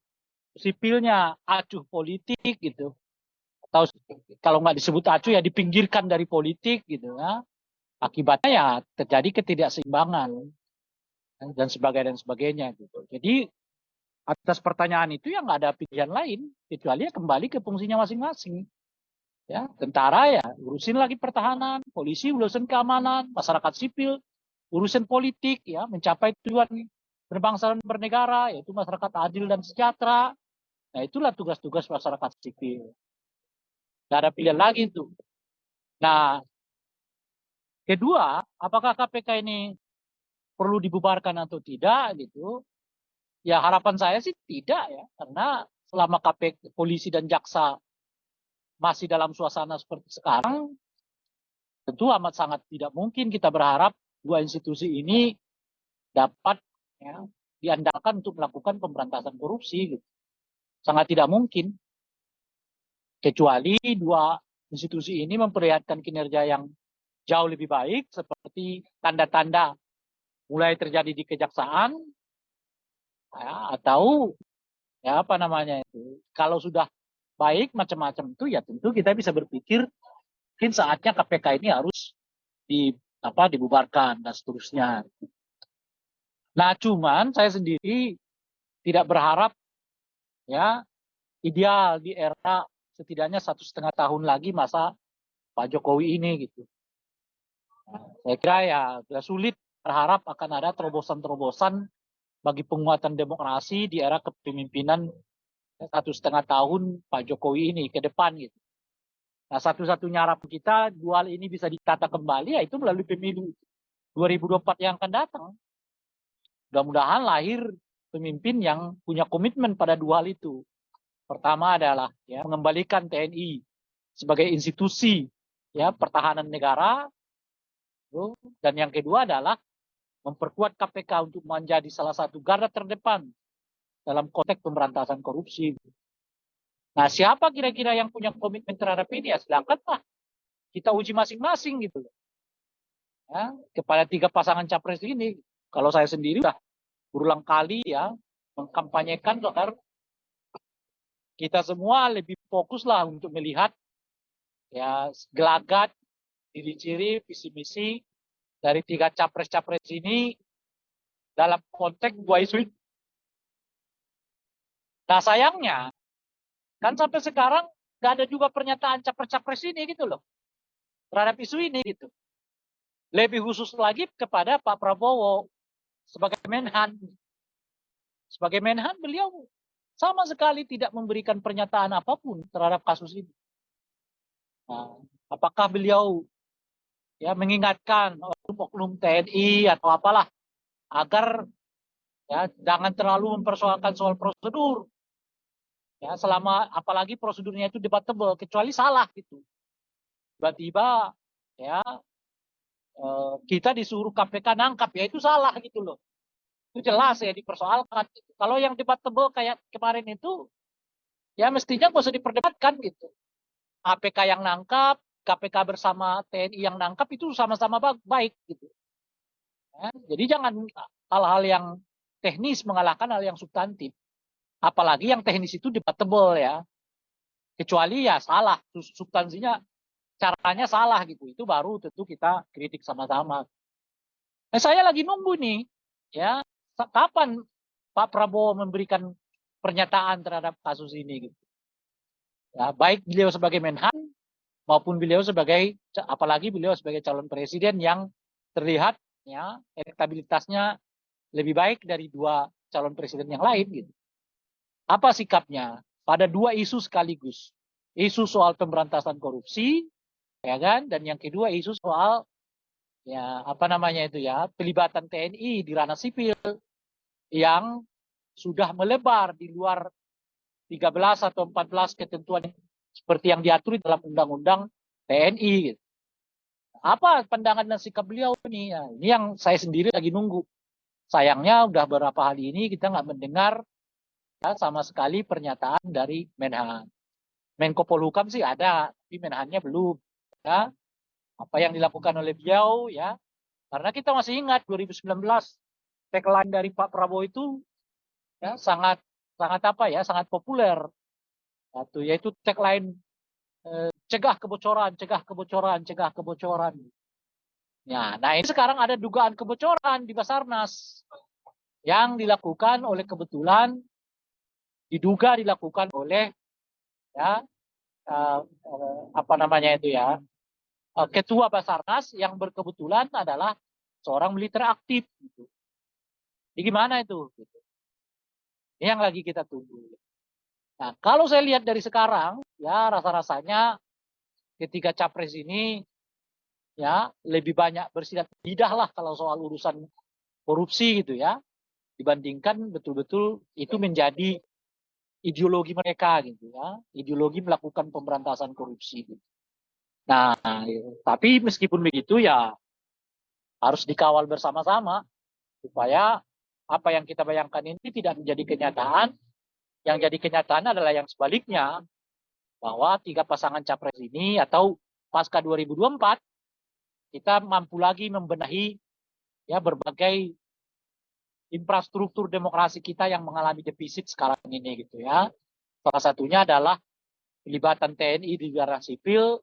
sipilnya acuh politik gitu atau kalau nggak disebut acuh ya dipinggirkan dari politik gitu ya akibatnya ya terjadi ketidakseimbangan dan sebagainya gitu jadi atas pertanyaan itu ya nggak ada pilihan lain kecuali ya kembali ke fungsinya masing-masing ya tentara ya urusin lagi pertahanan polisi urusin keamanan masyarakat sipil urusan politik ya mencapai tujuan berbangsa dan bernegara yaitu masyarakat adil dan sejahtera. Nah itulah tugas-tugas masyarakat sipil. Nggak ada pilihan lagi itu. Nah, kedua, apakah KPK ini perlu dibubarkan atau tidak gitu? Ya harapan saya sih tidak ya, karena selama KPK, polisi dan jaksa masih dalam suasana seperti sekarang, tentu amat sangat tidak mungkin kita berharap dua institusi ini dapat ya, diandalkan untuk melakukan pemberantasan korupsi. Gitu. Sangat tidak mungkin. Kecuali dua institusi ini memperlihatkan kinerja yang jauh lebih baik seperti tanda-tanda mulai terjadi di kejaksaan ya, atau ya apa namanya itu kalau sudah baik macam-macam itu ya tentu kita bisa berpikir mungkin saatnya KPK ini harus dibubarkan dan seterusnya. Nah cuman saya sendiri tidak berharap ya ideal di era setidaknya 1,5 tahun lagi masa Pak Jokowi ini gitu. Saya kira ya sudah sulit berharap akan ada terobosan-terobosan bagi penguatan demokrasi di era kepemimpinan 1,5 tahun Pak Jokowi ini ke depan gitu. Nah satu-satunya harapan kita dua hal ini bisa ditata kembali yaitu melalui pemilu 2024 yang akan datang. Mudah-mudahan lahir pemimpin yang punya komitmen pada dua hal itu. Pertama adalah ya, mengembalikan TNI sebagai institusi ya pertahanan negara, dan yang kedua adalah memperkuat KPK untuk menjadi salah satu garda terdepan dalam konteks pemberantasan korupsi. Nah, siapa kira-kira yang punya komitmen terhadap ini ya silahkanlah kita uji masing-masing gitu. Ya, kepada 3 pasangan capres ini, kalau saya sendiri sudah berulang kali ya mengkampanyekan agar kita semua lebih fokuslah untuk melihat ya gelagat, ciri-ciri, visi misi dari 3 capres-capres ini dalam konteks 2 isu ini. Nah sayangnya kan sampai sekarang nggak ada juga pernyataan capres-capres ini gitu loh terhadap isu ini gitu. Lebih khusus lagi kepada Pak Prabowo sebagai Menhan. Sebagai Menhan beliau sama sekali tidak memberikan pernyataan apapun terhadap kasus ini. Nah, apakah beliau ya mengingatkan oknum TNI atau apalah agar ya jangan terlalu mempersoalkan soal prosedur. Ya, selama apalagi prosedurnya itu debatable, kecuali salah gitu. Tiba-tiba ya kita disuruh KPK nangkap, ya itu salah gitu loh. Itu jelas ya dipersoalkan. Kalau yang debatable kayak kemarin itu, ya mestinya nggak usah diperdebatkan gitu. KPK yang nangkap, KPK bersama TNI yang nangkap itu sama-sama baik gitu. Ya, jadi jangan hal-hal yang teknis mengalahkan hal yang substantif. Apalagi yang teknis itu debatable ya. Kecuali ya salah, substansinya caranya salah gitu. Itu baru tentu kita kritik sama-sama. Nah, saya lagi nunggu nih, ya kapan Pak Prabowo memberikan pernyataan terhadap kasus ini gitu. Ya, baik beliau sebagai Menhan maupun beliau sebagai, apalagi beliau sebagai calon presiden yang terlihat ya elektabilitasnya lebih baik dari 2 calon presiden yang lain gitu. Apa sikapnya pada 2 isu sekaligus? Isu soal pemberantasan korupsi, ya kan? Dan yang kedua isu soal ya apa namanya itu ya pelibatan TNI di ranah sipil yang sudah melebar di luar 13 atau 14 ketentuan seperti yang diatur dalam undang-undang TNI. Gitu. Apa pandangan dan sikap beliau ini? Nah, ini yang saya sendiri lagi nunggu. Sayangnya udah beberapa hari ini kita nggak mendengar ya, sama sekali pernyataan dari Menhan. Menko Polhukam sih ada, tapi Menhannya belum. Ya. Apa yang dilakukan oleh beliau ya, karena kita masih ingat 2019 tagline dari Pak Prabowo itu ya sangat apa ya, sangat populer. Yaitu tagline cegah kebocoran, cegah kebocoran, cegah kebocoran. Ya, nah ini sekarang ada dugaan kebocoran di Basarnas yang dilakukan oleh diduga dilakukan oleh ya apa namanya itu ya ketua Basarnas yang berkebetulan adalah seorang militer aktif. Gitu. Jadi gimana itu? Gitu. Ini yang lagi kita tunggu. Nah, kalau saya lihat dari sekarang, ya rasa-rasanya ketiga capres ini ya lebih banyak bersilat lidah lah kalau soal urusan korupsi gitu ya, dibandingkan betul-betul itu menjadi ideologi mereka gitu ya, ideologi melakukan pemberantasan korupsi. Gitu. Nah, tapi meskipun begitu ya harus dikawal bersama-sama supaya apa yang kita bayangkan ini tidak menjadi kenyataan. Yang jadi kenyataan adalah yang sebaliknya, bahwa 3 pasangan capres ini atau pasca 2024 kita mampu lagi membenahi ya berbagai infrastruktur demokrasi kita yang mengalami defisit sekarang ini gitu ya. Salah satunya adalah pelibatan TNI di ranah sipil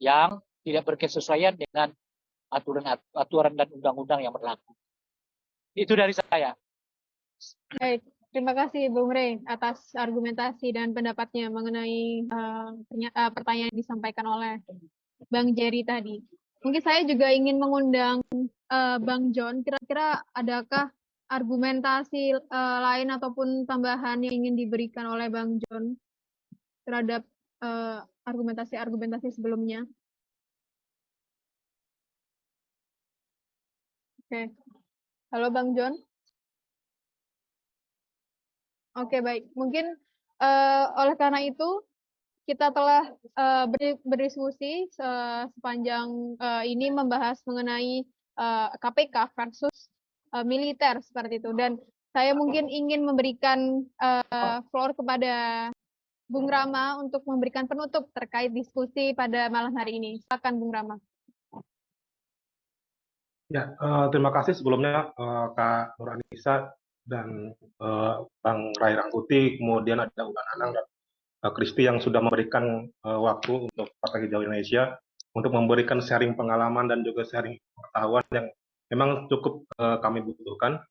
yang tidak berkesesuaian dengan aturan dan undang-undang yang berlaku. Itu dari saya. Baik, terima kasih Bung Rey atas argumentasi dan pendapatnya mengenai pertanyaan yang disampaikan oleh Bang Jerry tadi. Mungkin saya juga ingin mengundang Bang John, kira-kira adakah argumentasi lain ataupun tambahan yang ingin diberikan oleh Bang John terhadap argumentasi-argumentasi sebelumnya? Oke. Halo Bang John. Oke, baik. Mungkin oleh karena itu kita telah berdiskusi sepanjang ini membahas mengenai KPK versus militer seperti itu. Dan saya mungkin ingin memberikan floor kepada Bung Rama untuk memberikan penutup terkait diskusi pada malam hari ini. Silakan Bung Rama. Ya, terima kasih sebelumnya Kak Nur Anissa dan Bang Ray Rangkuti, kemudian ada Ulan Anang dan Kristi yang sudah memberikan waktu untuk Partai Hijau Indonesia untuk memberikan sharing pengalaman dan juga sharing pengetahuan yang memang cukup kami butuhkan.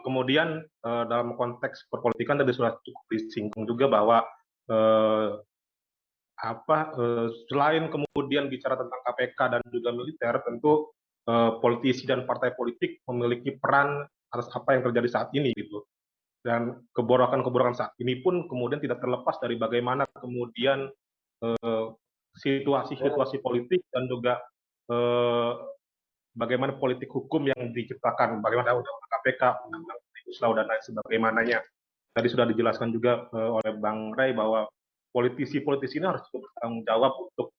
Kemudian dalam konteks perpolitikan tadi sudah cukup disinggung juga bahwa selain kemudian bicara tentang KPK dan juga militer, tentu politisi dan partai politik memiliki peran atas apa yang terjadi saat ini gitu. Dan keborokan-keborokan saat ini pun kemudian tidak terlepas dari bagaimana kemudian situasi-situasi politik dan juga bagaimana politik hukum yang diciptakan, bagaimana undang-undang KPK, undang-undang Omnibus Law dan lain sebagainya. Tadi sudah dijelaskan juga oleh Bang Ray bahwa politisi-politisi ini harus bertanggung jawab untuk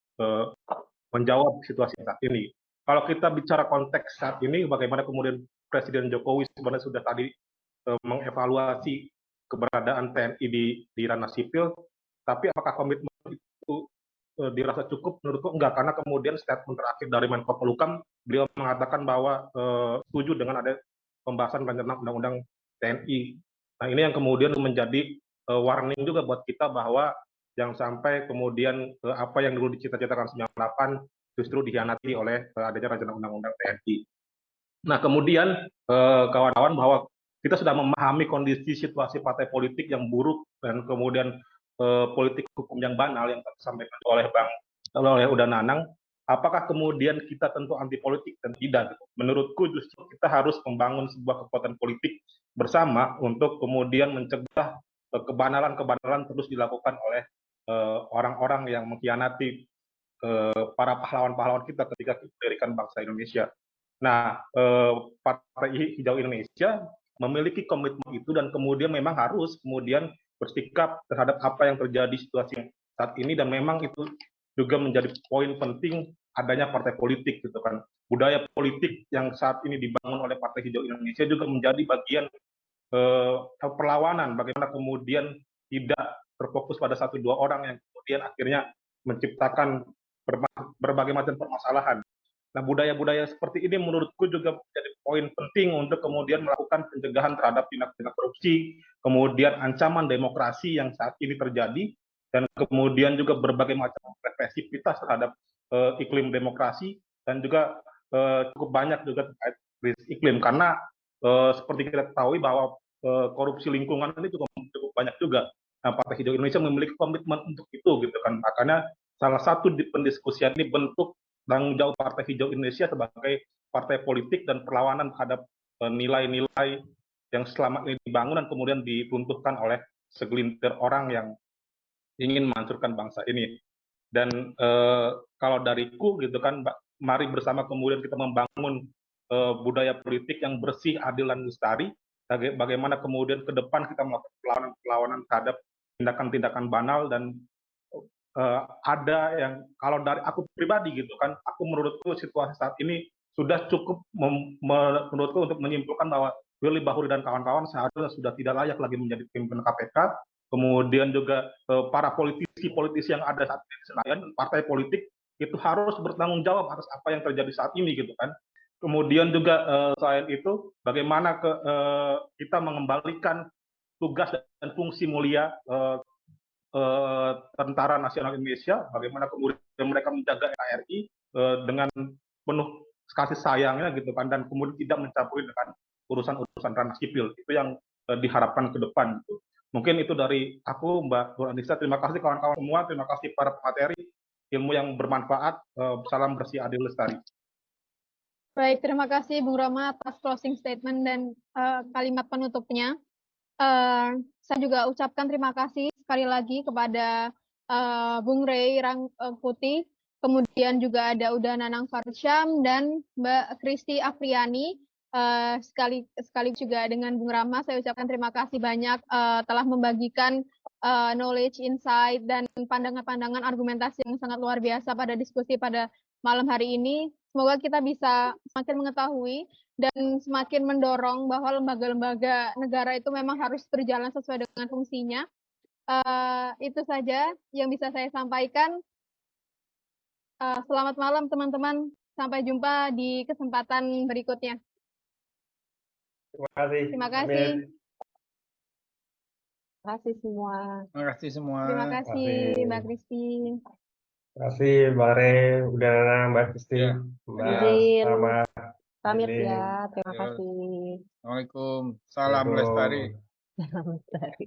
menjawab situasi saat ini. Kalau kita bicara konteks saat ini, bagaimana kemudian Presiden Jokowi sebenarnya sudah tadi mengevaluasi keberadaan TNI di ranah sipil, tapi apakah komitmen itu dirasa cukup? Menurutku enggak, karena kemudian statement terakhir dari Menko Polhukam, beliau mengatakan bahwa setuju dengan ada pembahasan rancangan undang-undang TNI. Nah, ini yang kemudian menjadi warning juga buat kita bahwa jangan sampai kemudian apa yang dulu dicita-citakan 98 justru dikhianati oleh adanya rancangan undang-undang TNI. Nah, kemudian kawan-kawan bahwa kita sudah memahami kondisi situasi partai politik yang buruk dan kemudian politik hukum yang banal yang disampaikan oleh Uda Nanang. Apakah kemudian kita tentu anti politik dan tidak? Menurutku justru kita harus membangun sebuah kekuatan politik bersama untuk kemudian mencegah kebanalan-kebanalan terus dilakukan oleh orang-orang yang mengkhianati para pahlawan-pahlawan kita ketika mendirikan bangsa Indonesia. Nah, Partai Hijau Indonesia memiliki komitmen itu dan kemudian memang harus kemudian bersikap terhadap apa yang terjadi situasi saat ini, dan memang itu juga menjadi poin penting adanya partai politik gitu kan. Budaya politik yang saat ini dibangun oleh Partai Hijau Indonesia juga menjadi bagian perlawanan, bagaimana kemudian tidak terfokus pada satu dua orang yang kemudian akhirnya menciptakan berbagai macam permasalahan. Nah, budaya-budaya seperti ini menurutku juga menjadi poin penting untuk kemudian melakukan pencegahan terhadap tindak-tindak korupsi, kemudian ancaman demokrasi yang saat ini terjadi, dan kemudian juga berbagai macam represivitas terhadap iklim demokrasi, dan juga cukup banyak juga terkait krisis iklim, karena seperti kita ketahui bahwa korupsi lingkungan ini cukup banyak juga. Nah, Partai Hijau Indonesia memiliki komitmen untuk itu gitu kan. Makanya salah satu pendiskusian ini bentuk tanggung jawab Partai Hijau Indonesia sebagai partai politik dan perlawanan terhadap nilai-nilai yang selama ini dibangun dan kemudian diruntuhkan oleh segelintir orang yang ingin menghancurkan bangsa ini. Dan kalau dariku gitu kan, mari bersama kemudian kita membangun budaya politik yang bersih, adil, dan lestari. Bagaimana kemudian ke depan kita melakukan perlawanan terhadap tindakan-tindakan banal, dan ada yang kalau dari aku pribadi gitu kan, aku menurutku situasi saat ini sudah cukup menurutku untuk menyimpulkan bahwa Firly Bahuri dan kawan-kawan seharusnya sudah tidak layak lagi menjadi pimpinan KPK. Kemudian juga para politisi yang ada saat ini di Senayan, partai politik itu harus bertanggung jawab atas apa yang terjadi saat ini gitu kan. Kemudian juga selain itu, bagaimana kita mengembalikan tugas dan fungsi mulia Tentara Nasional Indonesia, bagaimana kemudian mereka menjaga NKRI dengan penuh kasih sayangnya gitu kan, dan kemudian tidak mencampuri dengan urusan-urusan ranah sipil. Itu yang diharapkan ke depan gitu. Mungkin itu dari aku, Mbak Nur Anissa. Terima kasih kawan-kawan semua, terima kasih para pemateri, ilmu yang bermanfaat. Salam bersih, adil, lestari. Baik, terima kasih Bung Rama atas closing statement dan kalimat penutupnya. Saya juga ucapkan terima kasih sekali lagi kepada Bung Ray Rangkuti, kemudian juga ada Uda Nanang Farsyam dan Mbak Kristi Afriani. Sekali juga dengan Bung Rama, saya ucapkan terima kasih banyak telah membagikan knowledge, insight, dan pandangan-pandangan argumentasi yang sangat luar biasa pada diskusi pada malam hari ini. Semoga kita bisa semakin mengetahui dan semakin mendorong bahwa lembaga-lembaga negara itu memang harus berjalan sesuai dengan fungsinya. Itu saja yang bisa saya sampaikan. Selamat malam teman-teman. Sampai jumpa di kesempatan berikutnya. Terima kasih. Terima kasih. Amin. Terima kasih semua. Terima kasih semua. Terima Terima kasih kasih. Mbak Kristi. Terima kasih Mbak Re, udah Nana, Mbak Kristi, Ya. Mbak Izin Rahmat, pamit Lilin. ya. Terima Ya. kasih. Assalamualaikum. Salam lestari. Assalamualaikum. Salam lestari.